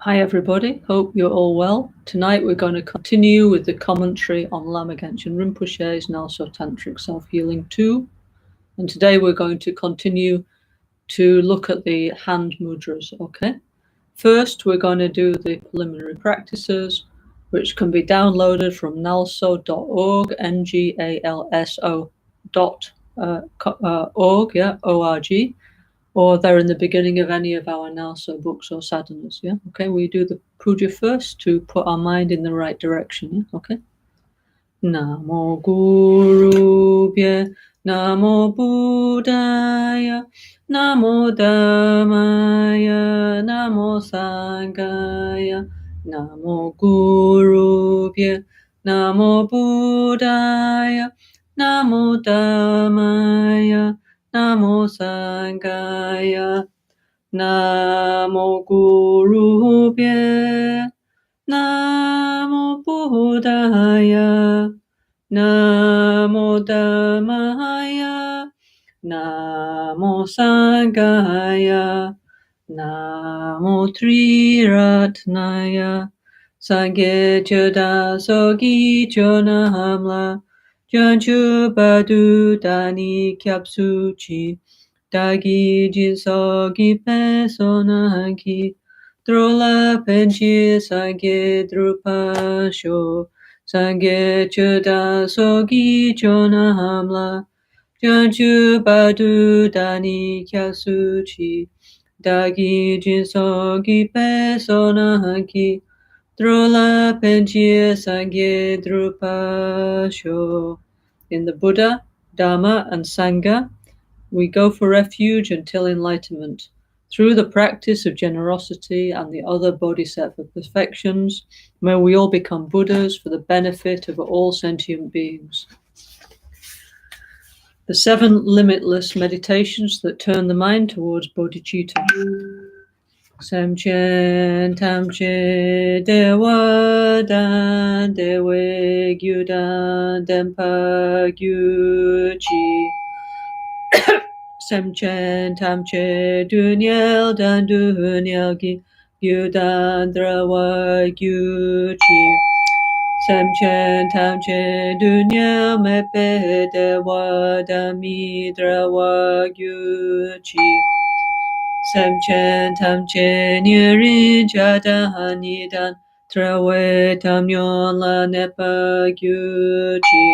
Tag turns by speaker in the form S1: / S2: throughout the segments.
S1: Hi everybody, hope you're all well. Tonight we're going to continue with the commentary on Lama Rinpoche's NgalSo Tantric Self-Healing 2. And today we're going to continue to look at the hand mudras, okay? First, we're going to do the preliminary practices, which can be downloaded from ngalso.org, ngalso.org, O-R-G. Or they're in the beginning of any of our NgalSo books or sadhanas, yeah? Okay, we do the puja first to put our mind in the right direction, yeah? Okay? Namo Gurubhya, Namo Buddhaya, Namo Dhammaya, Namo Sanghaya, Namo Gurubhya, Namo Buddhaya, Namo Dhammaya, Namo Sanghaya, Namo Gurubhya, Namo Buddhaya, Namo Dhammaya, Namo Sanghaya, Namo Triratnaya, Sangye Choda Sogi Chonamla, Janchu Badu Dani Kyapsuchi, Dagi Jinsogi Pesonaki, Drola Penchi Sangye Drupasho, Sangye Choda Sogi Chonamla, Janchu Badu Dani Kyapsuchi, Dagi Jinsogi Pesonaki, Drola Penchi Sangye Drupasho. In the Buddha, Dharma, and Sangha, we go for refuge until enlightenment. Through the practice of generosity and the other bodhisattva perfections, may we all become Buddhas for the benefit of all sentient beings. The 7 limitless meditations that turn the mind towards bodhicitta. Samchen tamche dewa dan dewe gyudan dempa gyuchi. Semchen tamche dunyel dan dunyel gyudan drawa gyuchi. Semchen tamche dunyel mepe dewa dami drawa gyuchi. Semchen tamche nirin jadahan nidan trawe tamyon la nepa gyuchi.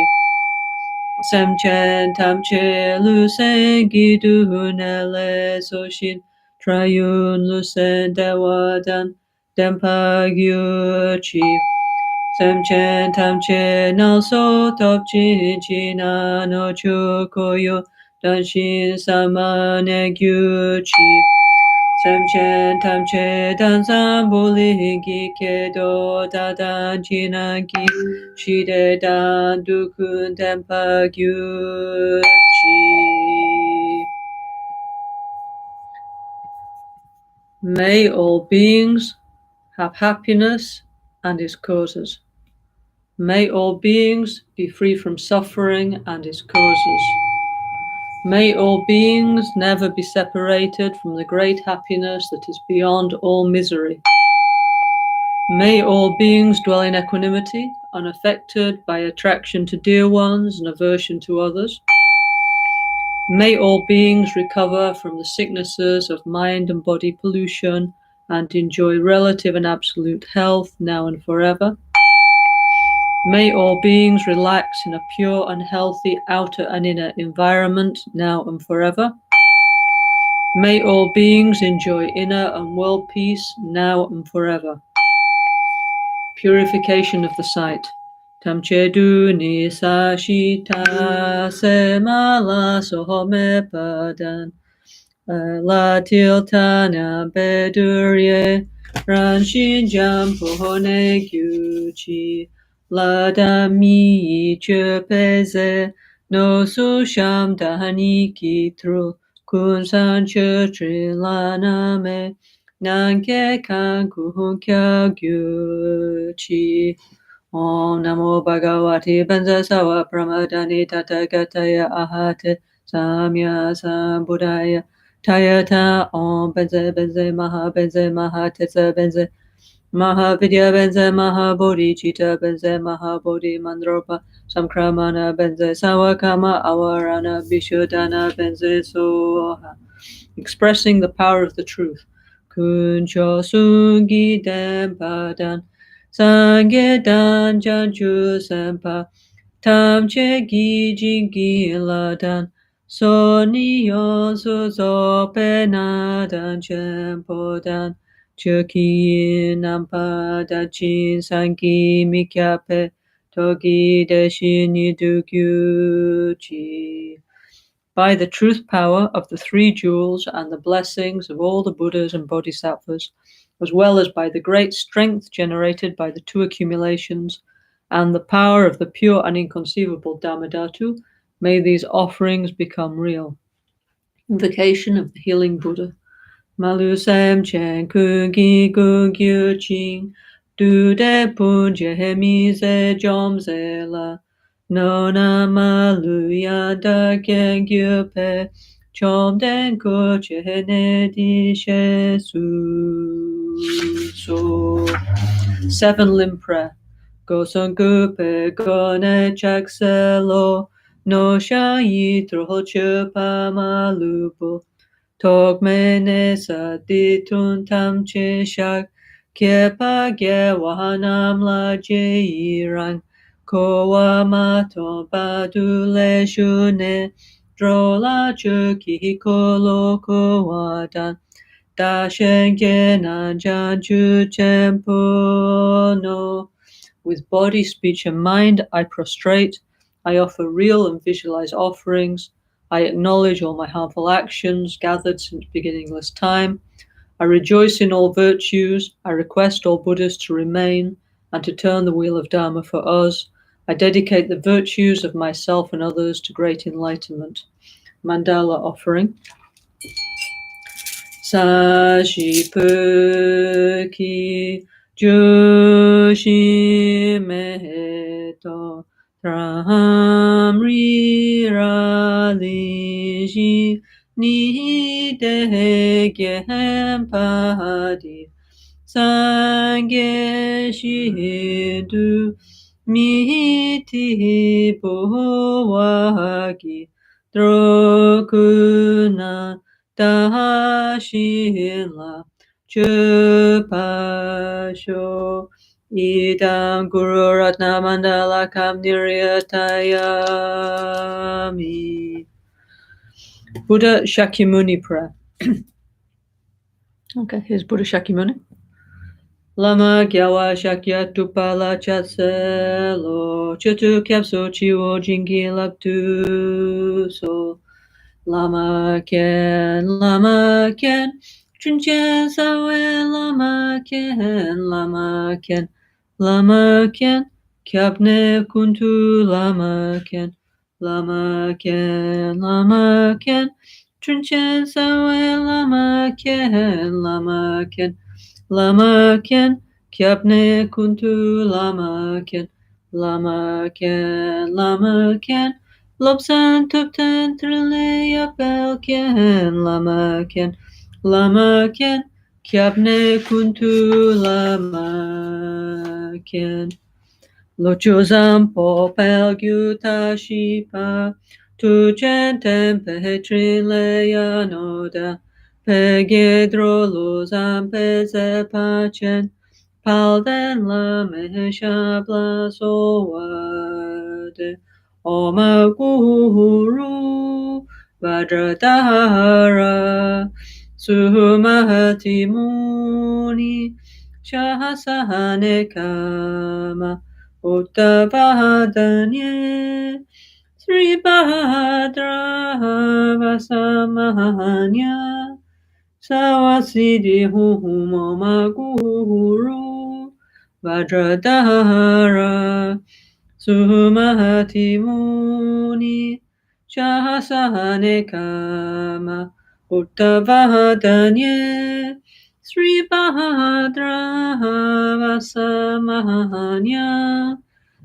S1: Semchen tamche lusen gidunele soshin trayun lusen dewadan dempa gyuchi. Semchen tamche nalso topchin china no chukoyo danshin samane gyuchi. Semchen tamche dansan bulingi kedo dadan chinanki shide dan dukun tempa gyuchi. May all beings have happiness and its causes. May all beings be free from suffering and its causes. May all beings never be separated from the great happiness that is beyond all misery. May all beings dwell in equanimity, unaffected by attraction to dear ones and aversion to others. May all beings recover from the sicknesses of mind and body pollution and enjoy relative and absolute health now and forever. May all beings relax in a pure and healthy outer and inner environment now and forever. May all beings enjoy inner and world peace now and forever. Purification of the sight. Tamchedu nisashita semala sohome padan la tiltana bedurye ranshin jampuhone gyuchi la dami chepeze no susham dahani kitru kun sancho trilaname nanke kanku kya gyuchi. Om Namo Bhagavati Benza Sawa Pramadani Tathagataya Ahate Samya Sambuddhaya Tayata Om Benze Benze Maha Tetsa Benze Mahavidya benze Mahabodhi Chita benze Mahabodhi Mandropa Samkramana benze Sawakama Awarana Vishodana benze Soha. Expressing the power of the truth. Kuncho Sungi Dempadan Sange Dan Janchu Sempa Tamche Giji Ladan Soni Yosu Zopenadan Chempodan Chuki Nampa Dachin Sanki Mikyape Togi Deshini Dukyuchi. By the truth power of the three jewels and the blessings of all the Buddhas and Bodhisattvas, as well as by the great strength generated by the two accumulations and the power of the pure and inconceivable Dhammadhatu, may these offerings become real. Invocation of the Healing Buddha. Malu Sam Chen Kungi Gugyu Ching Du De Punje Hemize Jom Zela Nona Malu Yada Kengyu Pe Chom Den Koche Hene She Su. Seven Limb Prayer. Goson Gupe Gone Chakselo No Sha Yitro Chupa Malubo Togmene Satitun Tamche Shak Kepa Ge Wahanam La Jirang Kowa Maton Padule Shune Drola Chuki Kolo Kowadan Dashen Genan Janju Tempono. With body, speech, and mind, I prostrate. I offer real and visualized offerings. I acknowledge all my harmful actions gathered since beginningless time. I rejoice in all virtues. I request all Buddhas to remain and to turn the wheel of Dharma for us. I dedicate the virtues of myself and others to great enlightenment. Mandala offering. Sashi Joshi Meto Ramri Raliji Ni Degem Padi Sange Shidu Miti Boagi Drokuna Dashila Chupasho Idam Guru Ratna Mandala Kam Niryatayami. Buddha Shakyamuni prayer. Okay, here's Buddha Shakyamuni. Lama Gyawa Shakya Tupala Chatselo Chutu Kyapso Chiwo Jingi Laptu So Lama Ken Chunchen Sawe Lama Ken Kyabne Kuntu Lama Ken Chunchen Sawe Lama Ken Kyabne Kuntu Lama Ken Lobsan Tupten Trilea Belken Lama Ken Kyabne Kuntu Lama Ken Lochuzam Popel Gyuta Shipa Tuchen Tempe Trilea Noda Pegedro Luzam Peze Pachen Palden La Mehesha Blasowade Oma Guru Vajradhara Suhumahati Muni Shahasahane Kama Uttavadanye Sri Bhadra Vasamahanya Sawasidi Oma Guru Vajradhara Suhumahati Muni Shahasahane Kama Uttavadanye Sri Bhadra Vasamahanya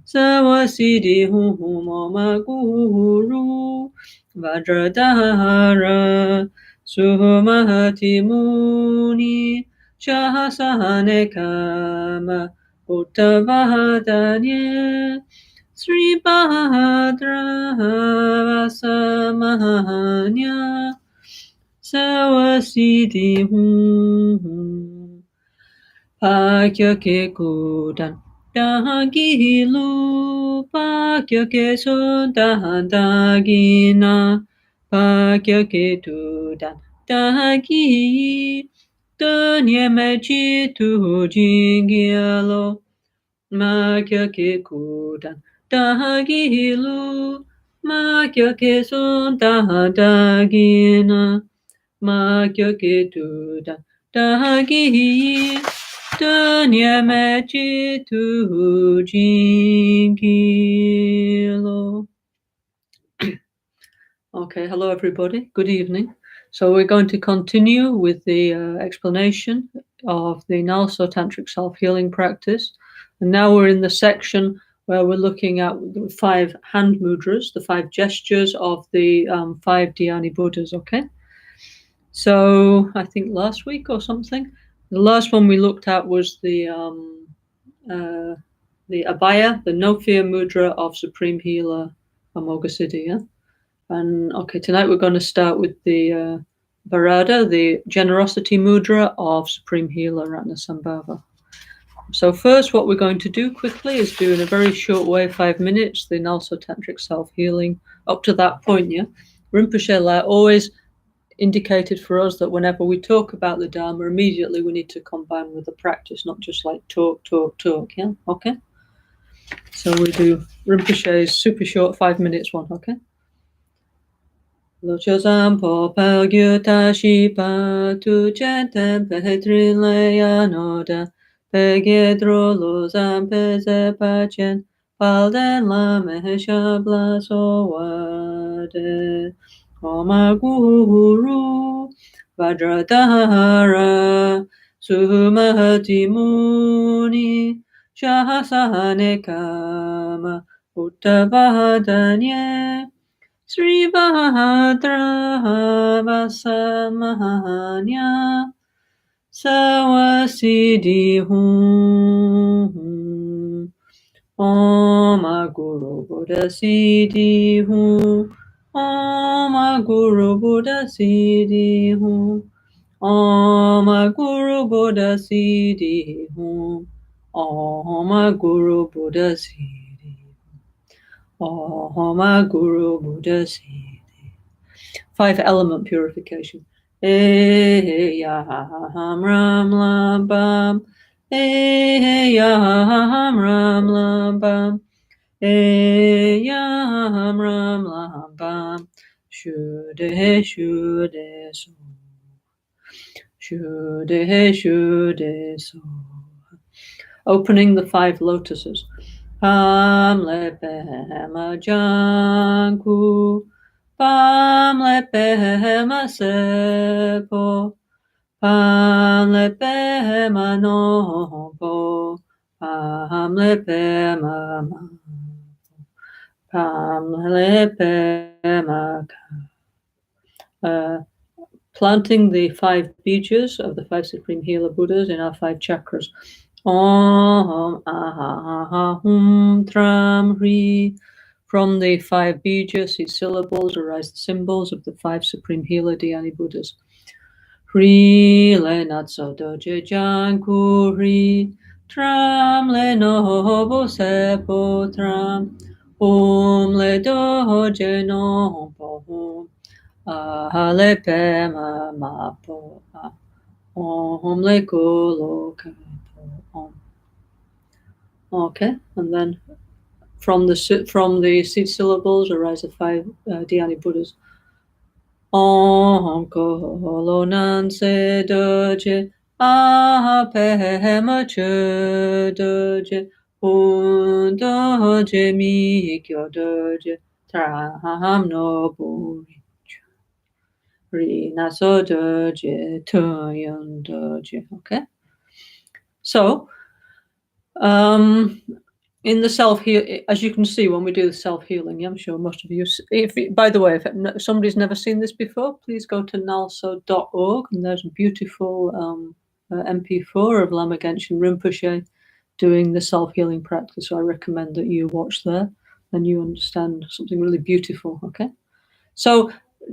S1: Sawasidi Oma Guru Vajradhara Suhumahati Muni Shahasane Kama Uttavadanye Sri Bhadra Vasamahanya Sawasiti Pakya ke kudan dagilu pakya ke sundan dagina pakya ke tudan dagi dunya meji tu jingialo makya ke kudan dagilu makya ke sundan dagina makya ke tudan dagi dunya meji tu jingilo. Okay, hello everybody. Good evening. So we're going to continue with the explanation of the NgalSo Tantric Self-Healing practice. And now we're in the section where we're looking at the 5 hand mudras, the 5 gestures of the 5 Dhyani Buddhas, okay? So I think last week or something, the last one we looked at was the Abhaya, the no fear mudra of Supreme Healer Amoghasiddhi. Yeah? And okay, tonight we're going to start with the Varada, the generosity mudra of Supreme Healer Ratnasambhava. So first, what we're going to do quickly is do in a very short way, 5 minutes, the NgalSo Tantric Self-Healing. Up to that point, yeah, Rinpoche always indicated for us that whenever we talk about the Dharma, immediately we need to combine with the practice, not just like talk, yeah? Okay? So we do Rinpoche's super short 5 minutes one, okay? Locho Zampo Pagyuta Shipa Tu Chetem Petrin Leanoda Pegedro Lozam Peze Pachen Palden La Mehesha Blaso Wade Oma Guru Vajradhara Sumahati Muni Shahasane Kama Uttavadanye Sri Bhadra Vasamahanya Sawasidi Om Guru Buddha Siddhi Om Guru Buddha Siddhi Om Guru Buddha Siddhi Om Guru Buddha Siddhi Om Guru Buddha Siddhi. 5 element purification. Yam Ram Lam Bam. Yam Ram Lam Bam. Yam Ram Lam Bam. Shude Shude So. Shude Shude So. Opening the 5 lotuses. Pam Lepema Janku. Pam Lepema Sepo. Pam Lepema Nopo. Pam Lepema Ma. Pam Lepema Ka. Planting the 5 bijas of the 5 Supreme Healer Buddhas in our 5 chakras. Om Aha Hum Tram Hri. From the 5 bijas, these syllables arise the symbols of the 5 Supreme Healer Dhyani Buddhas. Hri le natso doje janku hri. Tram le noho sepo tram. Om le doje no po hum. Aha le pema ma po a. Om le kolo ka. Okay, and then from the seed syllables arise the 5 Dhyani Buddhas. Om Kolo Nanse Doje Ahapema Che Doje Un Doje Mikyo Doje Traham no Buri Rinaso Doje Toyon Doje. Okay, so in the self-heal, as you can see when we do the self-healing, I'm sure most of you, by the way, if somebody's never seen this before, please go to ngalso.org, and there's a beautiful MP4 of Lama Rinpoche doing the self-healing practice. So I recommend that you watch there and you understand something really beautiful, okay? So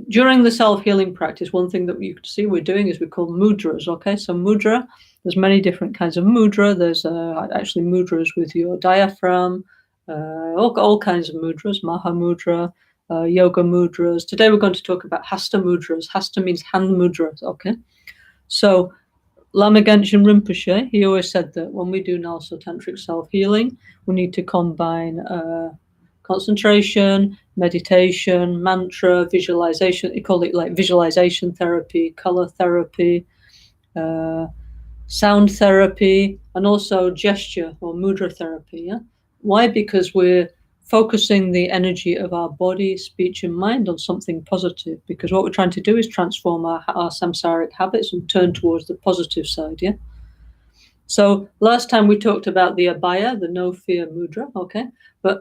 S1: during the self-healing practice, one thing that you can see we're doing is we call mudras, okay? So mudra, there's many different kinds of mudra. There's actually mudras with your diaphragm, all kinds of mudras, maha mudra, yoga mudras. Today we're going to talk about hasta mudras. Hasta means hand mudras, okay? So Lama Rinpoche, he always said that when we do NgalSo Tantric Self-Healing, we need to combine concentration, meditation, mantra, visualization. He called it like visualization therapy, color therapy, sound therapy, and also gesture or mudra therapy. Yeah? Why? Because we're focusing the energy of our body, speech, and mind on something positive. Because what we're trying to do is transform our samsaric habits and turn towards the positive side. Yeah. So last time we talked about the abhaya, the no fear mudra, okay?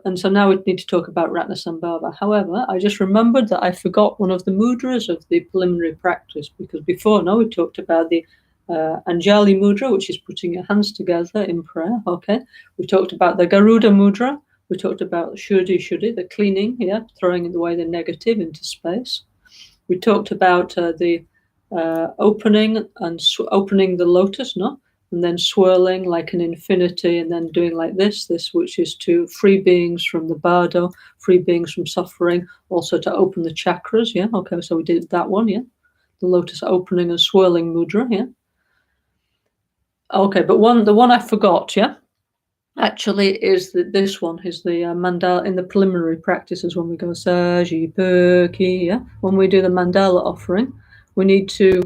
S1: And so now we need to talk about Ratnasambhava. However, I just remembered that I forgot one of the mudras of the preliminary practice, because before now we talked about the Anjali mudra, which is putting your hands together in prayer, okay? We talked about the Garuda mudra. We talked about Shuddhi, the cleaning, yeah, throwing away the negative into space. We talked about the opening the lotus, no? And then swirling like an infinity, and then doing like this, which is to free beings from the bardo, free beings from suffering, also to open the chakras, yeah? Okay, so we did that one, yeah? The lotus opening and swirling mudra, yeah? Okay, but the one I forgot, yeah? Actually is this one, is the mandala in the preliminary practices when we go Saji Perki, yeah? When we do the mandala offering, we need to,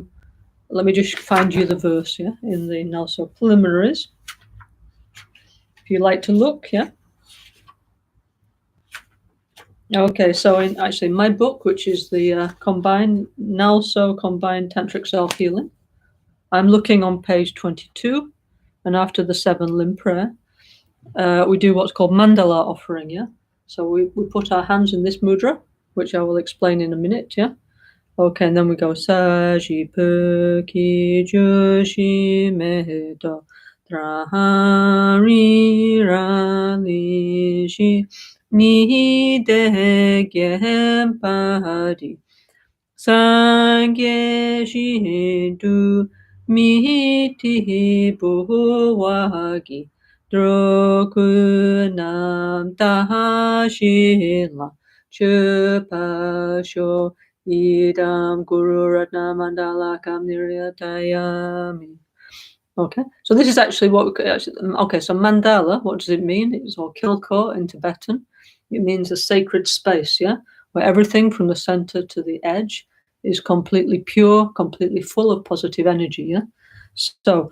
S1: let me just find you the verse, yeah, in the NgalSo preliminaries. If you like to look, yeah. Okay, so in my book, which is the NgalSo Combined Tantric Self-Healing, I'm looking on page 22, and after the 7 limb prayer, we do what's called mandala offering, yeah. So we put our hands in this mudra, which I will explain in a minute, yeah. Okay, and then we go Saji Perki Joshi Medo Drahari Ralishi Ni De Gempadi Sangye Shindu Miti Buwagi Drokunam Tahashila Chupasho Idam Guru Ratna Mandala Kam Niryatayami. Okay, so this is actually what we could actually, okay, so mandala, what does it mean? It's all kilko in Tibetan. It means a sacred space, yeah, where everything from the center to the edge is completely pure, completely full of positive energy, yeah. So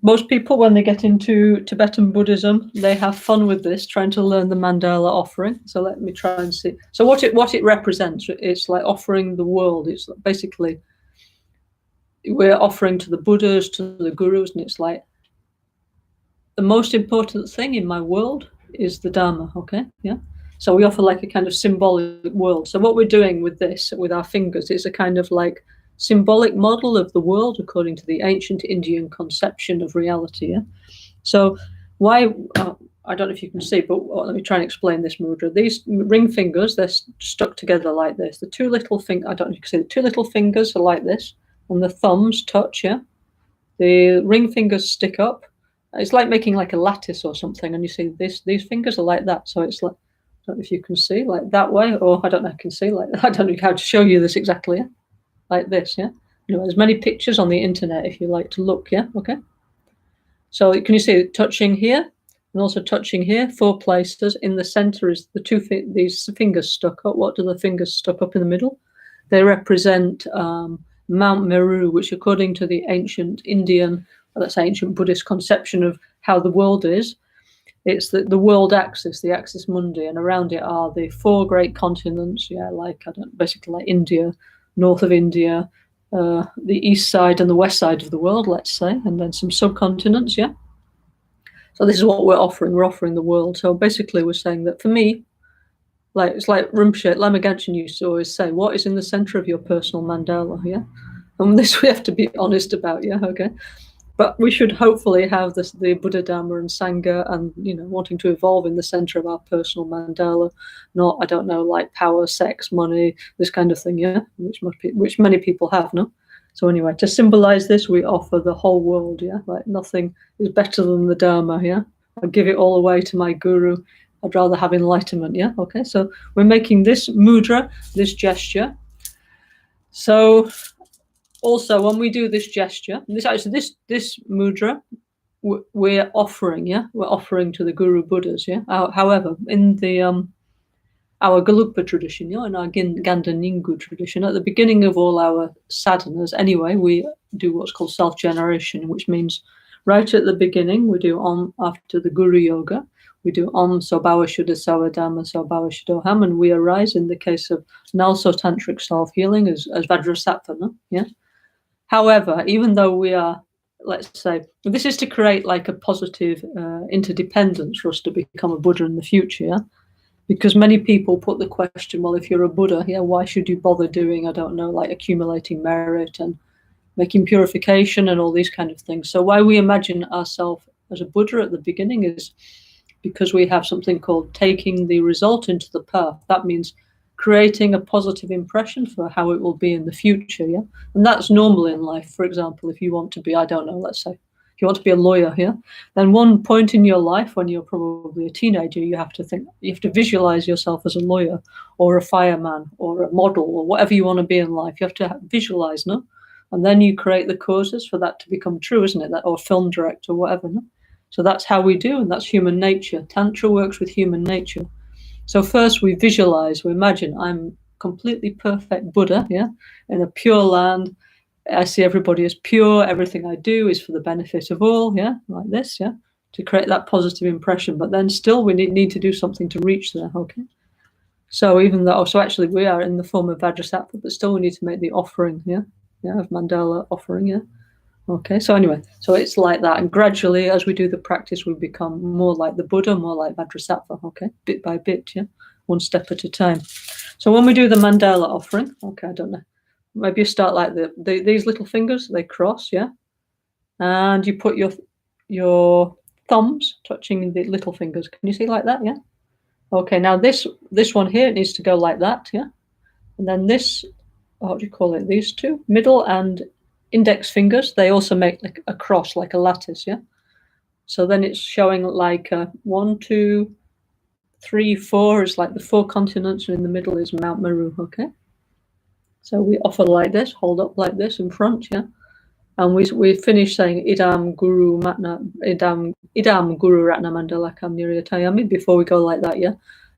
S1: most people, when they get into Tibetan Buddhism, they have fun with this, trying to learn the mandala offering. So let me try and see. So what it represents, it's like offering the world. It's basically, we're offering to the Buddhas, to the gurus, and it's like, the most important thing in my world is the Dharma, okay? Yeah. So we offer like a kind of symbolic world. So what we're doing with this, with our fingers, is a kind of like symbolic model of the world according to the ancient Indian conception of reality. Yeah? So why, I don't know if you can see, but let me try and explain this mudra. These ring fingers, they're stuck together like this. The two little fingers, I don't know if you can see, the two little fingers are like this, and the thumbs touch, yeah? The ring fingers stick up. It's like making like a lattice or something, and you see these fingers are like that. So it's like, I don't know if you can see, like that way, or I don't know, I can see like, I don't know how to show you this exactly, yeah? Like this, yeah? You know, there's many pictures on the internet if you like to look, yeah? Okay. So can you see it touching here and also touching here, 4 places. In the center is the these fingers stuck up. What do the fingers stuck up in the middle? They represent Mount Meru, which according to the ancient Indian, let's say ancient Buddhist conception of how the world is, it's the world axis, the axis mundi, and around it are the 4 great continents, yeah, like, basically like India, north of India, the east side and the west side of the world, let's say, and then some subcontinents, yeah. So this is what we're offering. We're offering the world. So basically we're saying that for me, like, it's like Rinpoche, Lama Gachin used to always say, what is in the center of your personal mandala, yeah? And this we have to be honest about, yeah, okay. But we should hopefully have this, the Buddha, Dharma, and Sangha, and wanting to evolve in the center of our personal mandala, not, I don't know, like power, sex, money, this kind of thing, yeah, which many people have, no. So anyway, to symbolize this, we offer the whole world, yeah, like nothing is better than the Dharma, yeah. I give it all away to my guru. I'd rather have enlightenment, yeah, okay. So we're making this mudra, this gesture. So also, when we do this gesture, this mudra, we're offering, yeah, we're offering to the Guru Buddhas, yeah. However, in the our Gelugpa tradition, yeah, in our Ganda Ningu tradition, at the beginning of all our sadhanas, anyway, we do what's called self-generation, which means right at the beginning we do Om after the Guru Yoga. We do Om Sobhava Shuddha Sawa Dhamma Sobhava Shuddhoham, and we arise in the case of NgalSo Tantric Self-Healing as Vajrasattva, no? Yeah. However, even though we are, let's say, this is to create like a positive interdependence for us to become a Buddha in the future, yeah? Because many people put the question, well, if you're a Buddha, yeah, why should you bother doing, I don't know, like accumulating merit and making purification and all these kind of things. So why we imagine ourselves as a Buddha at the beginning is because we have something called taking the result into the path. That means creating a positive impression for how it will be in the future, yeah? And that's normal in life. For example, if you want to be, I don't know, let's say, if you want to be a lawyer, yeah? Then one point in your life when you're probably a teenager, you have to visualize yourself as a lawyer or a fireman or a model or whatever you want to be in life. You have to visualize, no? And then you create the causes for that to become true, isn't it? Or film director or whatever, no? So that's how we do, and that's human nature. Tantra works with human nature. So first we visualize, we imagine I'm completely perfect Buddha, yeah, in a pure land. I see everybody as pure. Everything I do is for the benefit of all, yeah, like this, yeah, to create that positive impression. But then still we need to do something to reach there, okay? So even though, so actually we are in the form of Vajrasattva, but still we need to make the offering, yeah, of mandala offering, yeah. Okay, so anyway, so it's like that. And gradually, as we do the practice, we become more like the Buddha, more like Vajrasattva, okay, bit by bit, yeah, one step at a time. So when we do the mandala offering, okay, I don't know, maybe you start like these little fingers, they cross, yeah, and you put your thumbs touching the little fingers. Can you see like that, yeah? Okay, now this one here, it needs to go like that, yeah? And then this, what do you call it, these two, middle and index fingers, they also make like a cross, like a lattice, yeah? So then it's showing like 1, 2, 3, 4 is like the 4 continents, and in the middle is Mount Meru, okay? So we offer like this, hold up like this in front, yeah? And we finish saying Idam Guru Guru Ratna Mandalakam Niryatayami before we go like that, yeah?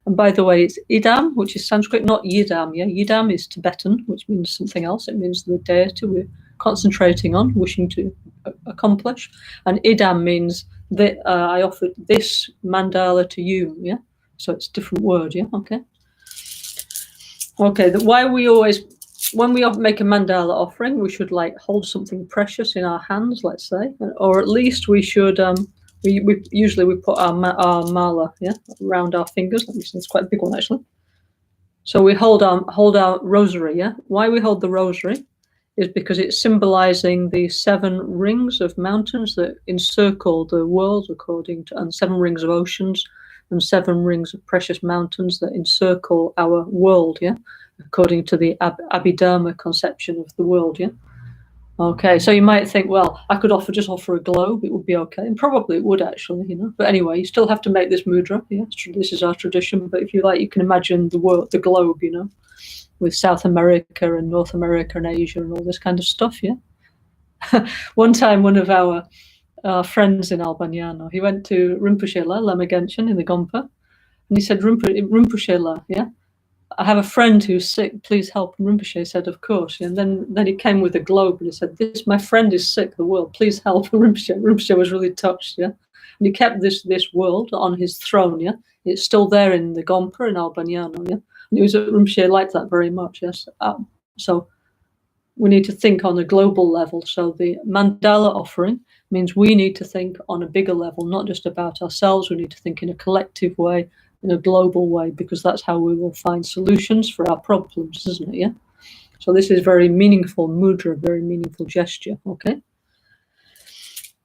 S1: And by the way, it's Idam, which is Sanskrit, not Yidam, yeah? Yidam is Tibetan, which means something else. It means the deity we're concentrating on, wishing to accomplish. And Idam means that I offered this mandala to you, yeah? So it's a different word, yeah? Okay. Okay, why we always, when we make a mandala offering, we should like hold something precious in our hands, let's say, or at least we should, we usually put our mala, yeah, around our fingers. Let me see, it's quite a big one actually. So we hold our rosary, yeah. Why we hold the rosary is because it's symbolizing the 7 rings of mountains that encircle the world, and 7 rings of oceans, and 7 rings of precious mountains that encircle our world, yeah, according to the Abhidharma conception of the world, yeah. Okay, so you might think, well, I could just offer a globe, it would be okay, and probably it would actually, you know. But anyway, you still have to make this mudra, yeah. This is our tradition, but if you like, you can imagine the world, the globe, you know, with South America and North America and Asia and all this kind of stuff, yeah. One time, one of our friends in Albaniano, he went to Rinpoche, Lama Genshin in the Gompa, and he said, Rinpoche, yeah, I have a friend who's sick, please help. And Rinpoche said, of course. And then he came with a globe and he said, my friend is sick, the world, please help. And Rinpoche was really touched, yeah. And he kept this world on his throne, yeah. It's still there in the Gompa in Albaniano, yeah. And Rinpoche liked that very much, yes. So we need to think on a global level. So the mandala offering means we need to think on a bigger level, not just about ourselves. We need to think in a collective way, in a global way, because that's how we will find solutions for our problems, isn't it? Yeah. So this is very meaningful mudra, very meaningful gesture. Okay.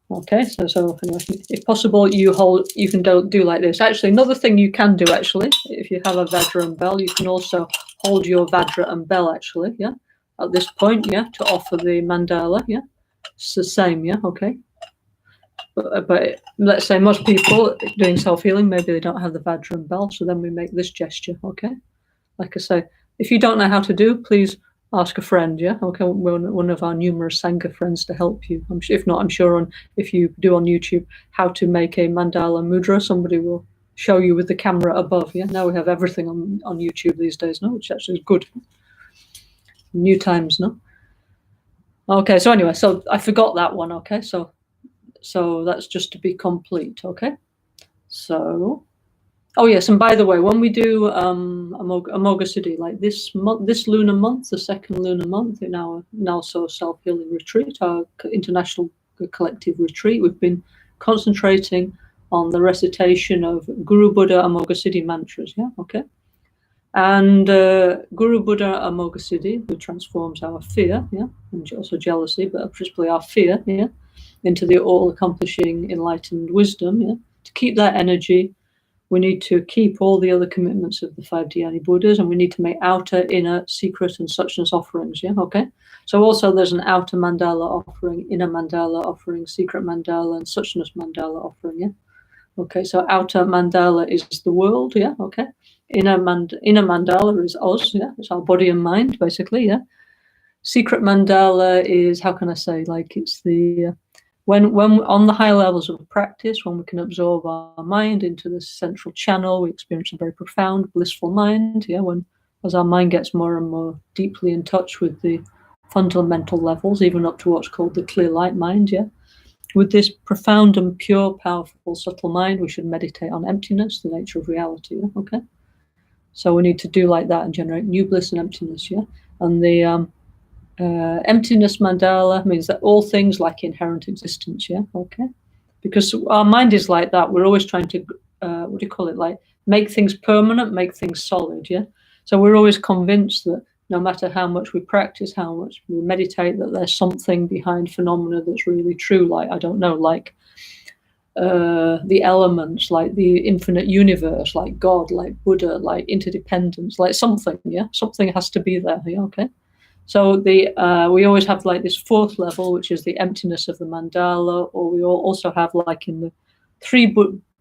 S1: Okay, so anyway, if possible, you can do like this. Actually, another thing you can do, actually, if you have a Vajra and bell, you can also hold your Vajra and bell, actually, yeah, at this point, yeah, to offer the mandala, yeah. It's the same, yeah, okay. But let's say most people doing self-healing, maybe they don't have the Vajra and bell, so then we make this gesture, okay. Like I say, if you don't know how to do, please ask a friend, yeah? Okay, one of our numerous Sangha friends to help you. If not, I'm sure if you do on YouTube how to make a mandala mudra, somebody will show you with the camera above, yeah? Now we have everything on YouTube these days, no? Which actually is good. New times, no? Okay, so anyway, so I forgot that one, okay? So that's just to be complete, okay? So... Oh yes, and by the way, when we do Amoga Siddhi, like this lunar month, the second lunar month in our NgalSo Self-Healing Retreat, our international collective retreat, we've been concentrating on the recitation of Guru Buddha Amoga Siddhi mantras, yeah, okay? And Guru Buddha Amoga Siddhi, who transforms our fear, yeah, and also jealousy, but principally our fear, yeah, into the all-accomplishing enlightened wisdom, yeah, to keep that energy. We need to keep all the other commitments of the 5 Dhyani Buddhas, and we need to make outer, inner, secret, and suchness offerings, yeah, okay? So also there's an outer mandala offering, inner mandala offering, secret mandala, and suchness mandala offering, yeah? Okay, so outer mandala is the world, yeah, okay? Inner mandala is us, yeah? It's our body and mind, basically, yeah? Secret mandala is, how can I say, like it's the... When on the high levels of practice, when we can absorb our mind into this central channel, we experience a very profound, blissful mind. Yeah, as our mind gets more and more deeply in touch with the fundamental levels, even up to what's called the clear light mind. Yeah, with this profound and pure, powerful, subtle mind, we should meditate on emptiness, the nature of reality. Yeah? Okay, so we need to do like that and generate new bliss and emptiness. Yeah, and the emptiness mandala means that all things lack inherent existence, yeah, okay? Because our mind is like that. We're always trying to, what do you call it, like make things permanent, make things solid, yeah? So we're always convinced that no matter how much we practice, how much we meditate, that there's something behind phenomena that's really true, like, I don't know, like the elements, like the infinite universe, like God, like Buddha, like interdependence, like something, yeah? Something has to be there, yeah, okay? So we always have like this fourth level, which is the emptiness of the mandala, or we also have like in the 3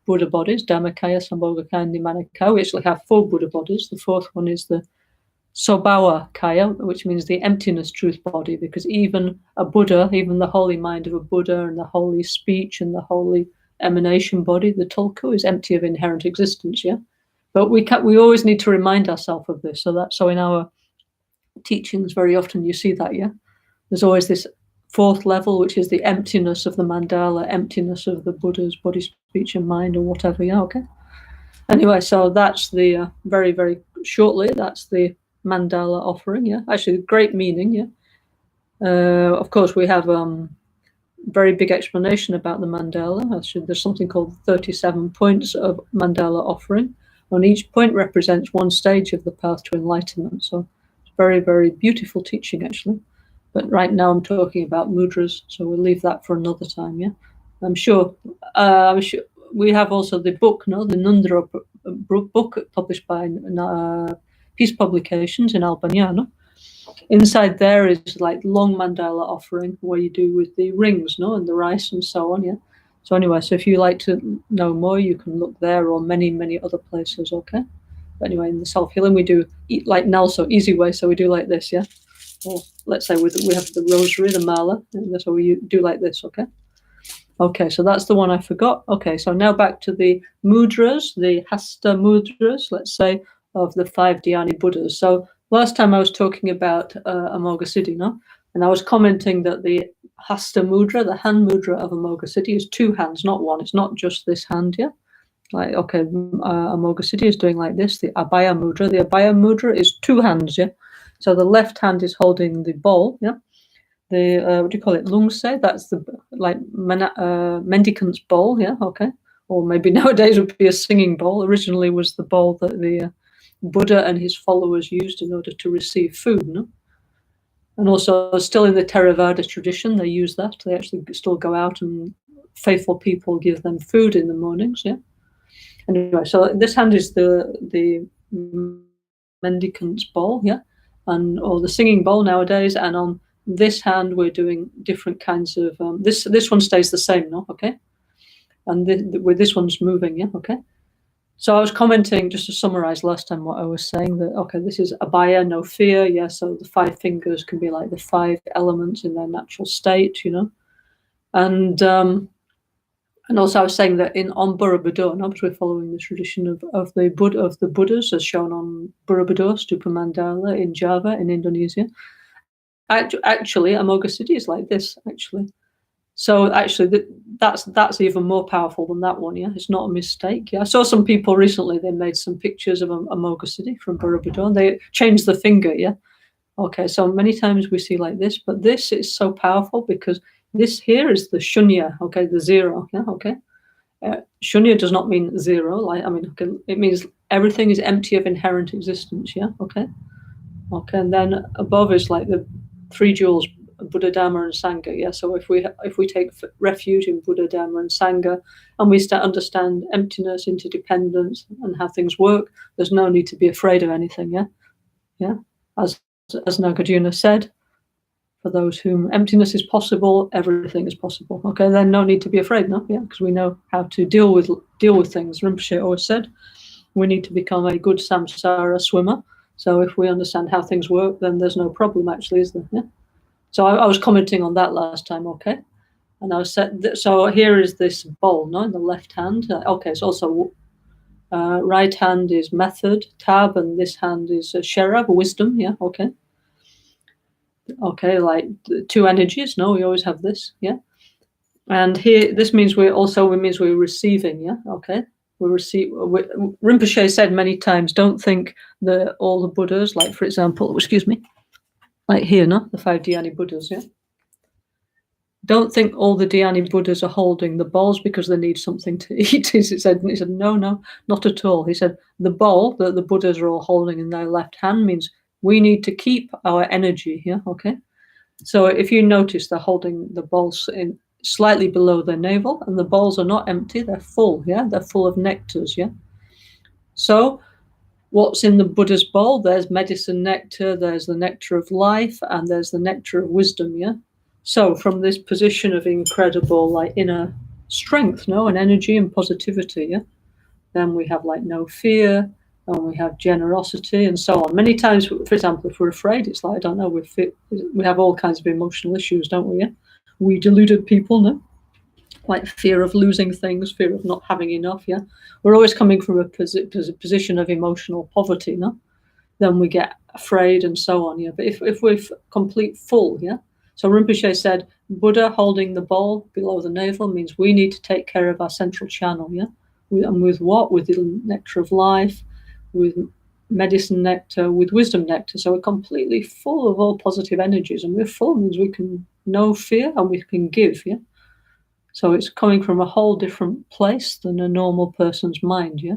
S1: Buddha bodies, Dhammakaya, Sambhogakaya, and Nimanakaya, we actually have 4 Buddha bodies. The fourth one is the Sobhawa Kaya, which means the emptiness truth body, because even a Buddha, even the holy mind of a Buddha and the holy speech and the holy emanation body, the Tulku, is empty of inherent existence, yeah? But we always need to remind ourselves of this, so in our teachings very often you see that, yeah, there's always this 4th level, which is the emptiness of the mandala, emptiness of the Buddha's body, speech, and mind, or whatever, yeah, okay? Anyway, so that's the very, very shortly, that's the mandala offering, yeah, actually great meaning, yeah. Of course, we have very big explanation about the mandala. Actually, there's something called 37 points of mandala offering, and each point represents one stage of the path to enlightenment. So very, very beautiful teaching, actually. But right now I'm talking about mudras, so we'll leave that for another time, yeah? I'm sure we have also the book, no? The Nundra book published by Peace Publications in Albania, no? Inside there is like long mandala offering, where you do with the rings, no? And the rice and so on, yeah? So anyway, so if you like to know more, you can look there or many, many other places, okay? But anyway, in the self-healing, we do like NgalSo, easy way. So we do like this, yeah? Or let's say we have the rosary, the mala, and so we do like this, okay? Okay, so that's the one I forgot. Okay, so now back to the mudras, the hasta mudras, let's say, of the 5 Dhyani Buddhas. So last time I was talking about Amoga Siddhi, no? And I was commenting that the hasta mudra, the hand mudra of Amoga Siddhi, is 2 hands, not one. It's not just this hand, yeah? Like, okay, Amoga Siddhi is doing like this, the Abhaya Mudra. The Abhaya Mudra is 2 hands, yeah? So the left hand is holding the bowl, yeah? The, what do you call it, lungse? That's the, like, mendicant's bowl, yeah? Okay. Or maybe nowadays would be a singing bowl. Originally was the bowl that the Buddha and his followers used in order to receive food, no? And also, still in the Theravada tradition, they use that. They actually still go out and faithful people give them food in the mornings. Yeah. Anyway, so this hand is the mendicant's bowl, yeah, or the singing bowl nowadays. And on this hand, we're doing different kinds of. This one stays the same, no, okay, and with this one's moving, yeah, okay. So I was commenting, just to summarize last time what I was saying, that, okay, this is abhaya, no fear, yeah, so the 5 fingers can be like the 5 elements in their natural state, and also I was saying that on Borobudur, because we're following the tradition of the Buddhas as shown on Borobudur, Stupa Mandala in Java, in Indonesia. Actually, Amoga City is like this, actually. So actually, that's even more powerful than that one. Yeah, it's not a mistake. Yeah, I saw some people recently. They made some pictures of Amoga City from Borobudur. They changed the finger. Yeah, okay. So many times we see like this, but this is so powerful because this here is the shunya. Okay, the 0. Yeah, okay. Shunya does not mean 0. Okay, it means everything is empty of inherent existence. Yeah, okay. Okay, and then above is like the 3 jewels. Buddha, Dhamma, and Sangha. Yeah. So if we take refuge in Buddha, Dhamma, and Sangha, and we understand emptiness, interdependence, and how things work, there's no need to be afraid of anything. Yeah. Yeah. As Nagarjuna said, for those whom emptiness is possible, everything is possible. Okay. Then no need to be afraid. No. Yeah. Because we know how to deal with things. Rinpoche always said we need to become a good samsara swimmer. So if we understand how things work, then there's no problem. Actually, is there? Yeah. So I was commenting on that last time, okay? And I was so here is this bowl, no, in the left hand. Okay, it's also right hand is method, tab, and this hand is sherab, wisdom, yeah, okay. Okay, like 2 energies, no, we always have this, yeah. And here, this means we're receiving, yeah, okay. Rinpoche said many times, don't think that all the Buddhas, like for example, like here, no, the 5 Dhyani Buddhas, yeah. Don't think all the Dhyani Buddhas are holding the bowls because they need something to eat. He said, no, not at all. He said, the bowl that the Buddhas are all holding in their left hand means we need to keep our energy here, okay? So if you notice, they're holding the bowls in slightly below their navel, and the bowls are not empty, they're full, yeah? They're full of nectars, yeah? So what's in the Buddha's bowl? There's medicine nectar, there's the nectar of life, and there's the nectar of wisdom, yeah? So from this position of incredible like inner strength, no, and energy and positivity, yeah, then we have like no fear, and we have generosity and so on. Many times, for example, if we're afraid, it's like, I don't know, we have all kinds of emotional issues, don't we? Yeah? We deluded people, no? Like fear of losing things, fear of not having enough, yeah? We're always coming from a position of emotional poverty, no? Then we get afraid and so on, yeah? But if we're complete full, yeah? So Rinpoche said, Buddha holding the bowl below the navel means we need to take care of our central channel, yeah? And with what? With the nectar of life, with medicine nectar, with wisdom nectar. So we're completely full of all positive energies, and we're full means we can know fear and we can give, yeah? So it's coming from a whole different place than a normal person's mind, yeah?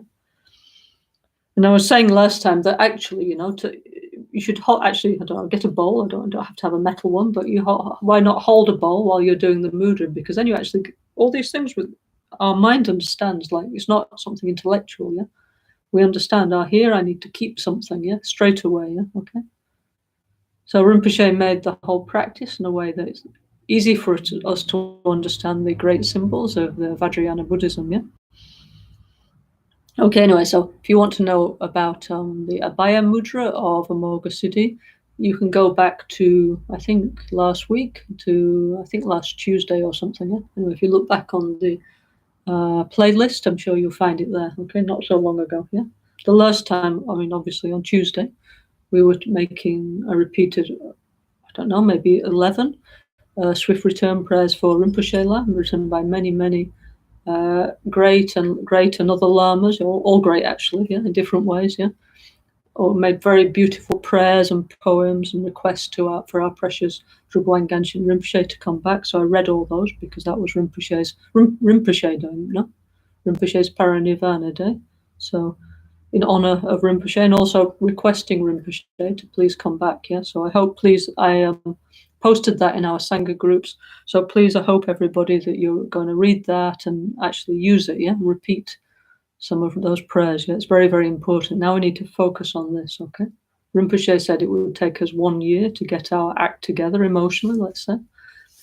S1: And I was saying last time that actually, you should actually, I don't know, get a bowl. I don't have to have a metal one, but why not hold a bowl while you're doing the mudra? Because then you actually, all these things with our mind understands, like it's not something intellectual, yeah? We understand, here I need to keep something, yeah? Straight away, yeah? Okay. So Rinpoche made the whole practice in a way that it's easy for us to understand the great symbols of the Vajrayana Buddhism, yeah? Okay, anyway, so if you want to know about the Abhaya Mudra of Amoga Siddhi, you can go back to, I think, last Tuesday or something. Yeah? Anyway, if you look back on the playlist, I'm sure you'll find it there. Okay, not so long ago. Yeah, the last time, obviously on Tuesday, we were making a repeated, I don't know, maybe 11 swift return prayers for Rinpoche La, written by many great and other lamas, all great actually, yeah, in different ways, yeah. Or made very beautiful prayers and poems and requests for our precious Drubwan Ganshin Rinpoche to come back. So I read all those because that was Rinpoche's Rinpoche Day, no? Rinpoche's Paranirvana Day. So in honor of Rinpoche, and also requesting Rinpoche to please come back. Yeah, so I hope, please, I posted that in our Sangha groups. So please, I hope everybody that you're going to read that and actually use it. Yeah, repeat some of those prayers. Yeah, it's very, very important. Now we need to focus on this. Okay, Rinpoche said it would take us 1 year to get our act together emotionally, let's say,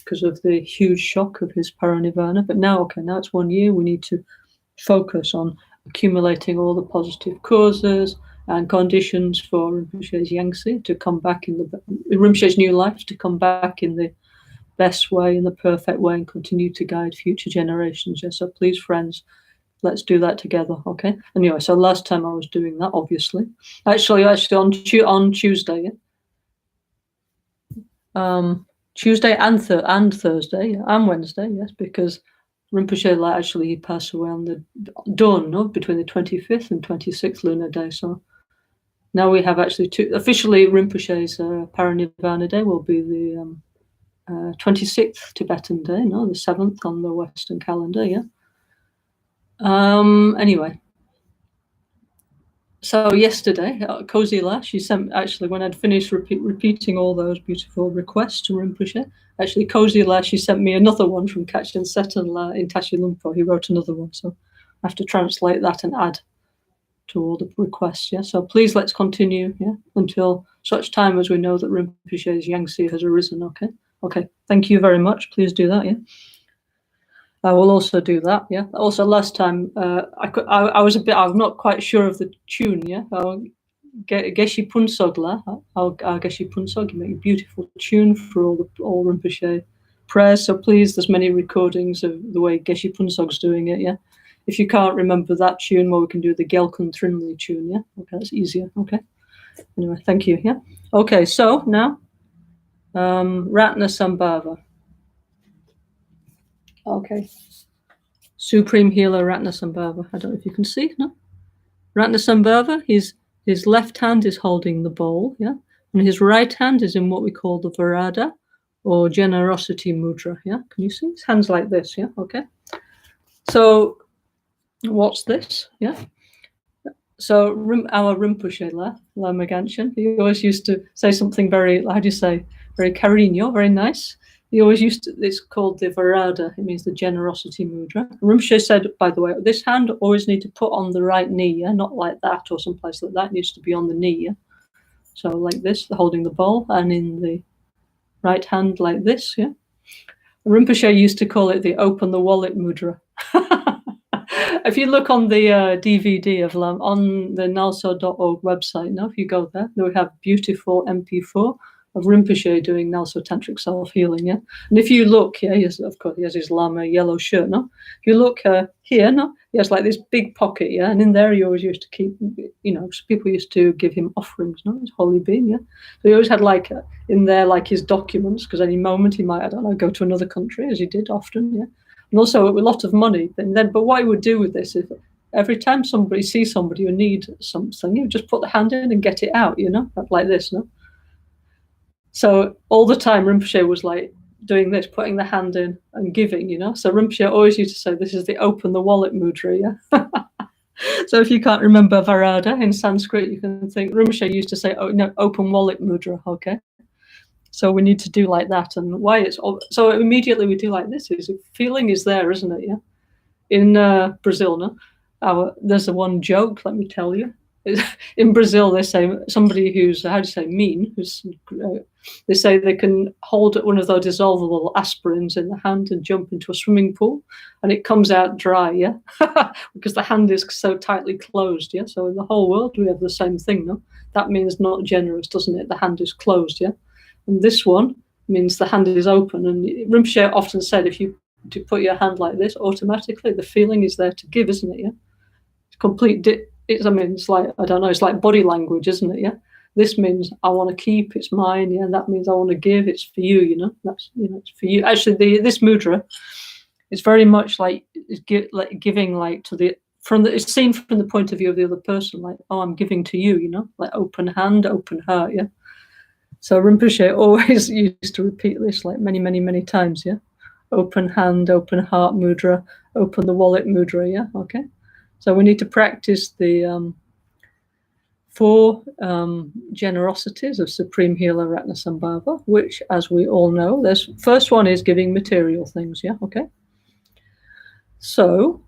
S1: because of the huge shock of his parinirvana. But now, okay, now it's 1 year. We need to focus on accumulating all the positive causes and conditions for Rinpoche's Yangtze to come back in Rinpoche's new life, to come back in the best way, in the perfect way, and continue to guide future generations. Yeah, so please, friends, let's do that together, okay? Anyway, so last time I was doing that, obviously. Actually on Tuesday, yeah? Tuesday and Thursday and Wednesday, yes, because Rinpoche actually he passed away on the dawn, no, between the 25th and 26th lunar day. So now we have actually two. Officially, Rinpoche's parinirvana day will be the 26th Tibetan day, no, the 7th on the Western calendar. Yeah. Anyway. So yesterday, Cozy La, she sent, actually, when I'd finished repeating all those beautiful requests to Rinpoche, actually, Cozy La, she sent me another one from Kachin Seton La in Tashi Lumpo. He wrote another one, so I have to translate that and add to all the requests, yeah? So please, let's continue, yeah, until such time as we know that Rinpoche's Yangtze has arisen, okay? Okay, thank you very much. Please do that, yeah? I will also do that, yeah. Also, last time I was I'm not quite sure of the tune, yeah. Geshe Punsog La, Geshe Punsog, you make a beautiful tune for all Rinpoche prayers. So please, there's many recordings of the way Geshe Punsog's doing it, yeah. If you can't remember that tune, well, we can do the Gelkun Trimley tune, yeah. Okay, that's easier. Okay. Anyway, thank you. Yeah. Okay, so now Ratna Sambhava. Okay. Supreme Healer Ratna Sambhava. I don't know if you can see, no? Ratna Sambhava, his left hand is holding the bowl, yeah? And his right hand is in what we call the Varada or generosity mudra, yeah? Can you see? His hand's like this, yeah? Okay. So what's this, yeah? So our Rinpoche, Lama Caroline, he always used to say something very, how do you say, very cariño, very nice. He always used to, it's called the Varada, it means the generosity mudra. Rinpoche said, by the way, this hand always need to put on the right knee, yeah? Not like that or someplace like that, it needs to be on the knee, yeah? So like this, holding the bowl, and in the right hand like this, yeah? Rinpoche used to call it the open the wallet mudra. If you look on the DVD of Lam on the NgalSo.org website, now if you go there, we have beautiful MP4 of Rinpoche doing NgalSo Tantric Self-Healing, yeah? And if you look, yeah, of course, he has his Lama yellow shirt, no? If you look here, no? He has like this big pocket, yeah? And in there he always used to keep, you know, people used to give him offerings, no? His holy being, yeah? So he always had like in there like his documents, because any moment he might, I don't know, go to another country, as he did often, yeah? And also a lot of money. But what he would do with this is every time somebody sees somebody who needs something, you just put the hand in and get it out, you know, like this, no? So all the time Rinpoche was like doing this, putting the hand in and giving, you know. So Rinpoche always used to say, this is the open the wallet mudra, yeah. So if you can't remember Varada in Sanskrit, you can think Rinpoche used to say, oh no, open wallet mudra, okay. So we need to do like that. And why it's so immediately we do like this is feeling is there, isn't it? Yeah. In Brazil, no, there's a one joke. Let me tell you. In Brazil, they say somebody who's how do you say mean? Who's they say they can hold one of those dissolvable aspirins in the hand and jump into a swimming pool, and it comes out dry, yeah, because the hand is so tightly closed, yeah. So in the whole world, we have the same thing, no? That means not generous, doesn't it? The hand is closed, yeah. And this one means the hand is open. And Rinpoche often said, if you put your hand like this, automatically the feeling is there to give, isn't it? Yeah, it's complete. I mean, it's like, I don't know, it's like body language, isn't it? Yeah, this means I want to keep, it's mine. Yeah, that means I want to give, it's for you. You know, that's, you know, it's for you. Actually, this mudra, it's very much like giving, like to the it's seen from the point of view of the other person, like, oh, I'm giving to you. You know, like open hand, open heart. Yeah. So Rinpoche always used to repeat this like many, many, many times, yeah? Open hand, open heart mudra, open the wallet mudra, yeah? Okay. So we need to practice the 4 generosities of Supreme Healer Ratnasambhava, which, as we all know, there's first one is giving material things, yeah, okay? So,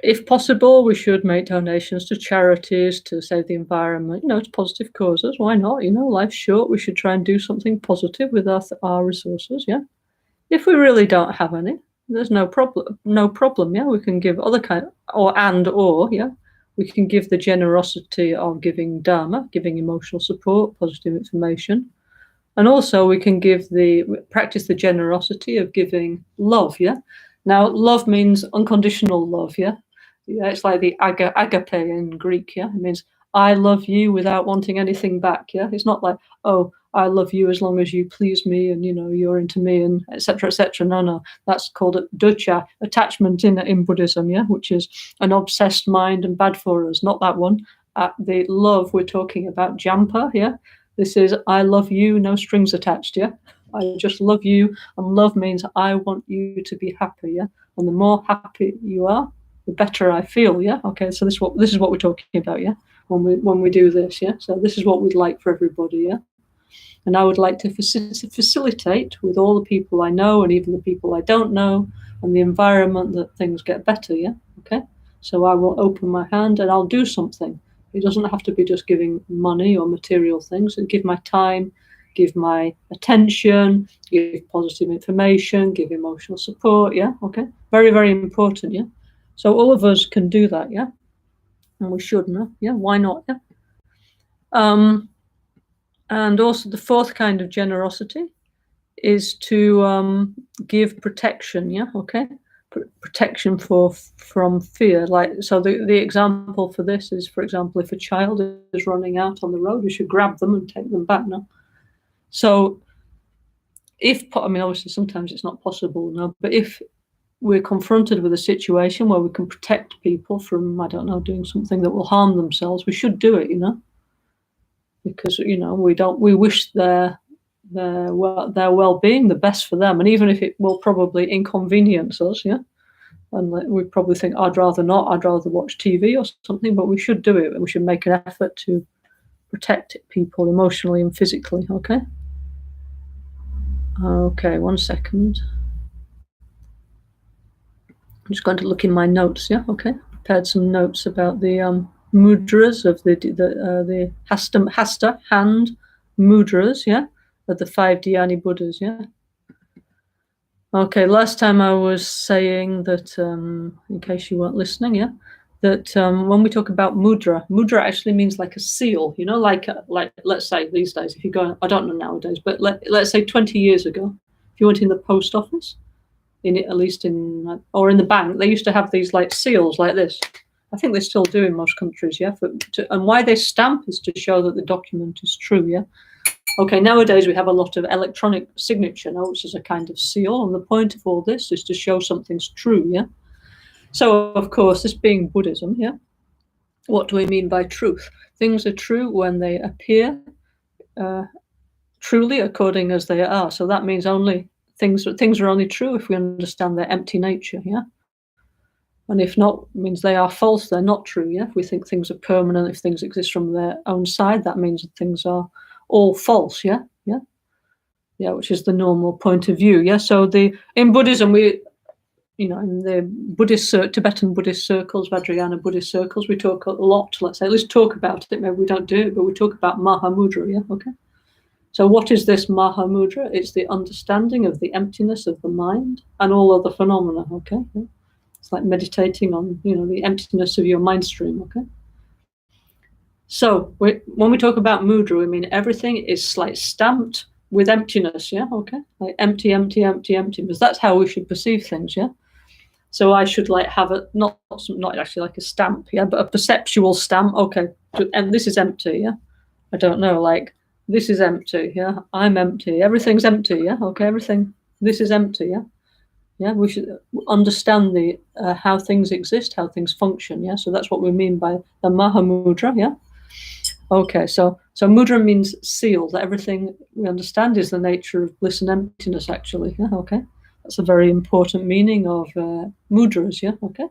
S1: if possible, we should make donations to charities to save the environment, to positive causes. Why not? Life's short. We should try and do something positive with our resources, yeah? If we really don't have any, there's no problem, yeah? We can give other kind, or, yeah? We can give the generosity of giving dharma, giving emotional support, positive information. And also we can practice the generosity of giving love, yeah? Now, love means unconditional love, yeah? Yeah, it's like the agape in Greek, yeah? It means I love you without wanting anything back, yeah? It's not like, oh, I love you as long as you please me and, you're into me and et cetera, et cetera. No. That's called dukkha, attachment in Buddhism, yeah? Which is an obsessed mind and bad for us, not that one. The love we're talking about, jampa, yeah? This is, I love you, no strings attached, yeah? I just love you, and love means I want you to be happy, yeah? And the more happy you are, the better I feel, yeah? Okay, so this is what we're talking about, yeah? When we do this, yeah? So this is what we'd like for everybody, yeah? And I would like to facilitate with all the people I know and even the people I don't know and the environment that things get better, yeah? Okay? So I will open my hand and I'll do something. It doesn't have to be just giving money or material things. And give my time, give my attention, give positive information, give emotional support, yeah? Okay? Very, very important, yeah? So all of us can do that, yeah? And we should, no? Yeah, why not, yeah? And also the 4th kind of generosity is to give protection, yeah? Okay? Protection from fear. Like, so the example for this is, for example, if a child is running out on the road, we should grab them and take them back, no? So obviously sometimes it's not possible, no, but if we're confronted with a situation where we can protect people from, I don't know, doing something that will harm themselves, we should do it, because, we wish their well-being, the best for them, and even if it will probably inconvenience us, yeah, and we probably think I'd rather watch TV or something, but we should do it, and we should make an effort to protect people emotionally and physically. Okay, 1 second. I'm just going to look in my notes, yeah, okay. Prepared some notes about the mudras of the hasta hand mudras, yeah, of the 5 dhyani Buddhas, yeah. Okay, last time I was saying that, in case you weren't listening, yeah, that when we talk about mudra actually means like a seal, like let's say these days, if you go, I don't know nowadays, but let's say 20 years ago, if you went in the post office, at least or in the bank, they used to have these like seals like this. I think they still do in most countries, yeah. And why they stamp is to show that the document is true, yeah. Okay, nowadays we have a lot of electronic signature now, which is a kind of seal, and the point of all this is to show something's true, yeah. So of course, this being Buddhism, yeah, what do we mean by truth? Things are true when they appear truly according as they are. So that means only things are only true if we understand their empty nature, yeah. And if not, it means they are false, they're not true, yeah. If we think things are permanent, if things exist from their own side, that means that things are all false, yeah, which is the normal point of view, yeah. So in Buddhism, we, in the Tibetan Buddhist circles, Vajrayana Buddhist circles, we talk a lot, let's talk about it, maybe we don't do it, but we talk about Mahamudra, yeah, okay. So what is this Mahamudra? It's the understanding of the emptiness of the mind and all other phenomena, okay. Yeah? It's like meditating on, the emptiness of your mind stream, okay. So when we talk about mudra, we mean everything is like stamped with emptiness, yeah, okay, like empty, because that's how we should perceive things, yeah. So I should like have not actually like a stamp, yeah, but a perceptual stamp, okay, and this is empty, yeah. I don't know, like this is empty, yeah. I'm empty, everything's empty, yeah, okay, this is empty, yeah. Yeah, we should understand the how things exist, how things function, yeah. So that's what we mean by the Mahamudra, yeah. Okay, so mudra means seal, that everything we understand is the nature of bliss and emptiness, actually, yeah, okay. That's a very important meaning of mudras, yeah, okay.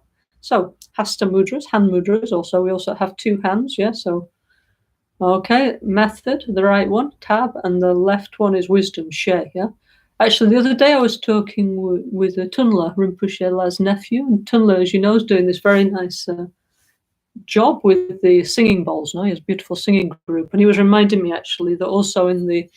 S1: So Hasta Mudras, hand mudras. Also, we also have two hands. Yeah. So okay, method, the right one, tab, and the left one is wisdom, she. Yeah. Actually, the other day I was talking with Tunla, Rinpoche La's nephew, and Tunla, as you know, is doing this very nice job with the singing bowls. No, he has a beautiful singing group, and he was reminding me actually that also in the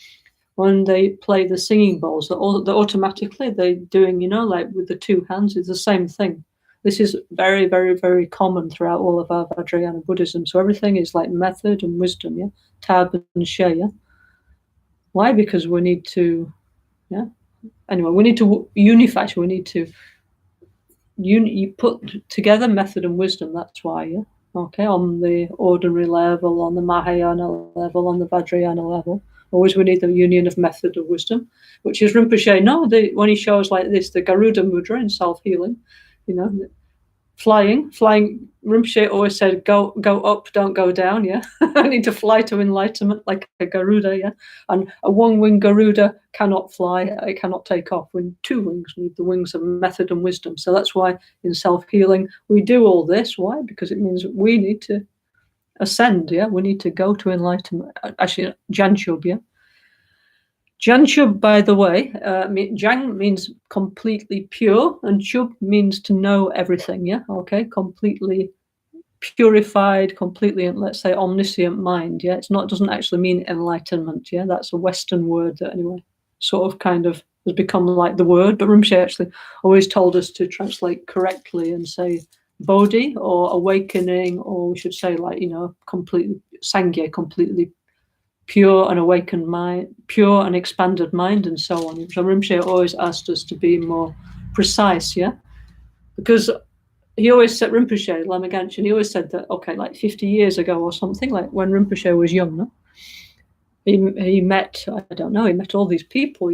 S1: when they play the singing bowls, that automatically they're doing, like with the two hands, it's the same thing. This is very, very, very common throughout all of our Vajrayana Buddhism. So everything is like method and wisdom, yeah, tab and share. Yeah? Why? Because we need to, yeah. Anyway, we need to unify. So we need to you put together method and wisdom. That's why, yeah. Okay, on the ordinary level, on the Mahayana level, on the Vajrayana level. Always we need the union of method and wisdom, which is Rinpoche. No, when he shows like this, the Garuda Mudra in self-healing, flying. Rinpoche always said, go up, don't go down, yeah? I need to fly to enlightenment like a Garuda, yeah? And a one-winged Garuda cannot fly, it cannot take off. We need two wings, we need the wings of method and wisdom. So that's why in self-healing we do all this. Why? Because it means we need to ascend, yeah? We need to go to enlightenment. Actually, Janchub, yeah? Janchub, by the way, Jang means completely pure, and Chub means to know everything, yeah? Okay, completely purified, completely, let's say, omniscient mind, yeah? It doesn't actually mean enlightenment, yeah? That's a Western word that, anyway, sort of kind of has become like the word, but Rinpoche actually always told us to translate correctly and say Bodhi or awakening, or we should say like, completely, Sangye, completely pure and awakened mind, pure and expanded mind, and so on. So Rinpoche always asked us to be more precise, yeah? Because he always said, Rinpoche, Lama Caroline, he always said that, okay, like 50 years ago or something, like when Rinpoche was young, no? He met, I don't know, he met all these people,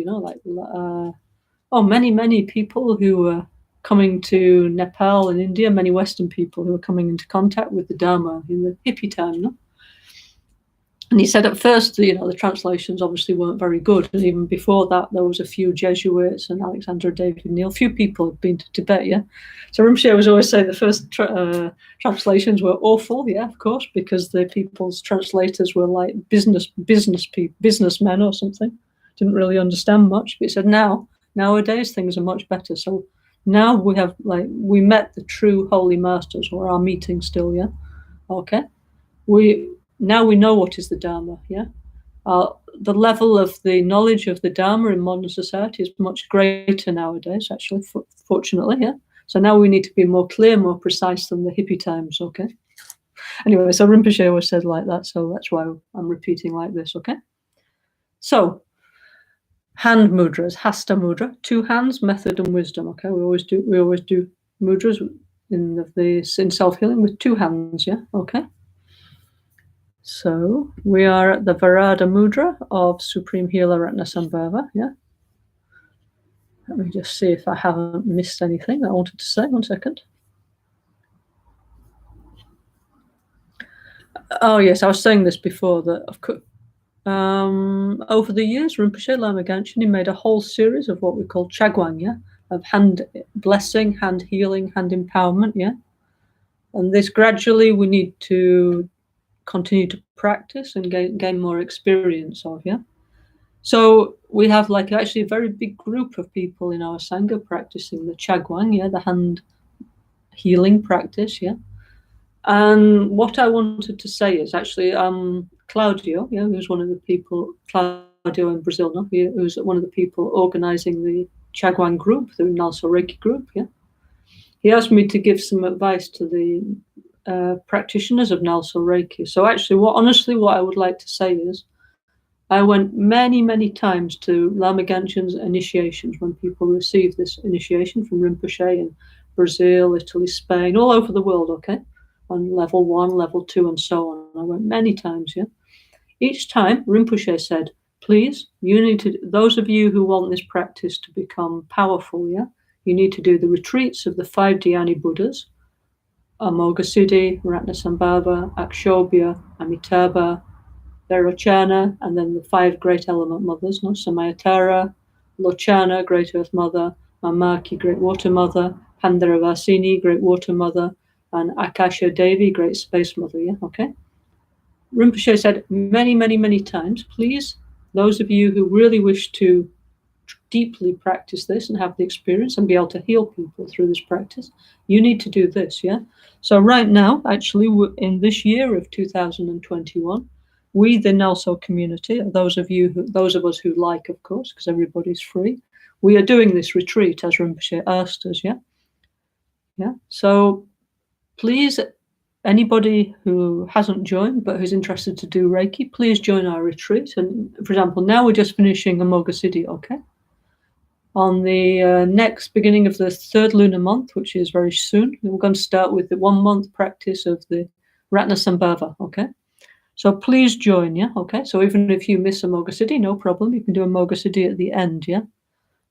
S1: many, many people who were coming to Nepal and India, many Western people who were coming into contact with the Dharma in the hippie time, no? And he said at first, the translations obviously weren't very good. And even before that, there was a few Jesuits and Alexander David Neil. Few people had been to Tibet, yeah. So Rinpoche was always saying the first translations were awful, yeah, of course, because the people's translators were like businessmen or something. Didn't really understand much. But he said nowadays things are much better. So now we met the true holy masters, or our meeting still, yeah. Okay. Now we know what is the Dharma, yeah? The level of the knowledge of the Dharma in modern society is much greater nowadays, actually, fortunately, yeah? So now we need to be more clear, more precise than the hippie times, okay? Anyway, so Rinpoche always said like that, so that's why I'm repeating like this, okay? So, hand mudras, hasta mudra, two hands, method and wisdom, okay? We always do mudras in self-healing with two hands, yeah? Okay? So we are at the Varada Mudra of Supreme Healer Ratnasambhava, yeah? Let me just see if I haven't missed anything I wanted to say. 1 second. Oh, yes, I was saying this before, that of course, over the years, Rinpoche Lama Caroline made a whole series of what we call chagwang, yeah? Of hand blessing, hand healing, hand empowerment, yeah? And this gradually we need to continue to practice and gain more experience of, yeah? So we have actually a very big group of people in our Sangha practicing the chagwang, yeah, the hand healing practice, yeah. And what I wanted to say is actually Claudio, yeah, who's one of the people, Claudio in Brazil, no? Who's one of the people organizing the chagwang group, the NgalSo Reiki group, yeah. He asked me to give some advice to the practitioners of NgalSo Reiki. So actually, what I would like to say is, I went many, many times to Lama Caroline initiations when people receive this initiation from Rinpoche in Brazil, Italy, Spain, all over the world, okay? On level 1, level 2, and so on. I went many times, yeah? Each time, Rinpoche said, please, those of you who want this practice to become powerful, yeah? You need to do the retreats of the 5 Dhyani Buddhas, Amoghasiddhi, Ratnasambhava, Akshobhya, Amitabha, Vairocana, and then the 5 great element mothers, no? Samayatara, Lochana, Great Earth Mother, Mamaki, Great Water Mother, Pandaravasini, Great Water Mother, and Akasha Devi, Great Space Mother, yeah, okay? Rinpoche said many, many, many times, please, those of you who really wish to deeply practice this and have the experience and be able to heal people through this practice, you need to do this, yeah? So right now, actually, in this year of 2021, we, the NgalSo community, those of us who like, of course, because everybody's free, we are doing this retreat as Rinpoche asked us, yeah? Yeah. So please, anybody who hasn't joined but who's interested to do Reiki, please join our retreat. And for example, now we're just finishing Amoga City, okay? On the next beginning of the third lunar month, which is very soon, we're going to start with the 1 month practice of the Ratnasambhava, okay? So please join, yeah, okay? So even if you miss Amoga City, no problem. You can do Amoga City at the end, yeah?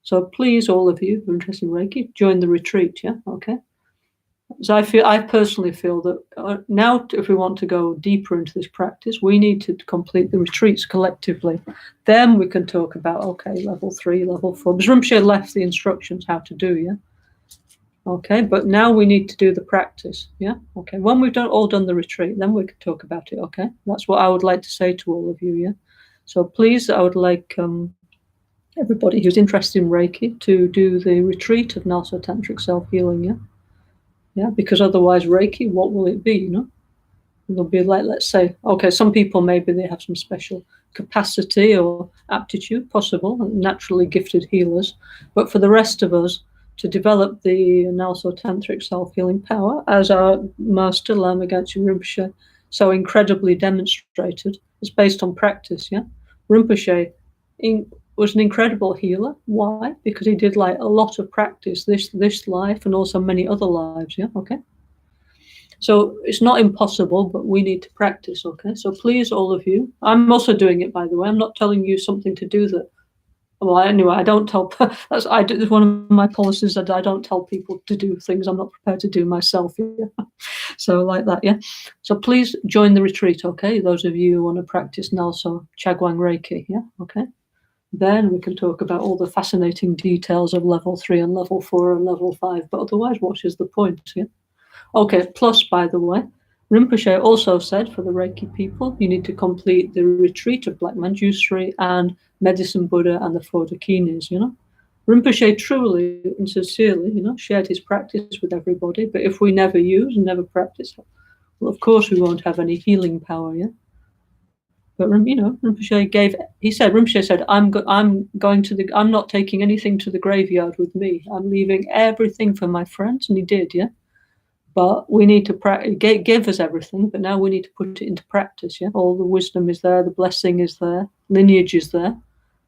S1: So please, all of you who are interested in Reiki, join the retreat, yeah, okay? So I personally feel that now, if we want to go deeper into this practice, we need to complete the retreats collectively. Then we can talk about, okay, level 3, level 4. Because Rinpoche left the instructions how to do, yeah? Okay, but now we need to do the practice, yeah? Okay, when we've all done the retreat, then we can talk about it, okay? That's what I would like to say to all of you, yeah? So please, I would like everybody who's interested in Reiki to do the retreat of NgalSo Tantric Self-Healing, yeah? Yeah, because otherwise Reiki, what will it be, you know? It'll be like, let's say, okay, some people, maybe they have some special capacity or aptitude, possible, naturally gifted healers. But for the rest of us, to develop the NgalSo Tantric Self-Healing power, as our master, Lama Rinpoche, so incredibly demonstrated, is based on practice, yeah? Rinpoche was an incredible healer. Why? Because he did like a lot of practice, this life and also many other lives, yeah, okay? So it's not impossible, but we need to practice, okay? So please, all of you, I'm also doing it, by the way. I'm not telling you something to do that, well, anyway, I don't tell, that's one of my policies, that I don't tell people to do things I'm not prepared to do myself, yeah? So like that, yeah? So please join the retreat, okay? Those of you who want to practice NgalSo Chagwang Reiki, yeah, okay? Then we can talk about all the fascinating details of level 3 and level 4 and level 5, but otherwise, what is the point, yeah? Okay, plus, by the way, Rinpoche also said for the Reiki people, you need to complete the retreat of Black Manjusri and Medicine Buddha and the 4 Dakinis, you know? Rinpoche truly and sincerely, you know, shared his practice with everybody, but if we never use and never practice, well, of course we won't have any healing power, yeah? But, you know, Rinpoche said, I'm not taking anything to the graveyard with me. I'm leaving everything for my friends, and he did, yeah? But we need to give us everything, but now we need to put it into practice, yeah? All the wisdom is there, the blessing is there, lineage is there,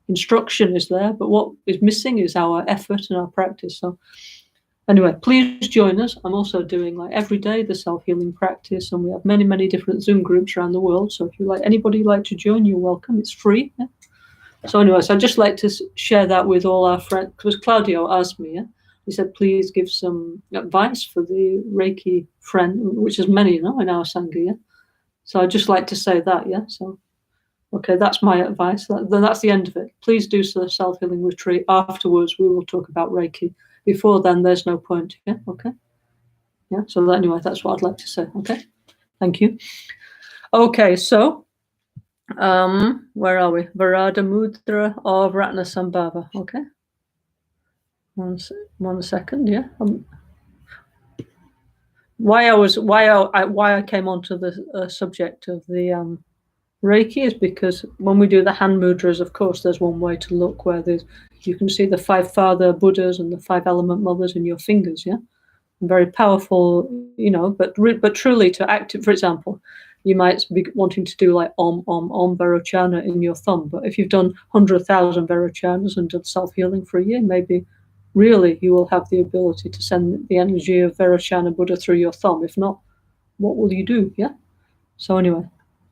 S1: instruction is there, but what is missing is our effort and our practice. So anyway, please join us. I'm also doing like every day the self-healing practice, and we have many, many different Zoom groups around the world. So if you like, anybody like to join, you're welcome. It's free. Yeah? So anyway, so I'd just like to share that with all our friends, because Claudio asked me, yeah? He said, please give some advice for the Reiki friend, which is many, you know, in our Sangha, yeah? So I'd just like to say that, yeah? So, okay, that's my advice. That's the end of it. Please do the self-healing retreat. Afterwards, we will talk about Reiki. Before then, there's no point, yeah? Okay? Yeah, so anyway, that's what I'd like to say, okay? Thank you. Okay, so, where are we? Varada Mudra of Ratnasambhava, okay? One second, yeah. Why I came onto the subject of the Reiki is because when we do the hand mudras, of course, there's one way to look where you can see the 5 father Buddhas and the 5 element mothers in your fingers, yeah? Very powerful, you know, but truly to active, for example, you might be wanting to do like Om Varochana in your thumb, but if you've done 100,000 Varochanas and done self-healing for a year, maybe really you will have the ability to send the energy of Varochana Buddha through your thumb. If not, what will you do, yeah? So anyway,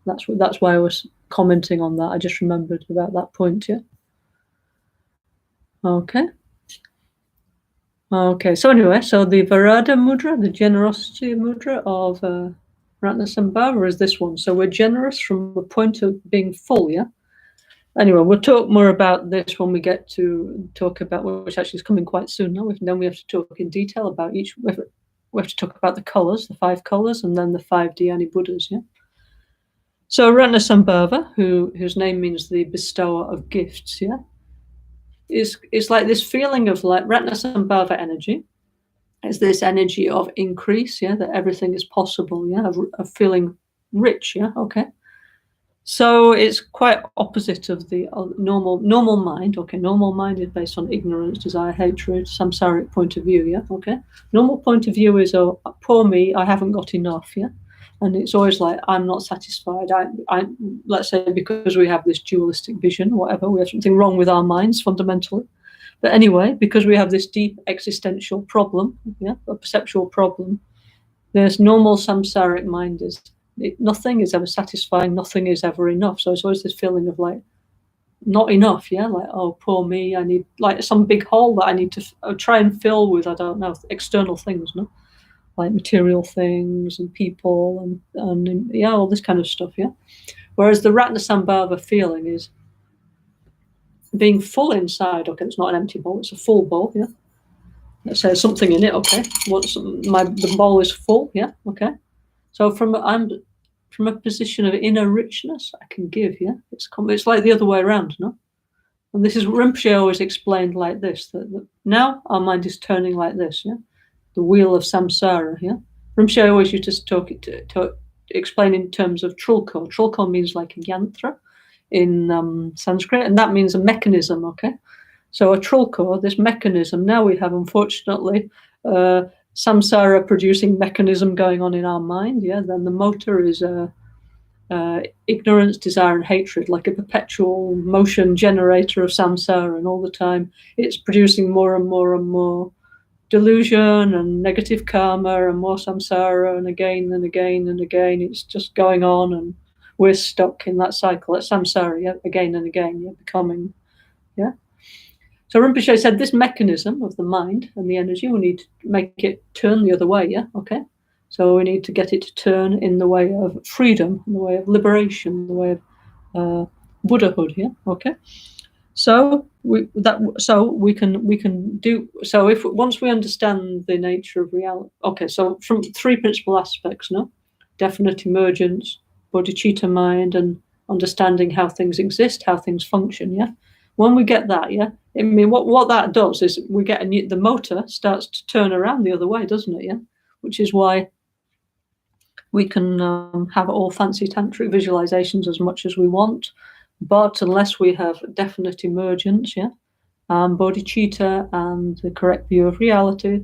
S1: that's why I was commenting on that. I just remembered about that point, yeah? Okay. Okay, so anyway, so the Varada Mudra, the generosity mudra of Ratnasambhava is this one. So we're generous from the point of being full, yeah? Anyway, we'll talk more about this when we get to talk about, which actually is coming quite soon now. Then we have to talk in detail about each. we have to talk about the colors, the 5 colors, and then the 5 Dhyani Buddhas. Yeah. So Ratnasambhava, whose name means the bestower of gifts, yeah, is like this feeling of like Ratnasambhava energy. Is this energy of increase, yeah, that everything is possible, yeah, of feeling rich, yeah, okay. So it's quite opposite of the normal mind. Okay, normal mind is based on ignorance, desire, hatred, samsaric point of view. Yeah, okay. Normal point of view is, oh, poor me, I haven't got enough. Yeah, and it's always like I'm not satisfied. I let's say because we have this dualistic vision, whatever, we have something wrong with our minds fundamentally. But anyway, because we have this deep existential problem, yeah, a perceptual problem, this normal samsaric mind is. Nothing is ever satisfying, nothing is ever enough. So it's always this feeling of like not enough, yeah, like, oh, poor me, I need like some big hole that I need to try and fill with, I don't know, external things, no, like material things and people and yeah, all this kind of stuff, yeah. Whereas the Ratnasambhava feeling is being full inside. Okay, it's not an empty bowl, it's a full bowl, yeah. Let's say something in it, okay. The bowl is full, yeah, okay. So from a position of inner richness, I can give. Yeah, it's like the other way around, no. And this is Rinpoche always explained like this: that now our mind is turning like this. Yeah, the wheel of samsara. Yeah, Rinpoche always used to explain in terms of trulko. Trulko means like a yantra in Sanskrit, and that means a mechanism. Okay, so a trulko, this mechanism. Now we have, unfortunately, samsara producing mechanism going on in our mind. Yeah, then the motor is ignorance, desire, and hatred, like a perpetual motion generator of samsara, and all the time it's producing more and more and more delusion and negative karma and more samsara, and again and again and again. It's just going on, and we're stuck in that cycle. It's samsara, yeah, again and again, yeah, becoming, yeah. So Rinpoche said this mechanism of the mind and the energy, we need to make it turn the other way, yeah, okay? So we need to get it to turn in the way of freedom, in the way of liberation, in the way of Buddhahood, yeah, okay? So we can do so if once we understand the nature of reality. Okay, so from 3 principal aspects, no, definite emergence, bodhicitta mind, and understanding how things exist, how things function, yeah. When we get that, yeah, I mean, what that does is we get the motor starts to turn around the other way, doesn't it? Yeah, which is why we can have all fancy tantric visualizations as much as we want, but unless we have definite emergence, yeah, bodhicitta and the correct view of reality,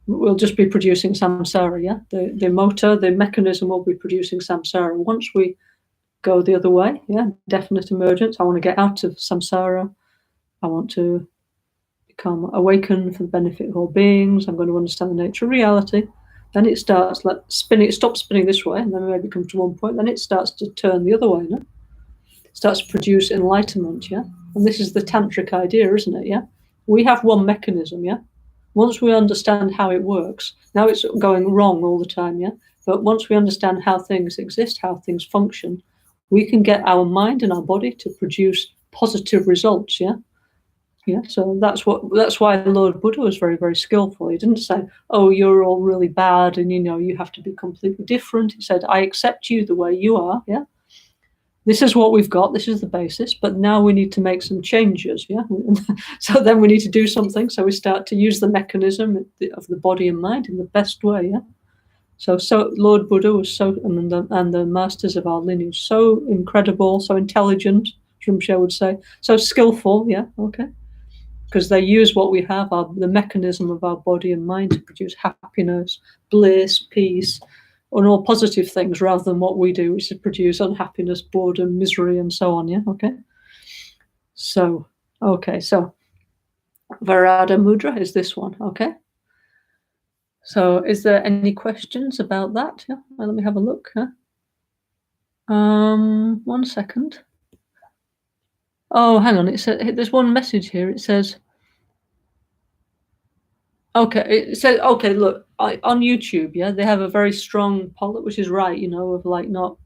S1: we'll just be producing samsara. Yeah, the motor, the mechanism will be producing samsara. Once we go the other way, yeah, definite emergence. I want to get out of samsara. I want to become awakened for the benefit of all beings. I'm going to understand the nature of reality. Then it starts like spinning. It stops spinning this way, and then maybe comes to one point. Then it starts to turn the other way. No? It starts to produce enlightenment. Yeah, and this is the tantric idea, isn't it? Yeah, we have one mechanism. Yeah, once we understand how it works, now it's going wrong all the time. Yeah, but once we understand how things exist, how things function, we can get our mind and our body to produce positive results. Yeah. Yeah, so that's why Lord Buddha was very, very skillful. He didn't say, "Oh, you're all really bad, and you have to be completely different." He said, "I accept you the way you are. Yeah, this is what we've got. This is the basis. But now we need to make some changes. Yeah, so then we need to do something. So we start to use the mechanism of the body and mind in the best way. Yeah." So Lord Buddha was and the masters of our lineage, so incredible, so intelligent, Rinpoche would say, so skillful. Yeah, okay. Because they use what we have, the mechanism of our body and mind, to produce happiness, bliss, peace, and all positive things, rather than what we do, which is produce unhappiness, boredom, misery, and so on. Yeah, okay. So Varada Mudra is this one. Okay. So is there any questions about that? Yeah, well, let me have a look. Huh? 1 second. Oh, hang on. It says there's one message here. It says. Okay, it says, okay, look, on YouTube, yeah, they have a very strong policy, which is right, of like not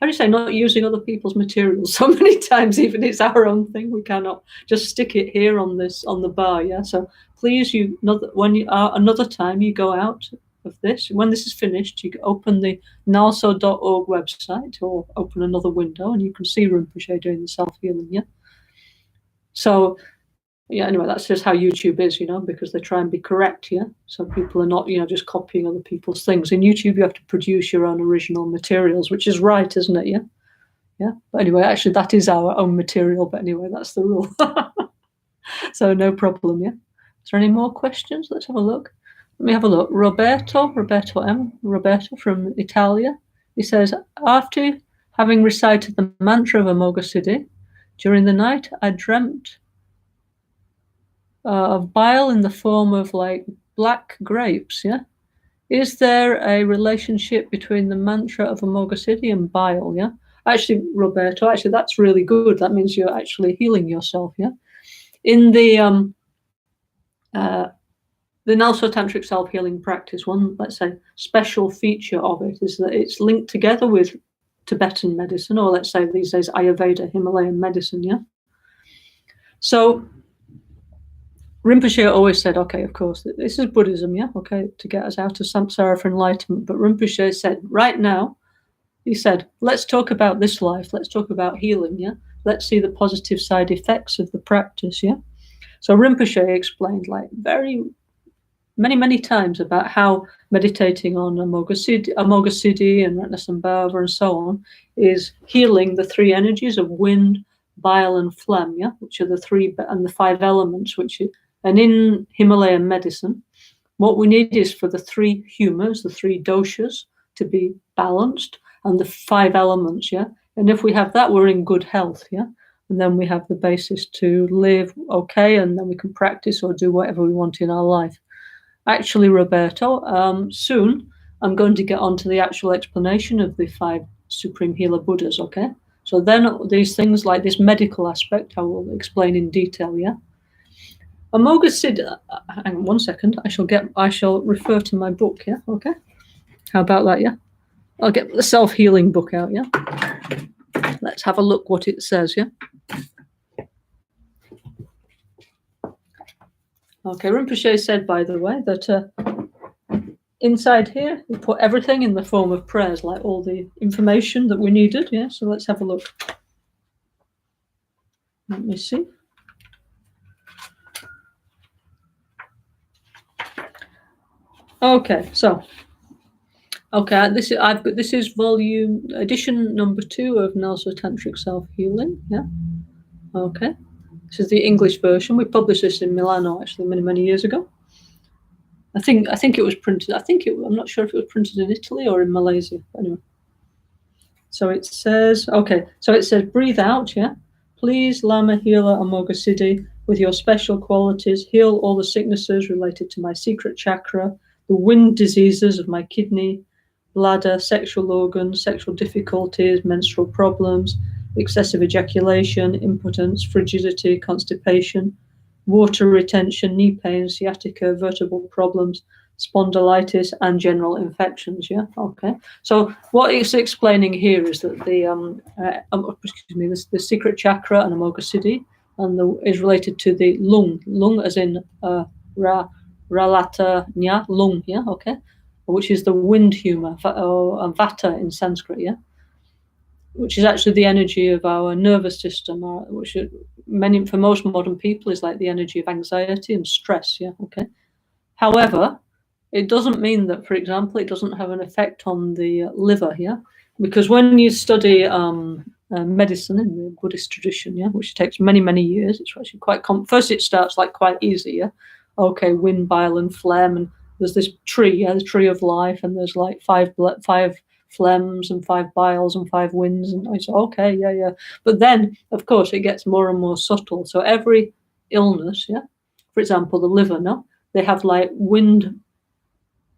S1: how do you say, not using other people's materials so many times, even it's our own thing. We cannot just stick it here on the bar. Yeah. So please, another time you go out of this, when this is finished, you can open the NgalSo.org website or open another window and you can see Rinpoche doing the self-healing. Yeah. So yeah, anyway, that's just how YouTube is, because they try and be correct, yeah? So people are not, just copying other people's things. In YouTube, you have to produce your own original materials, which is right, isn't it, yeah? Yeah, but anyway, actually, that is our own material, but anyway, that's the rule. So no problem, yeah? Is there any more questions? Let's have a look. Let me have a look. Roberto from Italia. He says, after having recited the mantra of Amoga Siddhi, during the night, I dreamt of bile in the form of like black grapes, yeah? Is there a relationship between the mantra of Amoga Siddhi and bile, yeah? Actually, Roberto, that's really good. That means you're actually healing yourself, yeah? In the NgalSo Tantric Self-Healing practice, one, let's say, special feature of it is that it's linked together with Tibetan medicine, or let's say these days Ayurveda, Himalayan medicine, yeah? So Rinpoche always said, okay, of course, this is Buddhism, yeah, okay, to get us out of samsara for enlightenment. But Rinpoche said, right now, he said, let's talk about this life. Let's talk about healing, yeah? Let's see the positive side effects of the practice, yeah? So Rinpoche explained like very many times about how meditating on Amoga Siddhi and Ratnasambhava and so on is healing the three energies of wind, bile, and phlegm, yeah, which are the three and the five elements, and in Himalayan medicine, what we need is for the three humas, the three doshas, to be balanced, and the five elements, yeah. And if we have that, we're in good health, yeah. And then we have the basis to live okay, and then we can practice or do whatever we want in our life. Actually, Roberto, soon I'm going to get onto the actual explanation of the five Supreme Healer Buddhas, okay? So then these things like this medical aspect, I will explain in detail, yeah? Amoga Siddhi, hang on 1 second, I shall refer to my book, yeah? Okay? How about that, yeah? I'll get the self-healing book out, yeah? Let's have a look what it says, yeah? Okay, Rinpoche said, by the way, that inside here, we put everything in the form of prayers, like all the information that we needed, yeah? So let's have a look. Let me see. Okay, so this is edition number 2 of NgalSo Tantric Self-Healing. Yeah. Okay. This is the English version. We published this in Milano actually many years ago. I think it was printed. I'm not sure if it was printed in Italy or in Malaysia. Anyway. So it says, breathe out, yeah. Please, Lama Healer Amoga Siddhi, with your special qualities, heal all the sicknesses related to my secret chakra, the wind diseases of my kidney, bladder, sexual organs, sexual difficulties, menstrual problems, excessive ejaculation, impotence, frigidity, constipation, water retention, knee pain, sciatica, vertebral problems, spondylitis, and general infections. Yeah, okay. So what it's explaining here is that the secret chakra and Amoga Siddhi, and is related to the lung as in ralata nya, lung, yeah, okay, which is the wind humor, or vata in Sanskrit, yeah, which is actually the energy of our nervous system, which for most modern people is like the energy of anxiety and stress, yeah, okay. However, it doesn't mean that, for example, it doesn't have an effect on the liver, yeah, because when you study medicine in the Buddhist tradition, yeah, which takes many years, it's actually quite first it starts like quite easy, yeah, okay, wind, bile, and phlegm, and there's this tree, yeah, the tree of life, and there's like five phlegms and 5 biles and 5 winds, and I said, okay, yeah. But then, of course, it gets more and more subtle. So every illness, yeah, for example, the liver, no, they have like wind.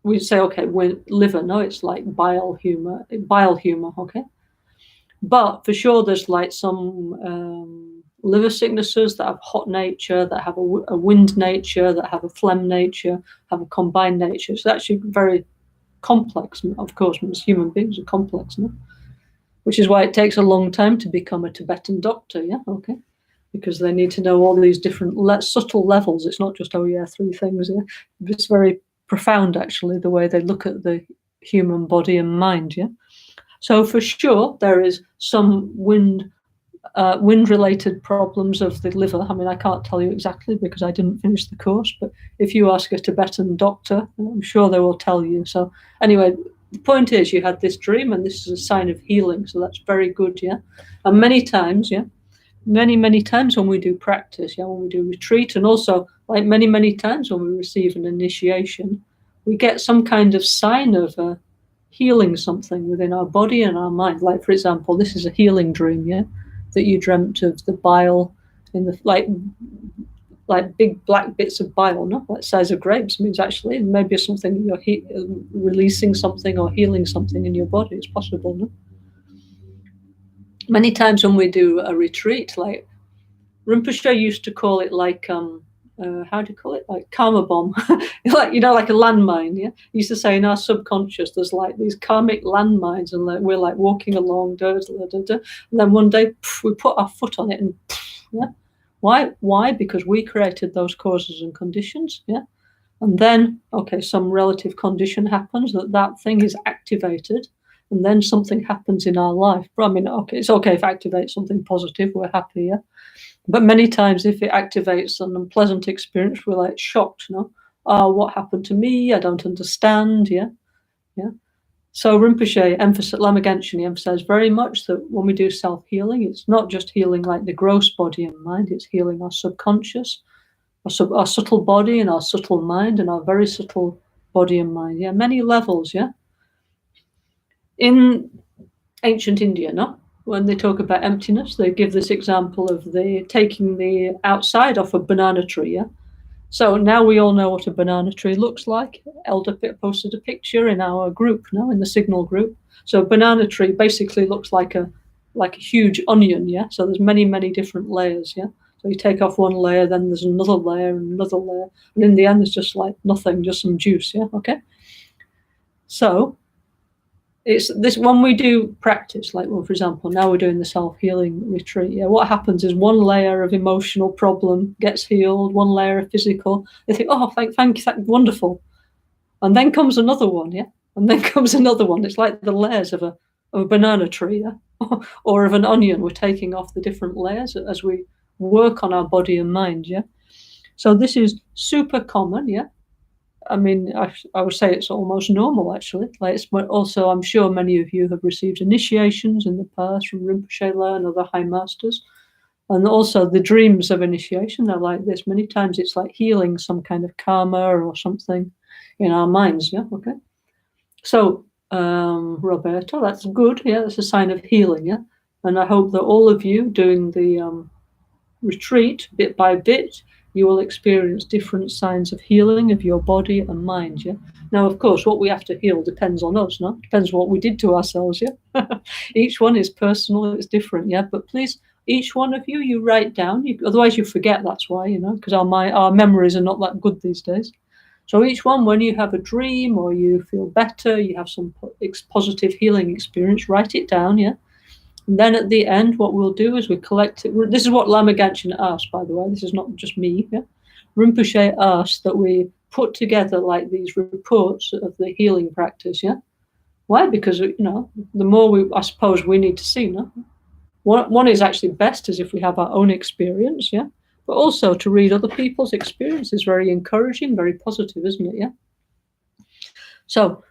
S1: We say, okay, liver, no, it's like bile humor, okay. But for sure, there's like some liver sicknesses that have hot nature, that have a wind nature, that have a phlegm nature, have a combined nature. So actually very complex, of course, because human beings are complex, no? which is why it takes a long time to become a Tibetan doctor, yeah, okay, because they need to know all these different subtle levels. It's not just, oh yeah, 3 things, yeah. It's very profound, actually, the way they look at the human body and mind, yeah. So for sure, there is some wind-related problems of the liver. I mean, I can't tell you exactly because I didn't finish the course, but if you ask a Tibetan doctor, I'm sure they will tell you. So anyway, the point is you had this dream, and this is a sign of healing, so that's very good, yeah. And many times, yeah, many times when we do practice, yeah, when we do retreat, and also like many times when we receive an initiation, we get some kind of sign of healing something within our body and our mind. Like, for example, this is a healing dream, yeah, that you dreamt of the bile in the like big black bits of bile, no, like size of grapes. Means actually maybe something you're releasing something or healing something in your body. It's possible, no? Many times when we do a retreat, like Rinpoche used to call it like how do you call it? Like karma bomb, like, you know, like a landmine. Yeah, he used to say in our subconscious there's like these karmic landmines, and like, we're like walking along, and then one day we put our foot on it, and yeah. Why? Because we created those causes and conditions. Yeah, and then okay, some relative condition happens that thing is activated, and then something happens in our life. But I mean, okay, it's okay if it activates something positive, we're happy. Yeah. But many times, if it activates an unpleasant experience, we're like shocked, you know? Oh, what happened to me? I don't understand, yeah? Yeah. So Rinpoche Lama Caroline emphasized very much that when we do self-healing, it's not just healing like the gross body and mind, it's healing our subconscious, our subtle body and our subtle mind and our very subtle body and mind, yeah? Many levels, yeah? In ancient India, no? When they talk about emptiness, they give this example of taking the outside off a banana tree. Yeah. So now we all know what a banana tree looks like. Elder posted a picture in our group, no, in the Signal group. So a banana tree basically looks like a huge onion. Yeah. So there's many different layers. Yeah. So you take off one layer, then there's another layer and another layer, and in the end, it's just like nothing, just some juice. Yeah. Okay. So it's this when we do practice, like, well, for example, now we're doing the self-healing retreat. Yeah, what happens is one layer of emotional problem gets healed, one layer of physical. They think, oh, thank you, wonderful, and then comes another one, yeah, and then comes another one. It's like the layers of a banana tree, yeah, or of an onion. We're taking off the different layers as we work on our body and mind, yeah. So this is super common, yeah. I mean, I would say it's almost normal, actually. Like, also, I'm sure many of you have received initiations in the past from Rinpoche and other high masters. And also the dreams of initiation are like this. Many times it's like healing some kind of karma or something in our minds, yeah, okay? So, Roberto, that's good, yeah, that's a sign of healing, yeah? And I hope that all of you doing the retreat, bit by bit, you will experience different signs of healing of your body and mind, yeah? Now, of course, what we have to heal depends on us, no? Depends what we did to ourselves, yeah? Each one is personal, it's different, yeah? But please, each one of you write down, otherwise you forget, that's why, you know, because our memories are not that good these days. So each one, when you have a dream or you feel better, you have some positive healing experience, write it down, yeah? And then at the end, what we'll do is we collect it. This is what Lama Caroline asked, by the way. This is not just me. Yeah? Rinpoche asked that we put together like these reports of the healing practice. Yeah. Why? Because, you know, the more I suppose we need to see. No? One is actually best is if we have our own experience. Yeah. But also to read other people's experience is very encouraging, very positive, isn't it? Yeah. So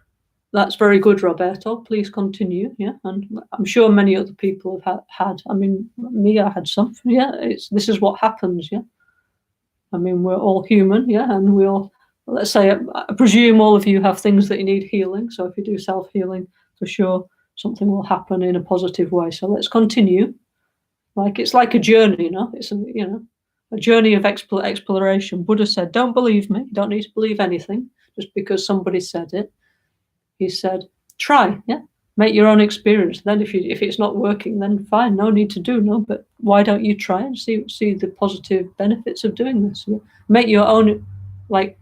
S1: that's very good, Roberto. Please continue. Yeah, and I'm sure many other people have had. I mean, me, I had some. Yeah, this is what happens. Yeah, I mean, we're all human. Yeah, and we all. Let's say, I presume all of you have things that you need healing. So if you do self-healing, for sure something will happen in a positive way. So let's continue. Like it's like a journey, you know. It's a journey of exploration. Buddha said, "Don't believe me. You don't need to believe anything just because somebody said it." He said, try, yeah, make your own experience. Then if it's not working, then fine, no need to do, no, but why don't you try and see the positive benefits of doing this? Yeah? Make your own, like,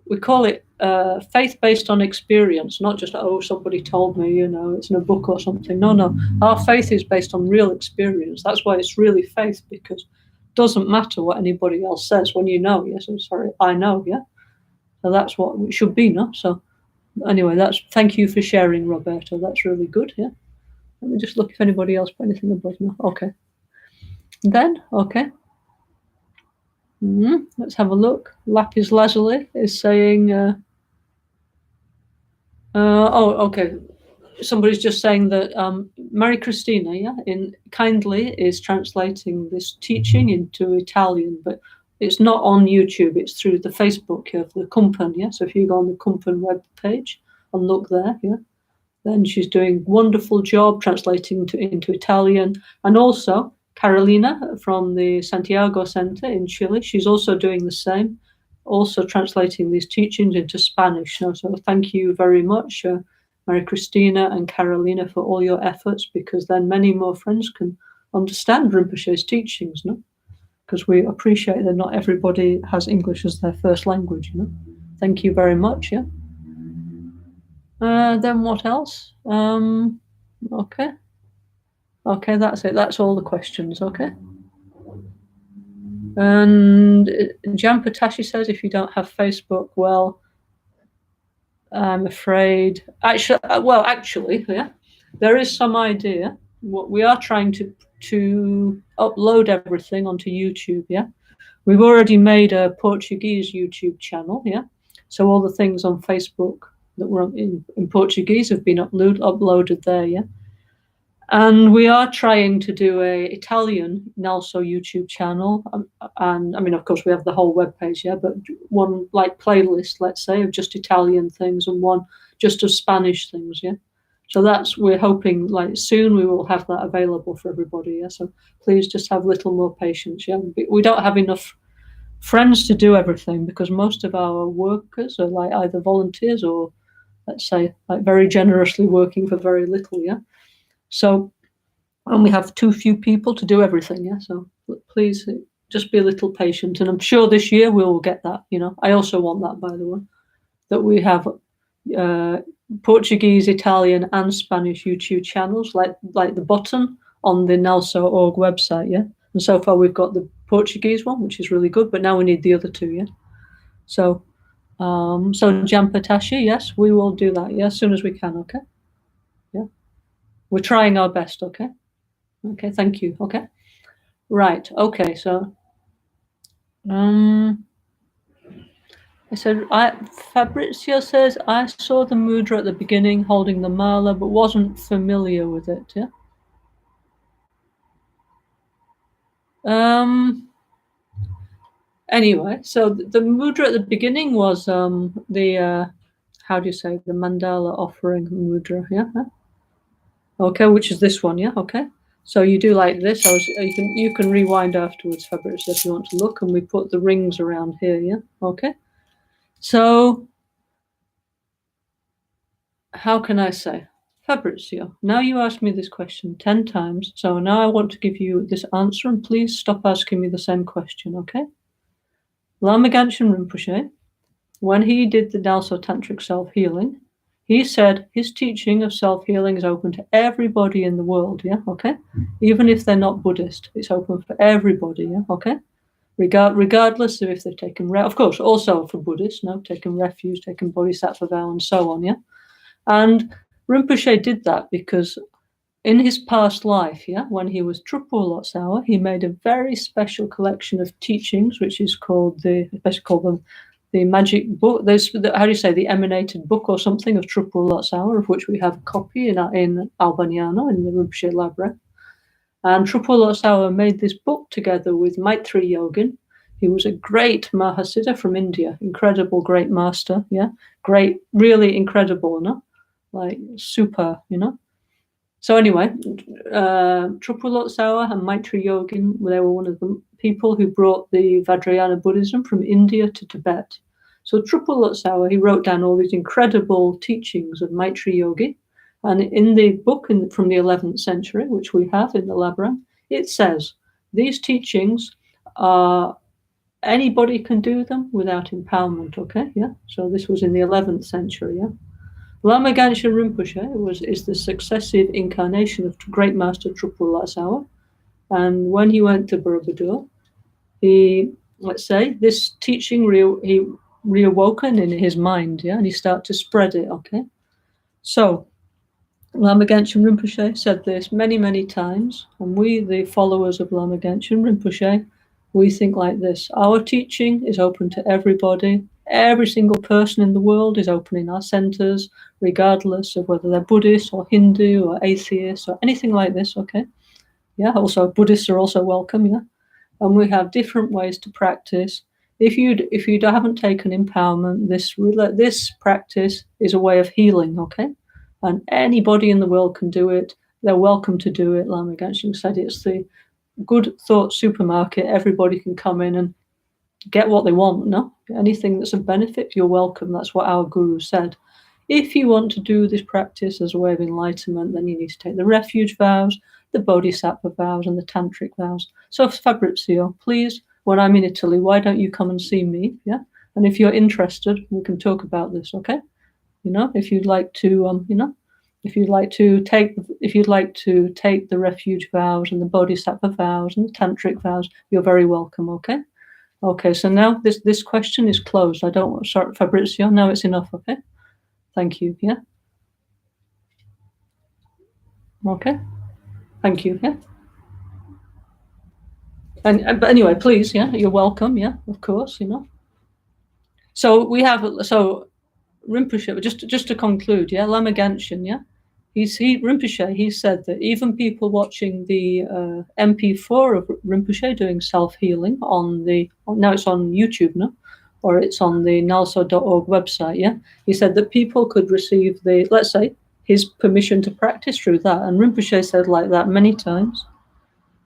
S1: we call it faith based on experience, not just, oh, somebody told me, you know, it's in a book or something. No. Our faith is based on real experience. That's why it's really faith, because it doesn't matter what anybody else says when you know. Yes, I'm sorry, I know, yeah. So that's what it should be, no? So anyway, thank you for sharing, Roberto. That's really good, yeah. Let me just look if anybody else put anything above. No, okay. Then, okay. Let's have a look. Lapis Lazuli is saying, okay. Somebody's just saying that Mary Christina, kindly is translating this teaching into Italian, but it's not on YouTube. It's through the Facebook of the Kumpan, yeah. So if you go on the Kumpan web page and look there, yeah, then she's doing a wonderful job translating into Italian. And also Carolina from the Santiago Center in Chile, she's also doing the same, also translating these teachings into Spanish. So thank you very much, Mary Christina and Carolina, for all your efforts, because then many more friends can understand Rinpoche's teachings, no? Because we appreciate that not everybody has English as their first language, you know. Thank you very much, yeah. Then what else? Okay, that's it. That's all the questions, okay? And Jampatashi says, if you don't have Facebook, well, I'm afraid. Actually, yeah, there is some idea. What we are trying to upload everything onto YouTube. Yeah, we've already made a Portuguese YouTube channel. Yeah, so all the things on Facebook that were in Portuguese have been uploaded there. Yeah, and we are trying to do a Italian NgalSo YouTube channel, and I mean, of course, we have the whole webpage, yeah, but one like playlist, let's say, of just Italian things, and one just of Spanish things, yeah. So we're hoping like soon we will have that available for everybody, yeah. So please just have a little more patience, yeah. We don't have enough friends to do everything, because most of our workers are like either volunteers or, let's say, like very generously working for very little, yeah. So, and we have too few people to do everything, yeah. So please just be a little patient, and I'm sure this year we will get that. You know, I also want that, by the way, that we have Portuguese, Italian, and Spanish YouTube channels, like the button on the NgalSo.org website, yeah. And so far we've got the Portuguese one, which is really good, but now we need the other two, yeah. So, Jampatashi, yes, we will do that, yeah, as soon as we can, okay. Yeah. We're trying our best, okay? Okay, thank you, okay? Right, okay, so I said, Fabrizio says, I saw the mudra at the beginning holding the mala, but wasn't familiar with it, yeah? Anyway, so the mudra at the beginning was the, how do you say, the mandala offering mudra, yeah? Okay, which is this one, yeah, okay. So you do like this. You can rewind afterwards, Fabrizio, if you want to look, and we put the rings around here, yeah? Okay. So how can I say? Fabrizio, now you asked me this question 10 times, so now I want to give you this answer, and please stop asking me the same question, okay? Lama Caroline Rinpoche, when he did the NgalSo Tantric Self-Healing, he said his teaching of self-healing is open to everybody in the world, yeah, okay? Even if they're not Buddhist, it's open for everybody, yeah, okay? Regardless of if they've taken, of course, also for Buddhists, no, taken refuge, taken bodhisattva vow, and so on, yeah? And Rinpoche did that because in his past life, yeah, when he was Trupo Lotsawa, he made a very special collection of teachings, which is called the magic book. There's, how do you say, the emanated book or something of Trupo Lotsawa, of which we have a copy in Albaniano in the Rinpoche library. And Trupo Lotsawa made this book together with Maitri Yogin. He was a great Mahasiddha from India, incredible, great master, yeah, great, really incredible, no? Like super, you know. So anyway, Trupo Lotsawa and Maitri Yogin, they were one of the people who brought the Vajrayana Buddhism from India to Tibet. So Trupo Lotsawa, he wrote down all these incredible teachings of Maitri Yogi, and in the book from the 11th century, which we have in the Labyrinth, it says these teachings are Anybody can do them without empowerment, okay? Yeah. So this was in the 11th century, yeah. Lama Rinpoche is the successive incarnation of Great Master Trungpa Lhasa. And when he went to Borobudur, he, let's say, this teaching he reawoken in his mind, yeah, and he started to spread it, okay? So Lama Rinpoche said this many, many times, and we, the followers of Lama Rinpoche, we think like this. Our teaching is open to everybody. Every single person in the world is open in our centers, regardless of whether they're Buddhist or Hindu or atheist or anything like this, okay? Yeah, also Buddhists are also welcome, yeah? And we have different ways to practice. If you haven't taken empowerment, this practice is a way of healing, okay? And anybody in the world can do it. They're welcome to do it. Lama Genshin said it's the good thought supermarket. Everybody can come in and get what they want, no? Anything that's a benefit, you're welcome. That's what our guru said. If you want to do this practice as a way of enlightenment, then you need to take the refuge vows, the bodhisattva vows, and the tantric vows. So Fabrizio, please, when I'm in Italy, why don't you come and see me? Yeah. And if you're interested, we can talk about this, okay? If you'd like to, if you'd like to take the refuge vows and the bodhisattva vows and the tantric vows, you're very welcome, okay? Okay, so now this question is closed. Sorry, Fabrizio, now it's enough, okay? Thank you, yeah? Okay, thank you, yeah? But anyway, please, yeah, you're welcome, yeah, of course, So Rinpoche, just to conclude, yeah, Lama Genshin, yeah? Rinpoche, he said that even people watching the MP4 of Rinpoche doing self-healing now it's on YouTube, no? Or it's on the NgalSo.org website, yeah? He said that people could receive let's say, his permission to practice through that. And Rinpoche said like that many times.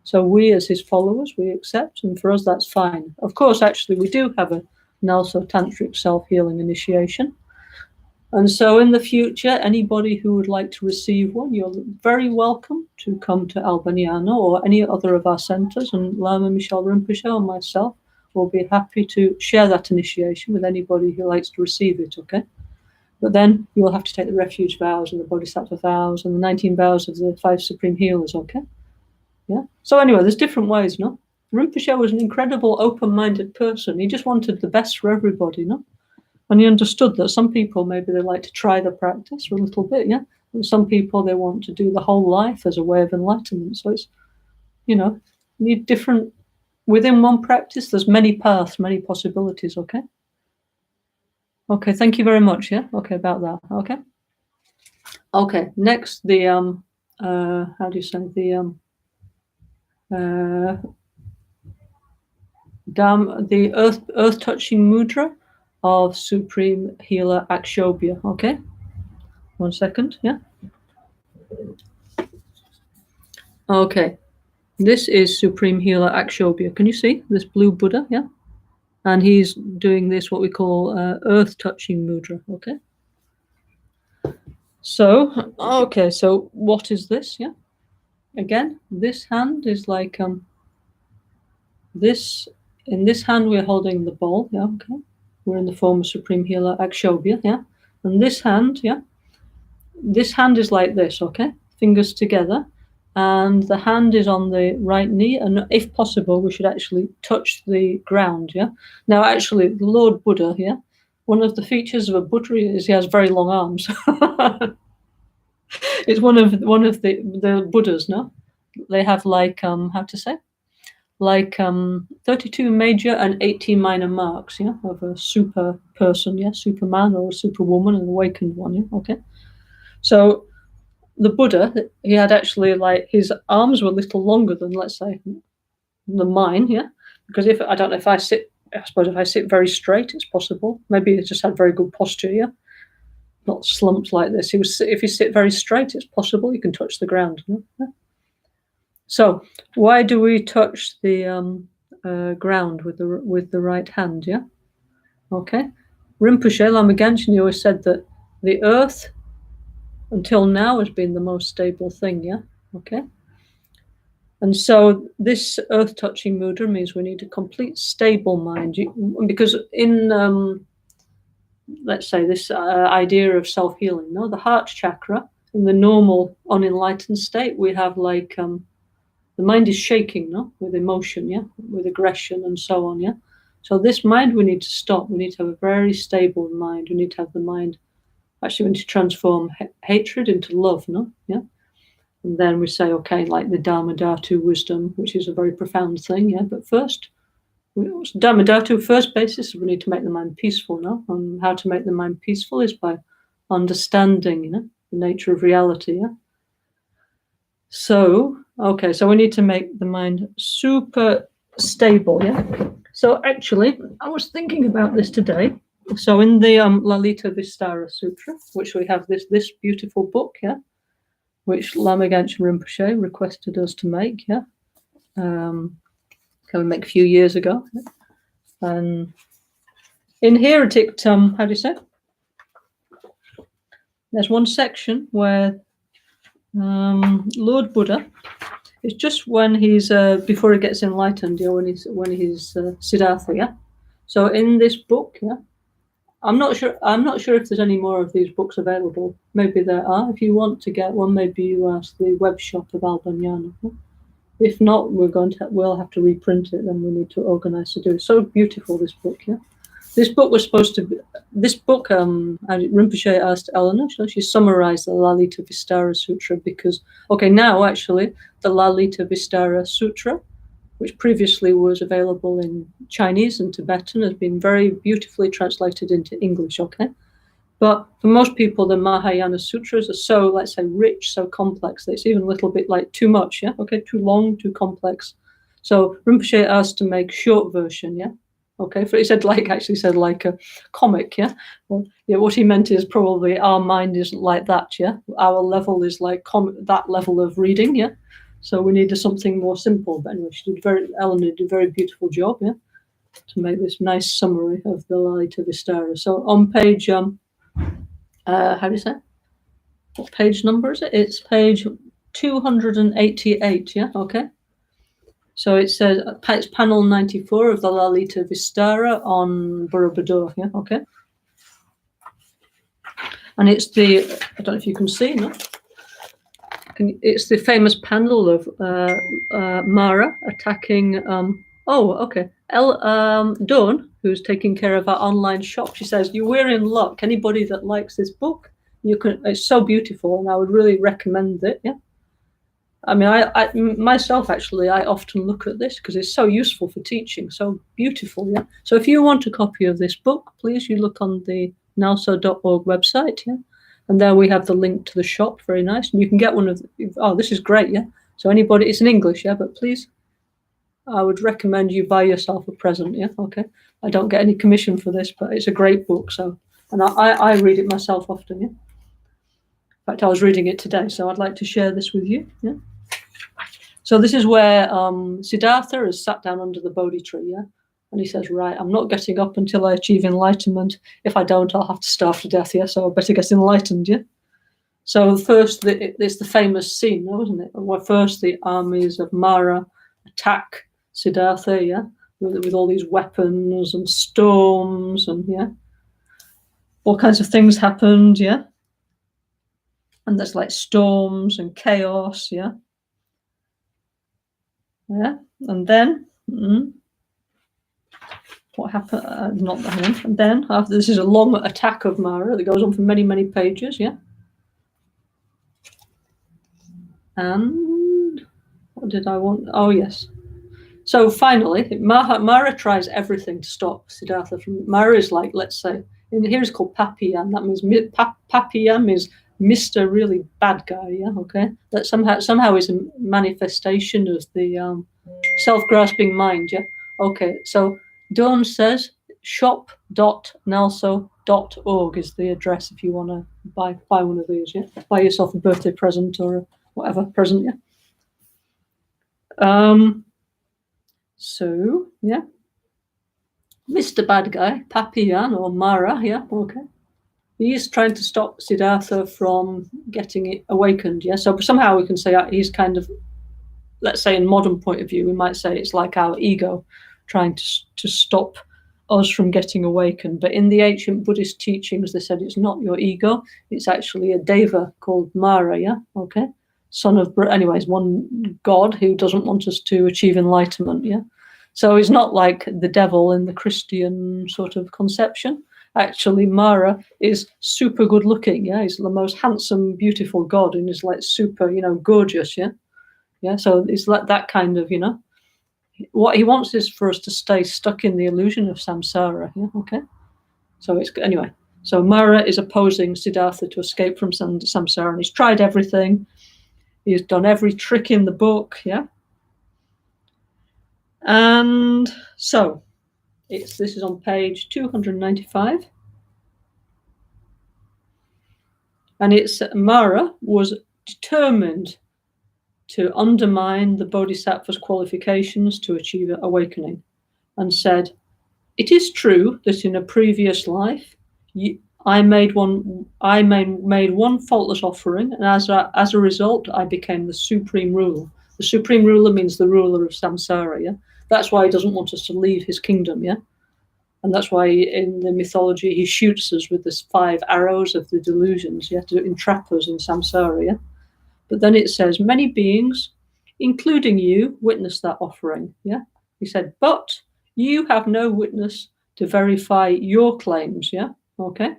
S1: So we as his followers, we accept, and for us that's fine. Of course, actually, we do have a NgalSo Tantric Self-Healing initiation. And so in the future, anybody who would like to receive one, you're very welcome to come to Albaniano or any other of our centers, and Lama Michel Rinpoche or myself will be happy to share that initiation with anybody who likes to receive it, okay? But then you'll have to take the refuge vows and the bodhisattva vows and the 19 vows of the 5 supreme healers, okay? Yeah. So anyway, there's different ways, no? Rinpoche was an incredible open-minded person. He just wanted the best for everybody, no? And he understood that some people, maybe they like to try the practice for a little bit, yeah? And some people, they want to do the whole life as a way of enlightenment. So it's, need different, within one practice, there's many paths, many possibilities, okay? Okay, thank you very much, yeah? Okay, about that, okay? Okay, next, how do you say, the earth-touching mudra of Supreme Healer Akshobhya, okay? 1 second, yeah? Okay, this is Supreme Healer Akshobhya. Can you see this blue Buddha, yeah? And he's doing this, what we call earth-touching mudra, okay? So, okay, so what is this, yeah? Again, this hand is like, in this hand we're holding the bowl, yeah, okay? We're in the form of Supreme Healer Akshobhya, yeah? And this hand, yeah? This hand is like this, okay? Fingers together. And the hand is on the right knee. And if possible, we should actually touch the ground, yeah? Now, actually, the Lord Buddha, yeah? One of the features of a Buddha is he has very long arms. It's one of the Buddhas, no? They have like, how to say? Like 32 major and 18 minor marks, yeah, of a super person, yeah, Superman or a superwoman, an awakened one, yeah, okay. So the Buddha, he had actually like his arms were a little longer than, let's say, than mine, yeah, because if I suppose if I sit very straight, it's possible. Maybe he just had very good posture, yeah, not slumped like this. If you sit very straight, it's possible you can touch the ground. Yeah? So why do we touch the ground with the right hand? Yeah, okay. Rinpoche, Lama Genshin, always said that the earth until now has been the most stable thing. Yeah, okay. And so this earth-touching mudra means we need a complete stable mind, because in, let's say, this idea of self-healing, no, the heart chakra, in the normal unenlightened state, we have like, the mind is shaking, no, with emotion, yeah, with aggression and so on, yeah. So this mind we need to stop. We need to have a very stable mind. We need to have the mind, actually we need to transform hatred into love, no, yeah. And then we say, okay, like the Dharma Dhatu wisdom, which is a very profound thing, yeah. But first, Dharma Dhatu, first basis, we need to make the mind peaceful, no? And how to make the mind peaceful is by understanding, the nature of reality, yeah. So, okay, so we need to make the mind super stable, yeah. So actually, I was thinking about this today. So in the Lalita Vistara Sutra, which we have this beautiful book, yeah, which Lama Caroline Rinpoche requested us to make, yeah, can we make a few years ago. And in here, how do you say? There's one section where Lord Buddha, it's just when he's before he gets enlightened, when he's Siddhartha, yeah. So in this book, yeah, I'm not sure if there's any more of these books available. Maybe there are. If you want to get one, maybe you ask the web shop of Albanyana. If not, we'll have to reprint it. Then we need to organize to do it. So beautiful, this book, yeah. This book was supposed to be. This book, Rinpoche asked Eleanor. She summarized the Lalita Vistara Sutra because, now actually the Lalita Vistara Sutra, which previously was available in Chinese and Tibetan, has been very beautifully translated into English, okay? But for most people, the Mahayana Sutras are so, let's say, rich, so complex, that it's even a little bit like too much, yeah? Okay, too long, too complex. So Rinpoche asked to make short version, yeah? Okay, he said like a comic, yeah? Well, yeah, what he meant is probably our mind isn't like that, yeah? Our level is like that level of reading, yeah? So we needed something more simple. But anyway, Eleanor did a very beautiful job, yeah, to make this nice summary of the Lalita Vistara. So on page, how do you say? What page number is it? It's page 288, yeah, okay. So it says, it's panel 94 of the Lalita Vistara on Borobudur, yeah, okay. And it's I don't know if you can see, no? It's the famous panel of Mara attacking. Dawn, who's taking care of our online shop. She says, "We're in luck. Anybody that likes this book, you can. It's so beautiful, and I would really recommend it." Yeah. I mean, I myself actually, I often look at this because it's so useful for teaching, so beautiful. Yeah. So if you want a copy of this book, please you look on the NgalSo.org website. Yeah. And there we have the link to the shop, very nice. And you can get one of, this is great, yeah? So anybody, it's in English, yeah? But please, I would recommend you buy yourself a present, yeah? Okay. I don't get any commission for this, but it's a great book, so. And I read it myself often, yeah? In fact, I was reading it today, so I'd like to share this with you, yeah? So this is where Siddhartha is sat down under the Bodhi tree, yeah? And he says, right, I'm not getting up until I achieve enlightenment. If I don't, I'll have to starve to death, yeah? So I better get enlightened, yeah? So first, it's the famous scene, though, isn't it? Where first the armies of Mara attack Siddhartha, yeah? With all these weapons and storms and, yeah? All kinds of things happened, yeah? And there's like storms and chaos, yeah? Yeah? And then... what happened? Not that one. And then after this is a long attack of Mara that goes on for many, many pages, yeah. And what did I want? Oh yes. So finally, Mara tries everything to stop Siddhartha from. Mara is like, let's say, in here is called Papiyam. That means Papiyam is Mr. Really bad guy. Yeah, okay. That somehow is a manifestation of the self-grasping mind. Yeah. Okay. So Dawn says shop.ngalso.org is the address if you want to buy one of these, yeah? Buy yourself a birthday present or whatever present, yeah? So, yeah. Mr. Bad Guy, Papiyan or Mara, yeah, okay. He's trying to stop Siddhartha from getting it awakened, yeah? So somehow we can say he's kind of let's say in modern point of view, we might say it's like our ego trying to stop us from getting awakened. But in the ancient Buddhist teachings, they said it's not your ego, it's actually a deva called Mara, yeah, okay, son of, anyways, one god who doesn't want us to achieve enlightenment, yeah. So it's not like the devil in the Christian sort of conception. Actually, Mara is super good looking, yeah. He's the most handsome, beautiful god, and is like super, gorgeous, yeah. Yeah, so it's like that kind of, what he wants is for us to stay stuck in the illusion of samsara, yeah, okay. So it's, anyway, so Mara is opposing Siddhartha to escape from samsara, and he's tried everything. He's done every trick in the book, yeah. And so this is on page 295. And it's Mara was determined to undermine the Bodhisattva's qualifications to achieve awakening, and said, "It is true that in a previous life I made one faultless offering, and as a result I became the supreme ruler." The supreme ruler means the ruler of samsara, yeah. That's why he doesn't want us to leave his kingdom, yeah. And that's why in the mythology he shoots us with the 5 arrows of the delusions, yeah, to entrap us in samsara, yeah. But then it says, many beings, including you, witnessed that offering, yeah. He said, but you have no witness to verify your claims, yeah, okay.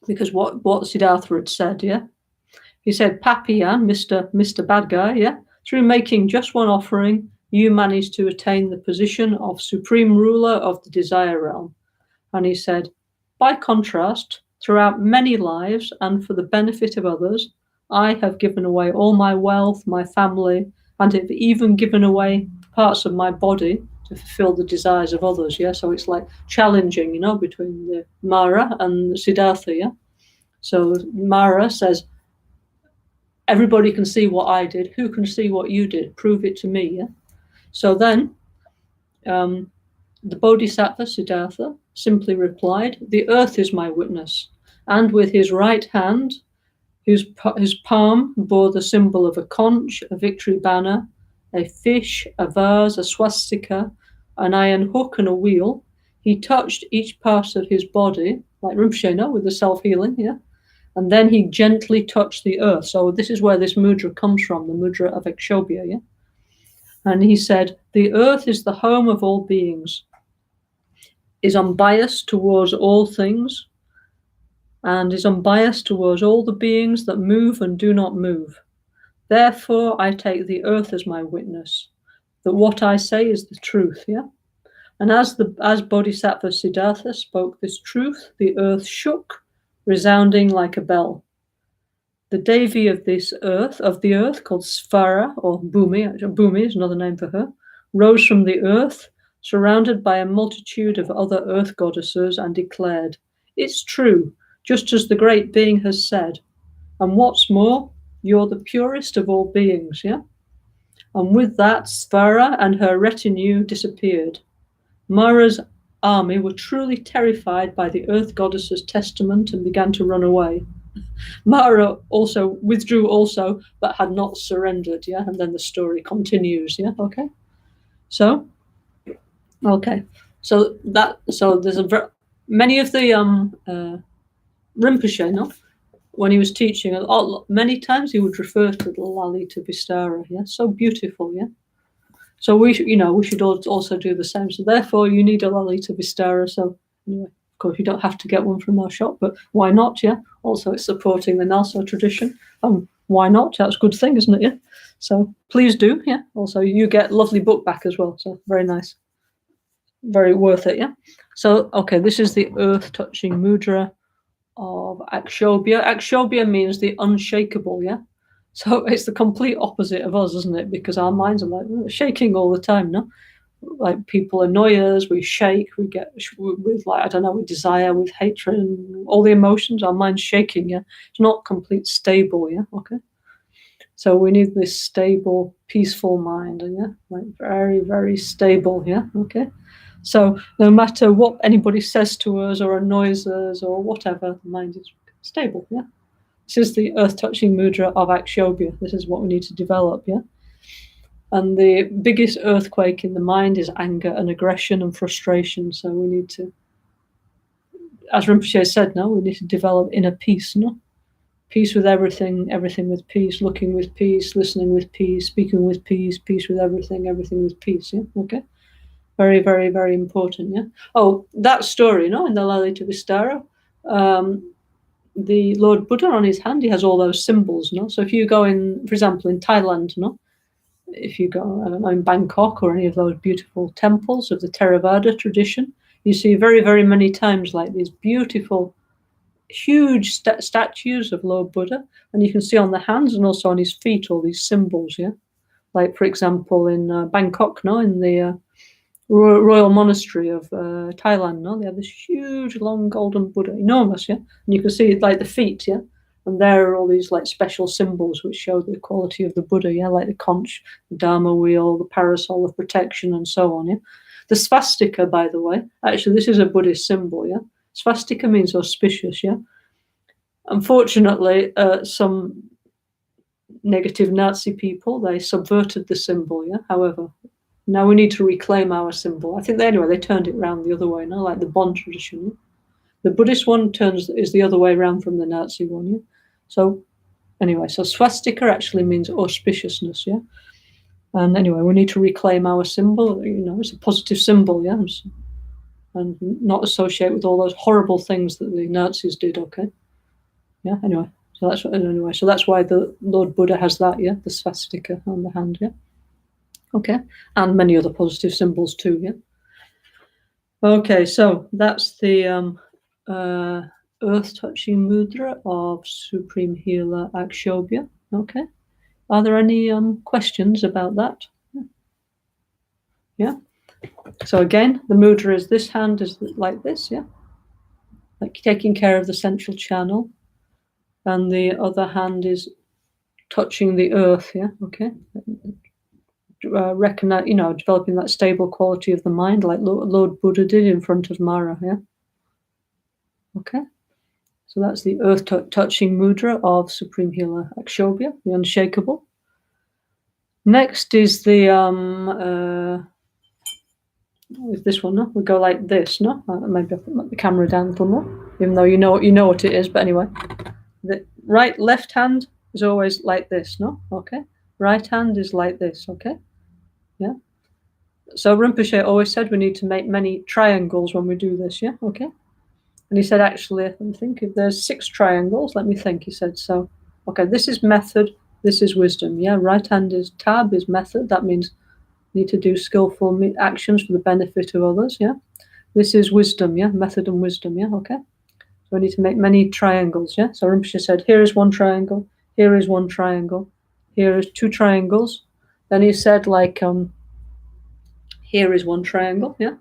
S1: Because what Siddhartha had said, yeah. He said, Papian, Mr. Bad Guy, yeah, through making just one offering, you managed to attain the position of supreme ruler of the desire realm. And he said, by contrast, throughout many lives and for the benefit of others, I have given away all my wealth, my family, and have even given away parts of my body to fulfill the desires of others. Yeah, so it's like challenging, between the Mara and the Siddhartha. Yeah, so Mara says, everybody can see what I did. Who can see what you did? Prove it to me. Yeah. So then, the Bodhisattva Siddhartha simply replied, "The earth is my witness," and with his right hand, his palm bore the symbol of a conch, a victory banner, a fish, a vase, a swastika, an iron hook, and a wheel. He touched each part of his body, like Rinpoche, with the self-healing, yeah. And then he gently touched the earth. So this is where this mudra comes from, the mudra of Akshobhya, yeah. And he said, the earth is the home of all beings, is unbiased towards all things, and is unbiased towards all the beings that move and do not move. Therefore, I take the earth as my witness, that what I say is the truth, yeah? And as Bodhisattva Siddhartha spoke this truth, the earth shook, resounding like a bell. The Devi of the earth, called Svara, or Bhumi is another name for her, rose from the earth, surrounded by a multitude of other earth goddesses, and declared, "It's true, just as the great being has said. And what's more, you're the purest of all beings," yeah? And with that, Svara and her retinue disappeared. Mara's army were truly terrified by the earth goddess's testament and began to run away. Mara also withdrew but had not surrendered, yeah? And then the story continues, yeah? Okay. So there's many of the Rinpoche, when he was teaching, many times he would refer to the Lalita Vistara, yeah? So beautiful, yeah? So we should also do the same. So therefore you need a Lalita Vistara. So anyway, of course you don't have to get one from our shop, but why not, yeah? Also it's supporting the NgalSo tradition. Why not? That's a good thing, isn't it, yeah? So please do, yeah? Also you get lovely book back as well, so very nice. Very worth it, yeah? So, okay, this is the earth-touching mudra of Akshobhya. Akshobhya means the unshakable, yeah? So it's the complete opposite of us, isn't it? Because our minds are like shaking all the time, no? Like people annoy us, we shake, we get with with desire, with hatred, and all the emotions, our mind's shaking, yeah? It's not complete stable, yeah? Okay? So we need this stable, peaceful mind, yeah? Like very, very stable, yeah? Okay? So no matter what anybody says to us or annoys us or whatever, the mind is stable, yeah? This is the earth-touching mudra of Akshobhya. This is what we need to develop, yeah? And the biggest earthquake in the mind is anger and aggression and frustration. So we need to, as Rinpoche said, no, we need to develop inner peace, no? Peace with everything, everything with peace, looking with peace, listening with peace, speaking with peace, peace with everything, everything with peace, yeah? Okay? Very, very, very important, yeah? Oh, that story, no, in the Lalita Vistara, the Lord Buddha on his hand, he has all those symbols, no? So if you go in, for example, in Thailand, no? If you go, I don't know, in Bangkok or any of those beautiful temples of the Theravada tradition, you see very, very many times like these beautiful, huge statues of Lord Buddha, and you can see on the hands and also on his feet all these symbols, yeah? Like, for example, in Bangkok, no, in the Royal Monastery of Thailand, no, they have this huge, long golden Buddha, enormous, yeah? And you can see like the feet, yeah? And there are all these like special symbols which show the quality of the Buddha, yeah, like the conch, the Dharma wheel, the parasol of protection, and so on, yeah. The swastika, by the way, actually, this is a Buddhist symbol, yeah. Swastika means auspicious, yeah. Unfortunately, some negative Nazi people, they subverted the symbol, yeah. However, now we need to reclaim our symbol. I think they turned it around the other way, no, like the Bon tradition. Yeah? The Buddhist one is the other way around from the Nazi one, yeah. So anyway, so swastika actually means auspiciousness, yeah. And anyway, we need to reclaim our symbol. You know, it's a positive symbol, yeah, and not associate with all those horrible things that the Nazis did. Okay, yeah. Anyway, so that's why the Lord Buddha has that, yeah, the swastika on the hand, yeah. Okay, and many other positive symbols too, yeah. Okay, so that's the earth-touching mudra of Supreme Healer Akshobhya. Okay, are there any questions about that? Yeah. So again, the mudra is this hand is like this, yeah, like taking care of the central channel, and the other hand is touching the earth, yeah. Okay. Recognize, you know, developing that stable quality of the mind, like Lord Buddha did in front of Mara, yeah. Okay. So that's the earth-touching mudra of Supreme Healer Akshobhya, the unshakable. Next is the this one, no? We go like this, no? Maybe I'll put the camera down a little more, even though you know what it is. But anyway, the left hand is always like this, no? Okay. Right hand is like this, okay? Yeah. So Rinpoche always said we need to make many triangles when we do this, yeah? Okay. And he said, actually, let me think, if there's 6 triangles, let me think, he said, so, okay, this is method, this is wisdom, yeah? Right hand is tab, is method, that means need to do skillful actions for the benefit of others, yeah? This is wisdom, yeah? Method and wisdom, yeah? Okay? So we need to make many triangles, yeah? So Rinpoche said, here is one triangle, here is one triangle, here is 2 triangles. Then he said, like, here is one triangle, yeah?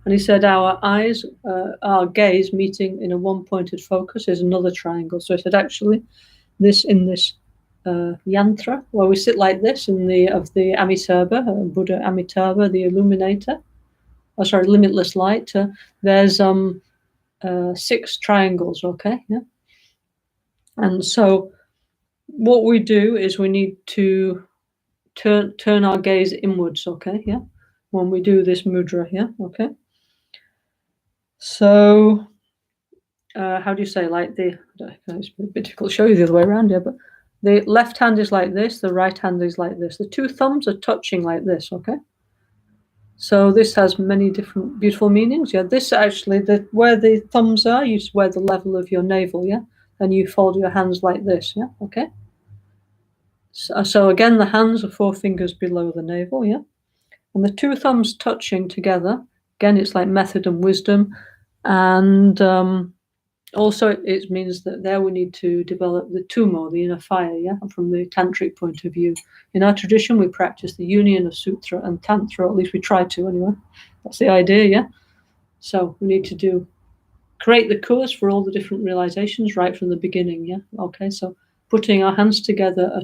S1: And he said, our eyes, our gaze meeting in a one-pointed focus is another triangle. So he said, actually, this yantra, where we sit like this in the Amitabha, Buddha Amitabha, the illuminator, limitless light, there's 6 triangles, okay? Yeah. And so what we do is we need to turn our gaze inwards, okay? Yeah. When we do this mudra, yeah, okay? So, how do you say, like it's a bit difficult to show you the other way around here, but the left hand is like this, the right hand is like this. The 2 thumbs are touching like this, okay? So this has many different beautiful meanings, yeah? This actually, where the thumbs are, you where the level of your navel, yeah? And you fold your hands like this, yeah? Okay? So again, the hands are 4 fingers below the navel, yeah? And the 2 thumbs touching together, again, it's like method and wisdom. And also it means that there we need to develop the tumo, the inner fire, yeah, from the tantric point of view. In our tradition, we practice the union of sutra and tantra, at least we try to anyway. That's the idea, yeah? So we need to create the course for all the different realizations right from the beginning, yeah? Okay, so putting our hands together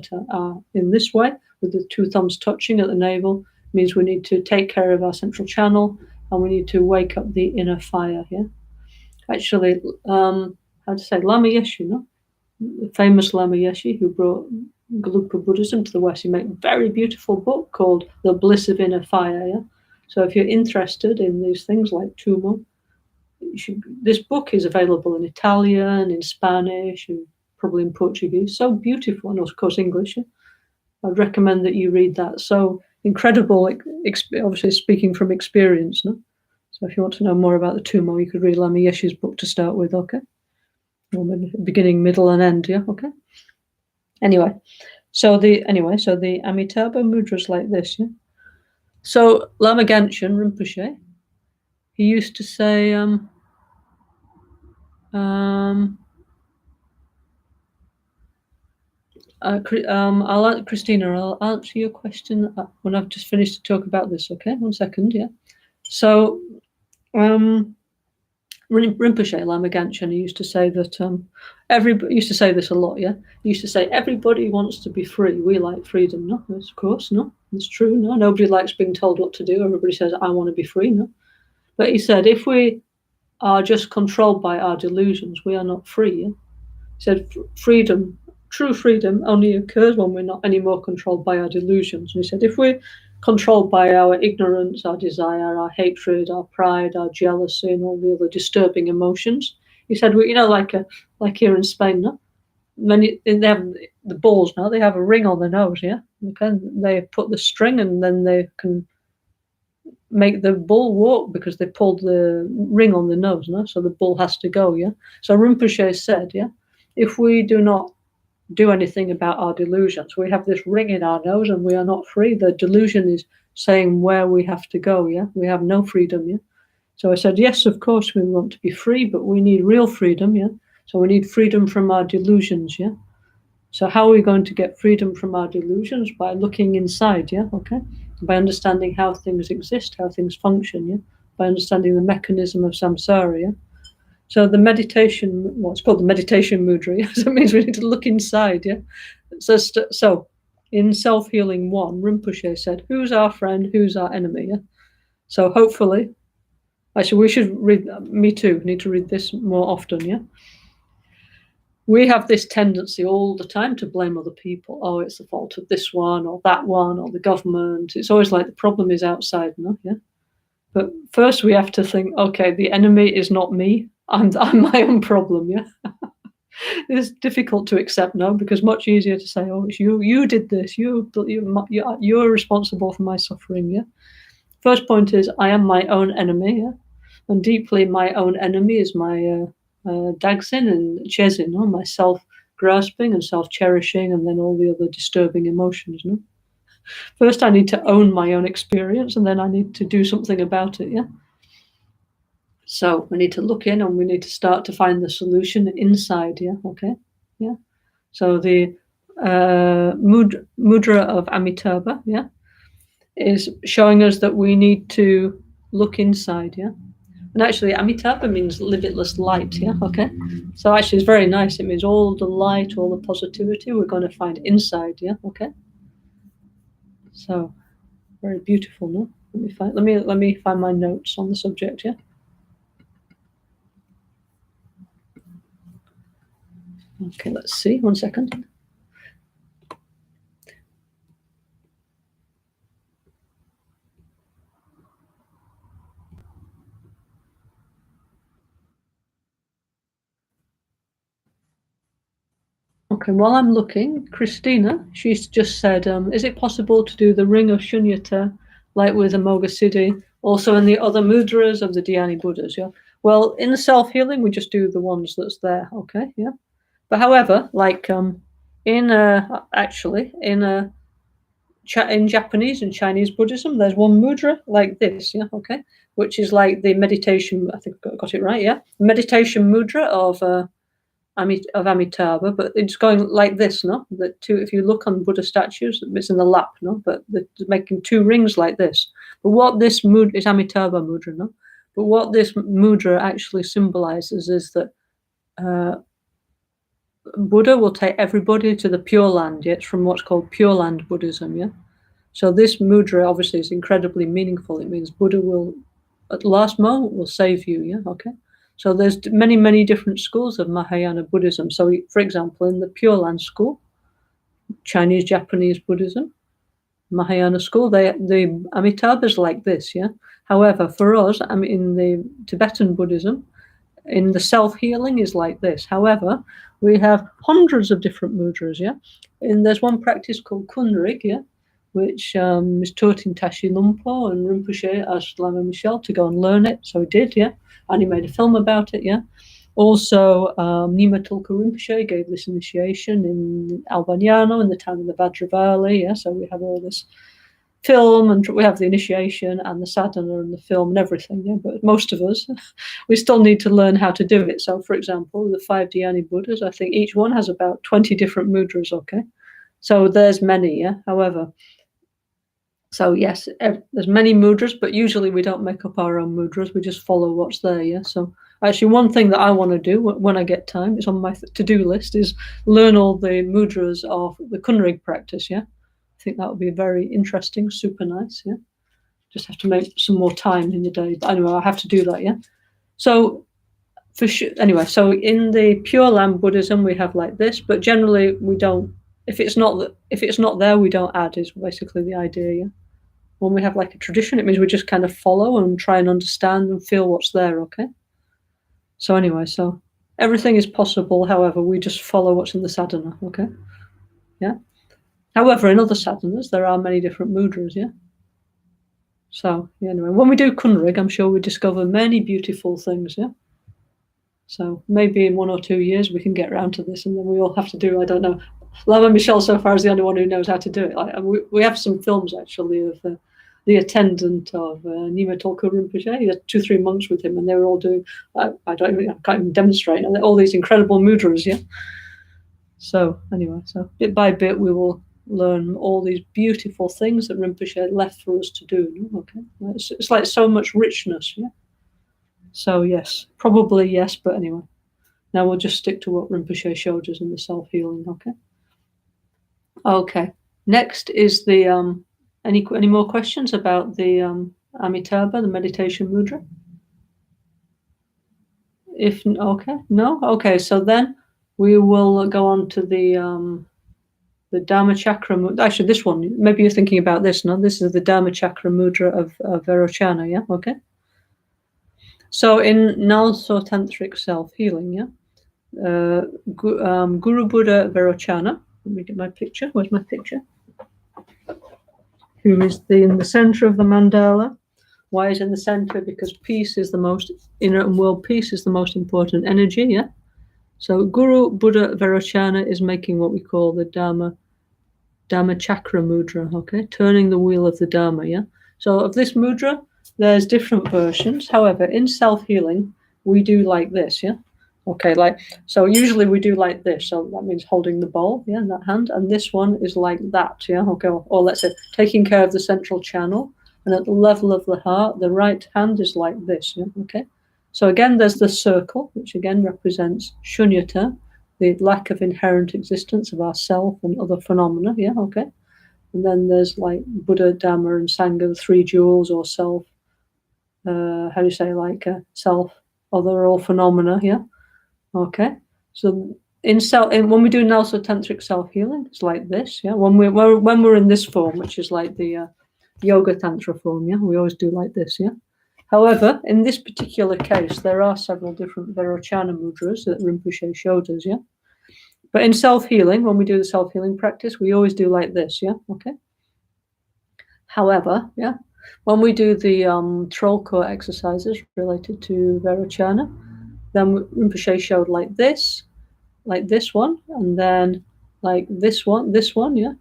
S1: in this way, with the 2 thumbs touching at the navel, means we need to take care of our central channel, and we need to wake up the inner fire, yeah? Actually, how to say, Lama Yeshe, no? The famous Lama Yeshe, who brought Galupa Buddhism to the West. He made a very beautiful book called The Bliss of Inner Fire. Yeah? So if you're interested in these things like Tumo, this book is available in Italian, in Spanish, and probably in Portuguese. So beautiful, and of course English. Yeah? I'd recommend that you read that. So incredible, obviously speaking from experience. No? So if you want to know more about the Tumo, you could read Lama Yeshe's book to start with, okay? Or beginning, middle, and end, yeah, okay? So the Amitabha Mudras like this, yeah? So Lama Genshin Rinpoche, he used to say, Christina, I'll answer your question when I've just finished to talk about this, okay? 1 second, yeah? So, Rinpoche, Lama Genshin, he used to say that everybody used to say this a lot, yeah? He used to say, everybody wants to be free. We like freedom. No, of course, no. It's true, no. Nobody likes being told what to do. Everybody says, I want to be free, no. But he said, if we are just controlled by our delusions, we are not free, yeah? He said, freedom, true freedom only occurs when we're not anymore controlled by our delusions. And he said, if we're controlled by our ignorance, our desire, our hatred, our pride, our jealousy, and all the other disturbing emotions, he said, like here in Spain, no? They have the balls now. They have a ring on the nose, yeah. They put the string, and then they can make the bull walk because they pulled the ring on the nose, no? So the bull has to go, yeah. So Rinpoche said, yeah, if we do not do anything about our delusions, we have this ring in our nose and we are not free. The delusion is saying where we have to go, yeah. We have no freedom, yeah. So I said, yes, of course we want to be free, but we need real freedom, yeah. So we need freedom from our delusions, yeah. So how are we going to get freedom from our delusions? By looking inside, yeah, okay? By understanding how things exist, how things function, yeah? By understanding the mechanism of samsara, yeah? So the meditation, it's called the meditation mudra, yeah? So it means we need to look inside, yeah? So in Self-Healing 1, Rinpoche said, who's our friend, who's our enemy, yeah? So hopefully, actually we should read, me too, need to read this more often, yeah? We have this tendency all the time to blame other people. Oh, it's the fault of this one or that one or the government. It's always like the problem is outside, no? Yeah. But first we have to think, okay, the enemy is not me. I'm my own problem, yeah. It's difficult to accept now because much easier to say, oh, it's you. You did this. You're responsible for my suffering, yeah. First point is I am my own enemy, yeah. And deeply my own enemy is my Dagsin and Chezin, no? My self-grasping and self-cherishing, and then all the other disturbing emotions. No? First, I need to own my own experience, and then I need to do something about it. Yeah. So we need to look in, and we need to start to find the solution inside. Yeah. Okay. Yeah. So the mudra of Amitabha, yeah, is showing us that we need to look inside. Yeah. And actually, Amitabha means limitless light, yeah, okay? So actually, it's very nice. It means all the light, all the positivity we're going to find inside, yeah, okay? So, very beautiful, no? Let me find my notes on the subject, yeah? Okay, let's see, 1 second. Okay, while I'm looking, Christina, she's just said, is it possible to do the ring of Shunyata like with the Moga Siddhi, also in the other mudras of the Dhyani Buddhas, yeah? Well, in the self-healing, we just do the ones that's there, okay, yeah? But however, like in Japanese and Chinese Buddhism, there's one mudra like this, yeah, okay, which is like the meditation. I think I got it right, yeah. Meditation mudra of Amitabha, but it's going like this, no? If you look on Buddha statues, it's in the lap, no? But they're making two rings like this. But what this mudra is Amitabha mudra, no? But what this mudra actually symbolizes is that Buddha will take everybody to the Pure Land. Yeah, it's from what's called Pure Land Buddhism. Yeah, so this mudra obviously is incredibly meaningful. It means Buddha will, at the last moment, will save you. Yeah, okay. So there's many different schools of Mahayana Buddhism. So, for example, in the Pure Land school, Chinese, Japanese Buddhism, Mahayana school, the Amitabha is like this, yeah. However, for us, I mean, in the Tibetan Buddhism, in the self-healing is like this. However, we have hundreds of different mudras, yeah. And there's one practice called Kunrig, yeah, which is taught in Tashi Lumpo, and Rinpoche asked Lama Michel to go and learn it, so he did, yeah, and he made a film about it, yeah. Also, Nima Tulku Rinpoche gave this initiation in Albaniano in the time of the Vajravali, yeah, so we have all this film, and we have the initiation and the sadhana and the film and everything, yeah. But most of us, we still need to learn how to do it. So, for example, the 5 Dhyani Buddhas, I think each one has about 20 different mudras, okay? So there's many, yeah. However, so yes, there's many mudras, but usually we don't make up our own mudras. We just follow what's there, yeah. So actually, one thing that I want to do when I get time, it's on my to-do list, is learn all the mudras of the Kunrig practice, yeah. I think that would be very interesting, super nice, yeah. Just have to make some more time in the day. But anyway, I have to do that, yeah. So for sure, anyway, so in the Pure Land Buddhism, we have like this, but generally we don't. If it's not there, we don't add. Is basically the idea, yeah. When we have like a tradition, it means we just kind of follow and try and understand and feel what's there, okay? So anyway, so everything is possible, however, we just follow what's in the sadhana, okay? Yeah. However, in other sadhanas, there are many different mudras, yeah? So, yeah, anyway, when we do Kunrig, I'm sure we discover many beautiful things, yeah? So maybe in 1 or 2 years we can get around to this, and then we all have to do, I don't know. Lama Michel so far is the only one who knows how to do it. Like, we have some films, actually, of the attendant of Nima Tulku Rinpoche. He had 2-3 monks with him, and they were all doing, I can't even demonstrate, all these incredible mudras, yeah? So anyway, so bit by bit we will learn all these beautiful things that Rinpoche left for us to do, okay? It's like so much richness, yeah? So yes, probably yes, but anyway. Now we'll just stick to what Rinpoche showed us in the self-healing, okay? Okay. Next is the any more questions about the Amitabha, the meditation mudra? If okay, no, okay. So then we will go on to the Dharma Chakra. Actually, this one. Maybe you're thinking about this. No, this is the Dharma Chakra mudra of Vairocana. Yeah. Okay. So in NgalSo Tantric Self-Healing, yeah. Guru Buddha Vairocana. Let me get my picture. Where's my picture? Who is in the center of the mandala? Why is in the center? Because peace is the most, inner and world peace is the most important energy, yeah? So Guru Buddha Vairocana is making what we call the Dharma Chakra mudra, okay? Turning the wheel of the Dharma, yeah? So of this mudra, there's different versions. However, in self-healing, we do like this, yeah? Okay, like, so usually we do like this. So that means holding the bowl, yeah, in that hand. And this one is like that, yeah? Okay, or let's say taking care of the central channel. And at the level of the heart, the right hand is like this, yeah? Okay? So again, there's the circle, which again represents shunyata, the lack of inherent existence of ourself and other phenomena, yeah? Okay? And then there's like Buddha, Dhamma, and Sangha, the 3 jewels or self, how do you say, like self, other all phenomena, yeah? Okay, so when we do NgalSo Tantric Self-Healing, it's like this, yeah. When we're in this form, which is like the Yoga Tantra form, yeah, we always do like this, yeah. However, in this particular case, there are several different Vairocana mudras that Rinpoche showed us, yeah. But in self-healing, when we do the self-healing practice, we always do like this, yeah. Okay. However, yeah, when we do the troll core exercises related to Vairocana, then Rinpoche showed like this one, and then like this one, yeah.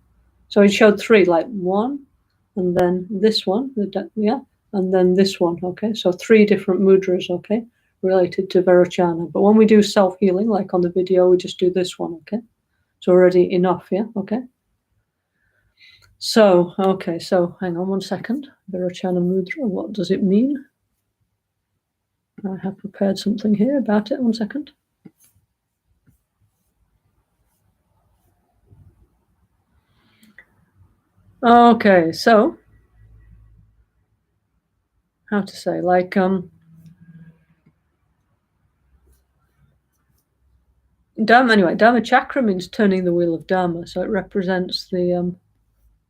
S1: So he showed 3, like 1, and then this one, yeah, and then this one, okay. So 3 different mudras, okay, related to Vairocana. But when we do self-healing, like on the video, we just do this one, okay. It's already enough, yeah, okay. So, okay, so hang on 1 second. Vairocana mudra, what does it mean? I have prepared something here about it. 1 second. Okay, so how to say, like Dharma, anyway, Dharma chakra means turning the wheel of Dharma. So it represents the,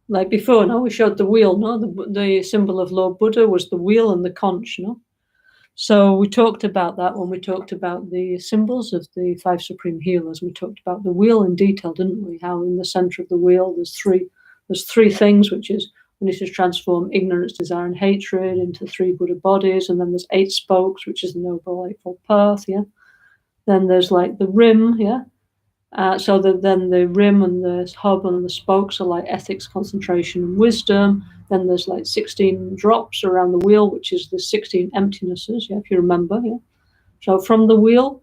S1: like before, no, we showed the wheel, no? The symbol of Lord Buddha was the wheel and the conch, no? So we talked about that when we talked about the symbols of the 5 supreme healers. We talked about the wheel in detail, didn't we? How in the center of the wheel there's three things, which is we need to transform ignorance, desire, and hatred into 3 Buddha bodies, and then there's 8 spokes, which is the Noble Eightfold Path, yeah. Then there's like the rim, yeah. So then the rim and the hub and the spokes are like ethics, concentration, and wisdom. Then there's like 16 drops around the wheel, which is the 16 emptinesses, yeah, if you remember. Yeah. So from the wheel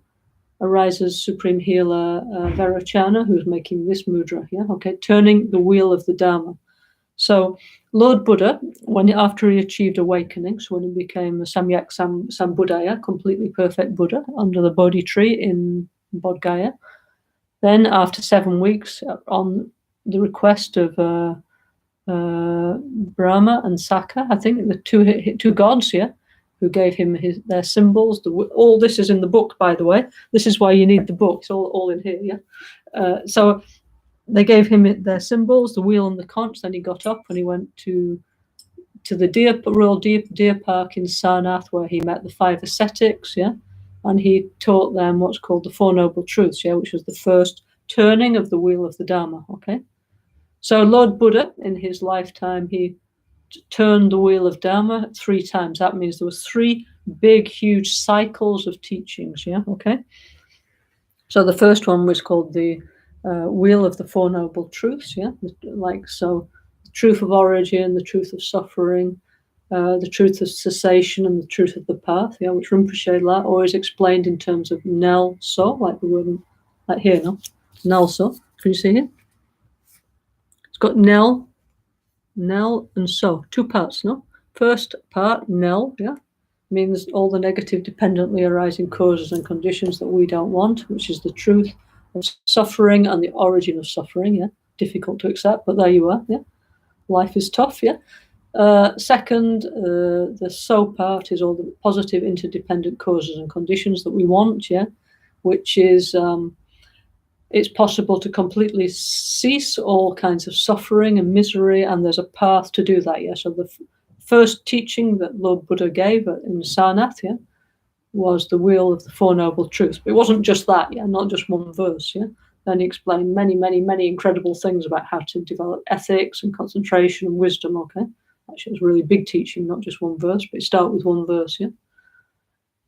S1: arises Supreme Healer Vairocana, who's making this mudra, yeah, okay, turning the wheel of the Dharma. So Lord Buddha, after he achieved awakening, so when he became a Samyak Sambuddhaya, completely perfect Buddha, under the Bodhi tree in Bodh Gaya, then after 7 weeks, on the request of Brahma and Saka, I think the two gods, yeah, who gave him their symbols. All this is in the book, by the way. This is why you need the book. It's all in here, yeah. So they gave him their symbols, the wheel and the conch. Then he got up and he went to the Royal Deer Park in Sarnath, where he met the 5 ascetics, yeah, and he taught them what's called the 4 Noble Truths, yeah, which was the first turning of the wheel of the Dharma, okay? So Lord Buddha, in his lifetime, he turned the wheel of Dharma 3 times. That means there was 3 big, huge cycles of teachings, yeah, okay? So the first one was called the wheel of the 4 Noble Truths, yeah, like so. Truth of origin, the truth of suffering, the truth of cessation, and the truth of the path, yeah, which Rinpoche always explained in terms of NgalSo, like the word, like here, no? NgalSo. Can you see it? It's got Ngal, and So, 2 parts, no? First part, Ngal, yeah, means all the negative dependently arising causes and conditions that we don't want, which is the truth of suffering and the origin of suffering, yeah? Difficult to accept, but there you are, yeah? Life is tough, yeah? Second, the So part is all the positive interdependent causes and conditions that we want, yeah, which is it's possible to completely cease all kinds of suffering and misery, and there's a path to do that, yeah. So the first teaching that Lord Buddha gave in Sarnath, yeah, was the wheel of the 4 Noble Truths. But it wasn't just that, yeah, not just one verse, yeah. Then he explained many, many, many incredible things about how to develop ethics and concentration and wisdom, okay? Actually, it was really big teaching, not just one verse, but it started with one verse, yeah.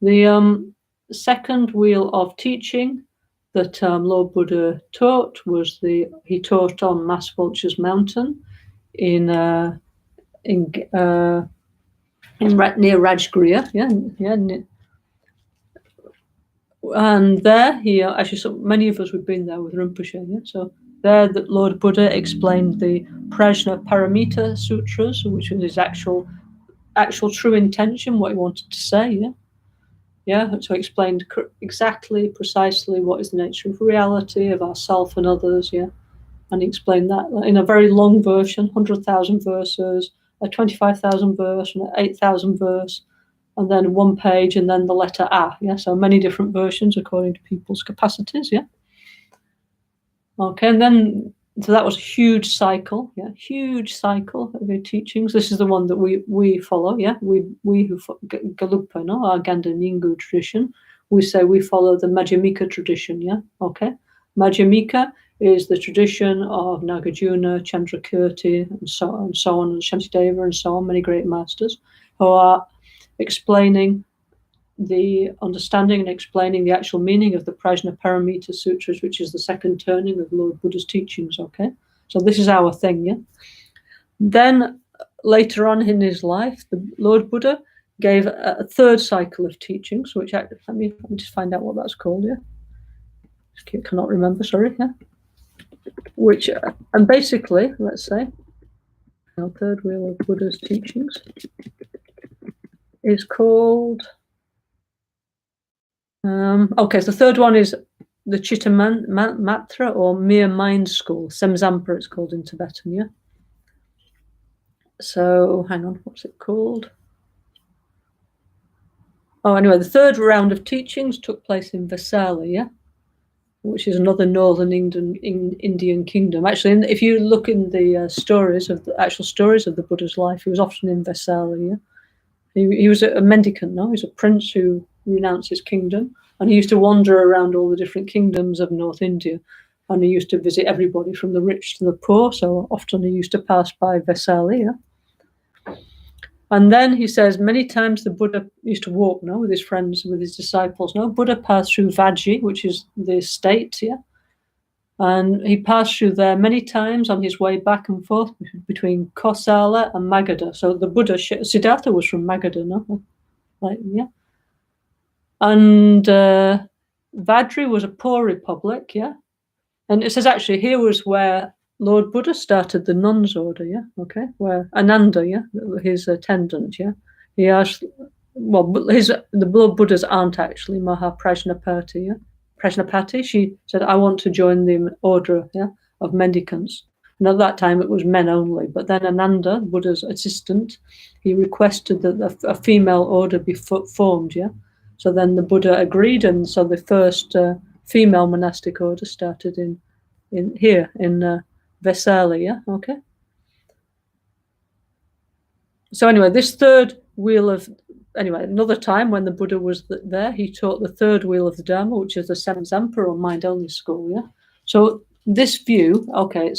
S1: The second wheel of teaching that Lord Buddha taught was he taught on Mass Vulture's Mountain near Rajgriha, yeah. And there he actually, so many of us have been there with Rinpoche, yeah. So there, that Lord Buddha explained the Prajna Paramita Sutras, which was his actual true intention, what he wanted to say, yeah. Yeah, so he explained exactly, precisely what is the nature of reality, of ourself and others, yeah. And he explained that in a very long version, 100,000 verses, a 25,000 verse, and an 8,000 verse, and then 1 page, and then the letter A, yeah. So many different versions according to people's capacities, yeah. Okay, and then so that was a huge cycle, yeah, huge cycle of the teachings. This is the one that we follow, yeah. We who Galupa, no, our Ganda Nyingu tradition, we say we follow the Madhyamika tradition, yeah. Okay, Madhyamika is the tradition of Nagarjuna, Chandrakirti, and so on, and Shantideva, and so on, many great masters who are explaining the understanding and explaining the actual meaning of the Prajna Paramita Sutras, which is the second turning of Lord Buddha's teachings, okay? So this is our thing, yeah? Then later on in his life, the Lord Buddha gave a third cycle of teachings, which let me just find out what that's called, yeah? I cannot remember, sorry, yeah? Which, and basically, let's say, our third wheel of Buddha's teachings is called... okay, so the third one is the Chitta Matra, or Mere Mind School. Semzampa it's called in Tibetan, yeah? So, hang on, what's it called? Oh, anyway, the third round of teachings took place in Vesala, yeah? which is another northern Indian kingdom. Actually, if you look in the stories of the actual stories of the Buddha's life, he was often in Vaisala. Yeah? He was a mendicant, no? He was a prince who renounced his kingdom, and he used to wander around all the different kingdoms of North India, and he used to visit everybody from the rich to the poor, so often he used to pass by Vaisala. Yeah? And then he says, many times the Buddha used to walk, no, with his friends, with his disciples. No, Buddha passed through Vajji, which is the state, yeah, and he passed through there many times on his way back and forth between Kosala and Magadha. So the Buddha, Siddhartha, was from Magadha, no, like yeah, and Vajri was a poor republic, yeah, and it says actually here was where Lord Buddha started the nuns' order, yeah, okay, where Ananda, yeah, his attendant, yeah, he asked, well, the Lord Buddha's aunt actually, Mahaprajnapati, yeah, Prajnapati, she said, I want to join the order, yeah, of mendicants. And at that time it was men only, but then Ananda, Buddha's assistant, he requested that a female order be formed, yeah. So then the Buddha agreed, and so the first female monastic order started in here in Vaisala, yeah, okay. So anyway, this third wheel of, anyway, another time when the Buddha was there, he taught the third wheel of the Dharma, which is the Samsampa or mind-only school, yeah. So this view, okay,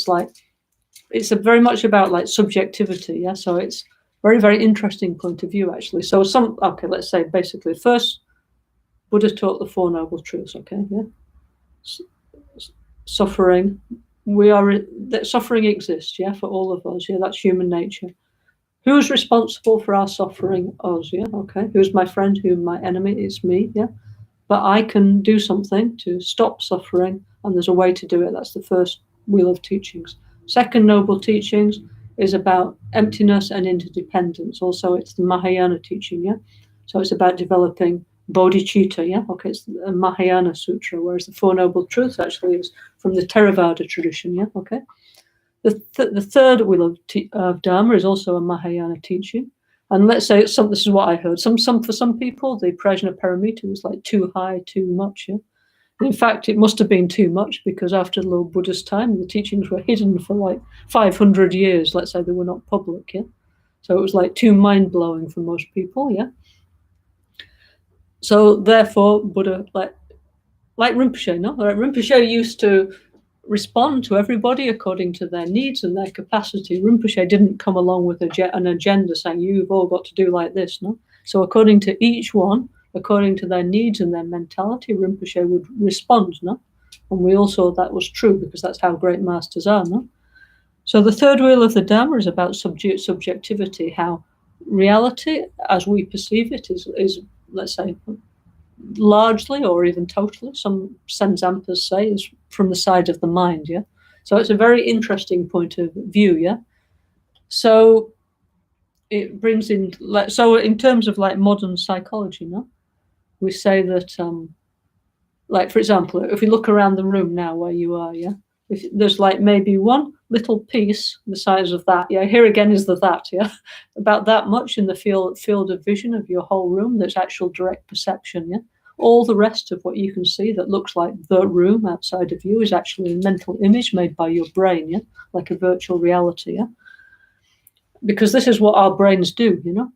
S1: it's a very much about like subjectivity, yeah. So it's very, very interesting point of view actually. So okay, let's say basically first, Buddha taught the Four Noble Truths, okay, yeah. Suffering, suffering exists, yeah, for all of us, yeah, that's human nature. Who's responsible for our suffering? Us, yeah, okay. Who's my friend? Who's my enemy? It's me, yeah. But I can do something to stop suffering, and there's a way to do it. That's the first wheel of teachings. Second noble teachings is about emptiness and interdependence. Also, it's the Mahayana teaching, yeah. So it's about developing bodhicitta, yeah. Okay, it's the Mahayana Sutra, whereas the Four Noble Truths actually is from the Theravada tradition, yeah. Okay. The third wheel of Dharma is also a Mahayana teaching. And let's say this is what I heard. For some people, the Prajnaparamita was like too high, too much. Yeah? In fact, it must have been too much because after Lord Buddha's time, the teachings were hidden for like 500 years. Let's say they were not public. Yeah, so it was like too mind-blowing for most people. Yeah. So therefore, Buddha, like Rinpoche, no, like Rinpoche used to respond to everybody according to their needs and their capacity. Rinpoche didn't come along with an agenda saying, you've all got to do like this, no? So according to each one, according to their needs and their mentality, Rinpoche would respond, no? And we all saw that was true because that's how great masters are, no? So the third wheel of the Dharma is about subjectivity, how reality, as we perceive it, is let's say, largely or even totally, some Samsampas say, is from the side of the mind, yeah. So it's a very interesting point of view, yeah. So it brings in, so in terms of like modern psychology, no, we say that, like for example, if we look around the room now where you are, yeah, if there's like maybe one little piece the size of that, yeah, here again is that, yeah, about that much in the field of vision of your whole room, that's actual direct perception, yeah. All the rest of what you can see that looks like the room outside of you is actually a mental image made by your brain, yeah, like a virtual reality, yeah. Because this is what our brains do, you know.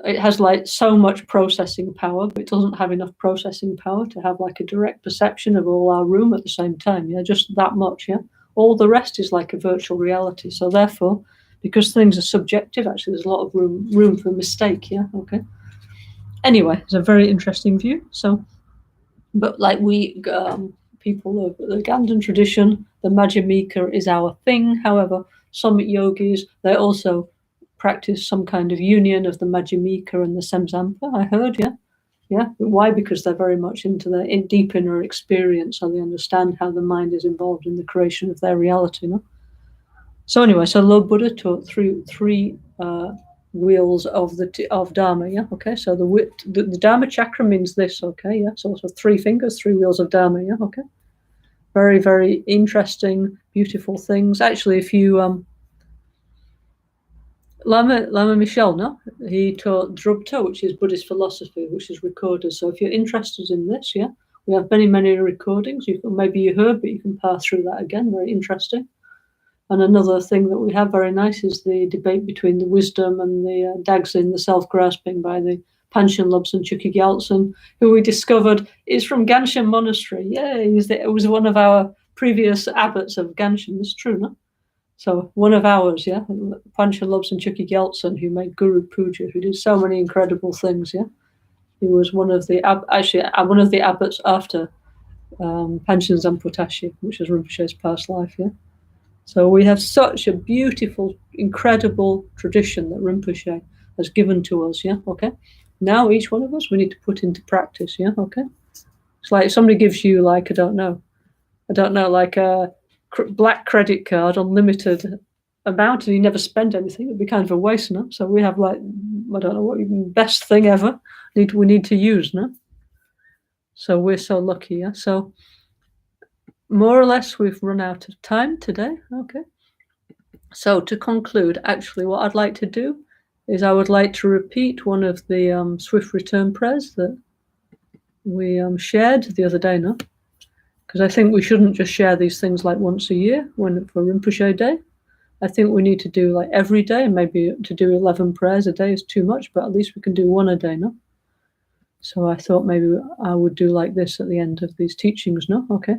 S1: It has like so much processing power, but it doesn't have enough processing power to have like a direct perception of all our room at the same time, yeah, just that much, yeah. All the rest is like a virtual reality. So therefore, because things are subjective, actually there's a lot of room for mistake, yeah, okay. Anyway, it's a very interesting view. So, but like we people of the Ganden tradition, the Madhyamika is our thing. However, some yogis, they also practice some kind of union of the Madhyamika and the Samsampa, I heard, yeah. Yeah. Why? Because they're very much into their deep inner experience, so they understand how the mind is involved in the creation of their reality, no? So anyway, so Lord Buddha taught three wheels of Dharma, yeah, okay. So the Dharma chakra means this, okay, yeah. So 3 fingers, 3 wheels of Dharma, yeah, okay. Very, very interesting, beautiful things. Actually, if you Lama Michel, no, he taught Drupta, which is Buddhist philosophy, which is recorded. So if you're interested in this, yeah, We have many, many recordings. Maybe you heard, but you can pass through that again. Very interesting. And another thing that we have very nice is the debate between the wisdom and the Dagzin, the self-grasping, by the Panchen Lobsang Chukyi Gyaltsen, who we discovered is from Ganshin Monastery. Yeah, it was one of our previous abbots of Ganshin. It's true, no? So one of ours, yeah, Panchen Lobsang Chukyi Gyaltsen, who made Guru Puja, who did so many incredible things. Yeah, he was one of the one of the abbots after Panchen Zanpotashi, which is Rinpoche's past life. Yeah. So we have such a beautiful, incredible tradition that Rinpoche has given to us, yeah, okay? Now each one of us, we need to put into practice, yeah, okay? It's like somebody gives you, like, I don't know, like a black credit card, unlimited amount, and you never spend anything. It'd be kind of a waste, no? So we have, like, I don't know, what best thing ever we need to use, no? So we're so lucky, yeah? So more or less, we've run out of time today, okay? So to conclude, actually, what I'd like to do is I would like to repeat one of the Swift Return prayers that we shared the other day, no? Because I think we shouldn't just share these things like once a year for Rinpoche Day. I think we need to do like every day, and maybe to do 11 prayers a day is too much, but at least we can do one a day, no? So I thought maybe I would do like this at the end of these teachings, no? Okay.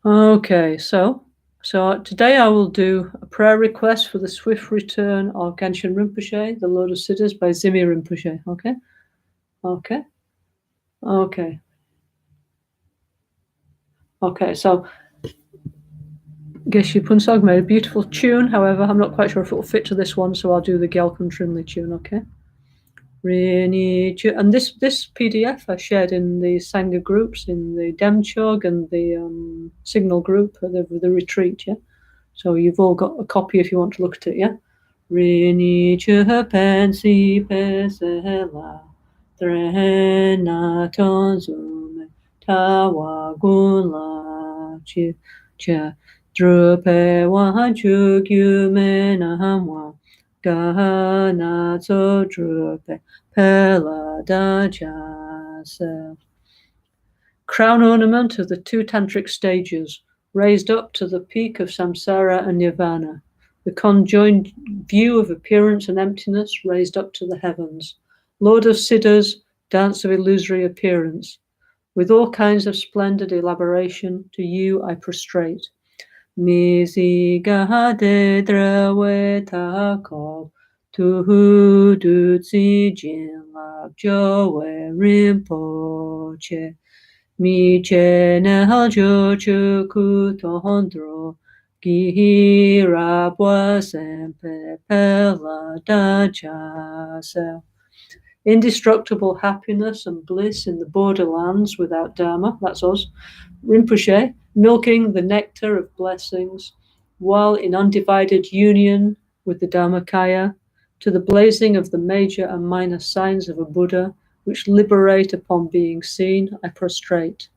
S1: Okay, so today I will do a prayer request for the swift return of Ganshin Rinpoche, the Lord of Siddhas, by Zimi Rinpoche, okay? Okay. Okay. Okay, so Geshe Punsog made a beautiful tune. However, I'm not quite sure if it will fit to this one, so I'll do the Gyalkun Trinley tune, okay? And this PDF I shared in the Sangha groups, in the Demchog and the Signal group, the retreat, yeah? So you've all got a copy if you want to look at it, yeah? Rini pensi pesela trena tonzume tawagunla cha drupe wachu gyume nahamwa NgalSo drupe pela dajasa. Crown ornament of the two tantric stages, raised up to the peak of samsara and nirvana, the conjoined view of appearance and emptiness raised up to the heavens. Lord of Siddhas, dance of illusory appearance, with all kinds of splendid elaboration, to you I prostrate. Nisi gahade drawe takov, tuhu dutsi jinlab jowe rinpoche. Mi che nehal jochu kutondro, gihirabwa sempe pela dajasa. Indestructible happiness and bliss in the borderlands without Dharma, that's us. Rinpoche, milking the nectar of blessings, while in undivided union with the Dharmakaya, to the blazing of the major and minor signs of a Buddha, which liberate upon being seen, I prostrate.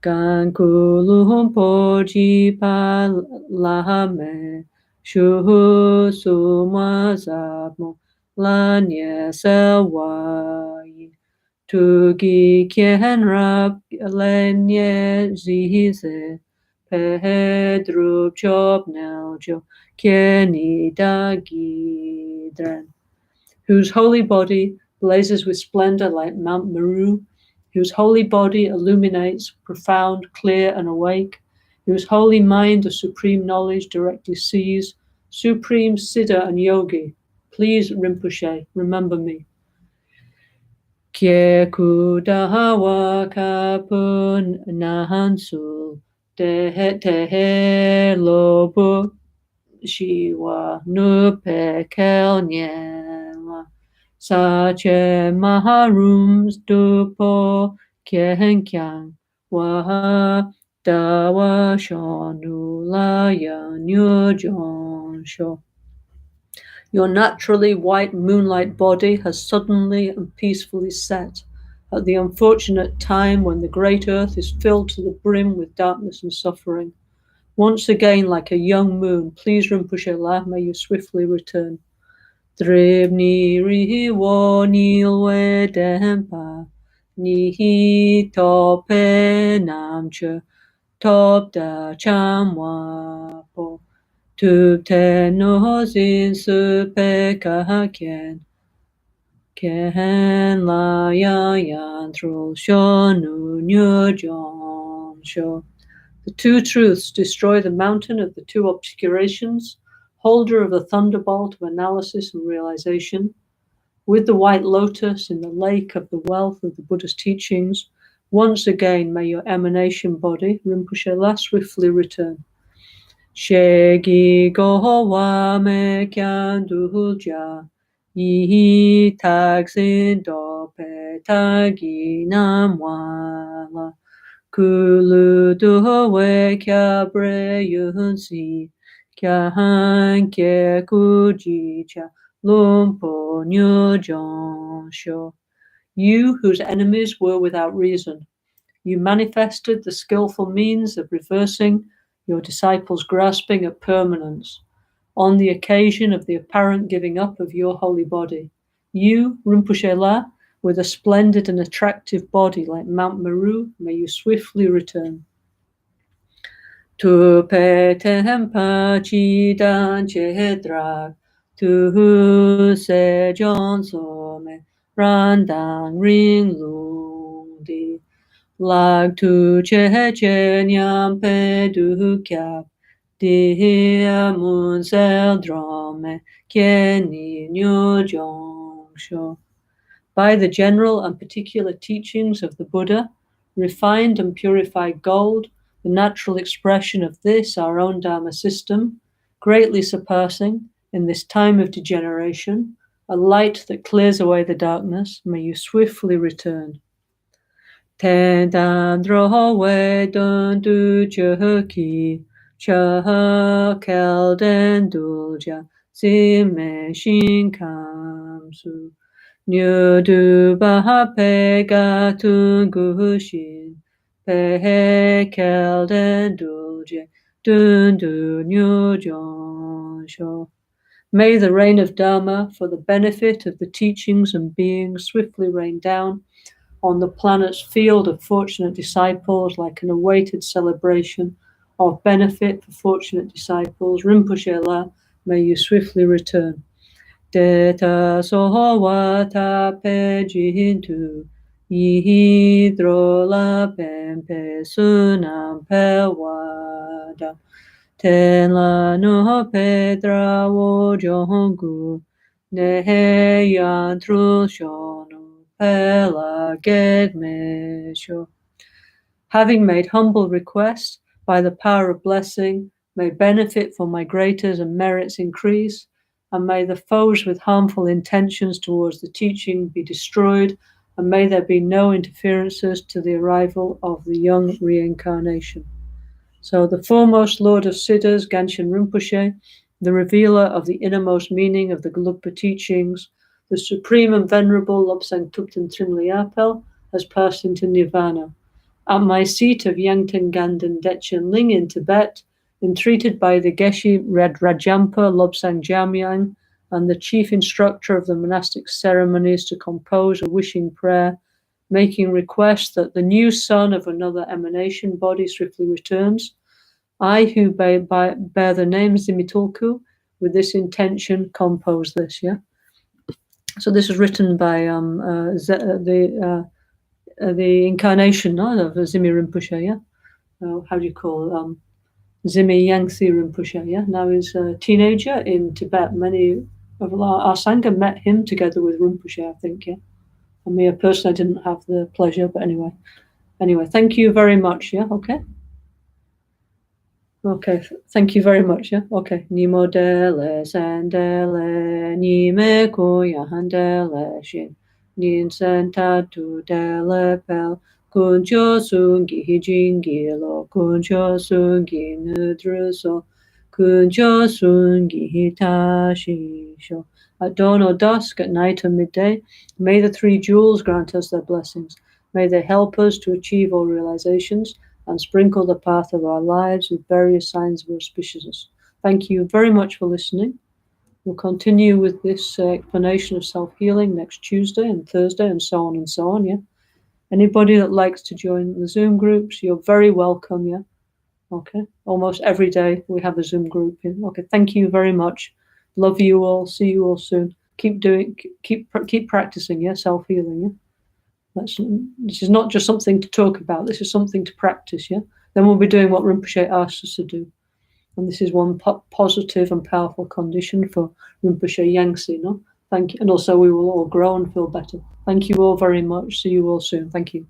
S1: Gankulum poji palahame, shuhu sumazamo, lanye selwai, tugi kien rab lenye zize, pedrup chop neljo, kieni dagidren, whose holy body blazes with splendor like Mount Meru, whose holy body illuminates, profound, clear, and awake, whose holy mind of supreme knowledge directly sees, supreme Siddha and Yogi, please, Rinpoche, remember me. Kye kudahawa kapun nahansul, tehe lobu, shiwa nupe kelnyela. Sache maharums dupo kien kyang waha dawa shonu layan yujonsho. Your naturally white moonlight body has suddenly and peacefully set at the unfortunate time when the great earth is filled to the brim with darkness and suffering. Once again, like a young moon, please Rinpoche La, may you swiftly return. Dribni riwo nilwe dempa, Nihi tope namche top da chamwa po. Tup te no zin supe kahaken. Ken la yan trul shonu nyu jom sho. The two truths destroy the mountain of the two obscurations, holder of the thunderbolt of analysis and realization. With the white lotus in the lake of the wealth of the Buddha's teachings, once again may your emanation body, Rinpoche La, swiftly return. Shegi go wa me kyan dulja, yi tagsin do pe tagi namwala. Kulu duwe kya bre yunsi, kya han kye kuji cha lumpo nyu jonsho. You whose enemies were without reason, you manifested the skillful means of reversing your disciples' grasping at permanence on the occasion of the apparent giving up of your holy body. You, Rinpoche La, with a splendid and attractive body like Mount Meru, may you swiftly return. Tu pe tempa chidan chedrak, tu se jonso me randang ring lung di. Lag tu che nyam pe du kyap, di mun sel drome, kieni nyu jongsho. By the general and particular teachings of the Buddha, refined and purified gold, the natural expression of this, our own Dharma system, greatly surpassing, in this time of degeneration, a light that clears away the darkness, may you swiftly return. Tendandro we dun du chuki, cha kelden dulja, sime shin kamsu. Nyu du baha pe ga tungu shin, pe kelden dulje, dun du nyu jonsho. May the rain of Dharma, for the benefit of the teachings and beings, swiftly rain down on the planet's field of fortunate disciples, like an awaited celebration of benefit for fortunate disciples. Rinpoche La, may you swiftly return. Deta soho wata pe jintu, yihidro la pempe sunam pe wada. Ten la no pedra wo jongu, nehe yan trul shono pela gedmesho. Having made humble request, by the power of blessing, may benefit for my greaters and merits increase, and may the foes with harmful intentions towards the teaching be destroyed, and may there be no interferences to the arrival of the young reincarnation. So the foremost Lord of Siddhas, Ganshin Rinpoche, the revealer of the innermost meaning of the Gelugpa teachings, the supreme and venerable Lobsang Tupten Trimli Apel, has passed into Nirvana. At my seat of Yangtang Ganden Dechen Ling in Tibet, entreated by the Geshe Red Rajampa Lobsang Jamyang and the chief instructor of the monastic ceremonies to compose a wishing prayer, making request that the new son of another emanation body swiftly returns, I, who bear the name Zimitulku, with this intention, compose this. Yeah. So this is written by the incarnation of Zimi Rinpoche. Yeah. How do you call Zimi Yangtze Rinpoche? Yeah. Now he's a teenager in Tibet. Many of our Sangha met him together with Rinpoche, I think. Yeah. I mean, personally, I didn't have the pleasure, but anyway, thank you very much. Yeah, okay. Okay, thank you very much. Yeah, okay. Ni modele sandele, ni me kuya handele shin, ni santa tu dele pel, kuncho sungi hijingi lo, kuncho sungi nudruso, kuncho sungi hitashi sho. At dawn or dusk, at night or midday, may the three jewels grant us their blessings. May they help us to achieve all realizations and sprinkle the path of our lives with various signs of auspiciousness. Thank you very much for listening. We'll continue with this explanation of self-healing next Tuesday and Thursday and so on, yeah? Anybody that likes to join the Zoom groups, you're very welcome, yeah? Okay, almost every day we have a Zoom group. Yeah? Okay, thank you very much. Love you all. See you all soon. Keep practicing, yeah, self-healing, yeah? This is not just something to talk about. This is something to practice, yeah? Then we'll be doing what Rinpoche asked us to do. And this is one positive and powerful condition for Rinpoche Yangtze, no? Thank you. And also we will all grow and feel better. Thank you all very much. See you all soon. Thank you.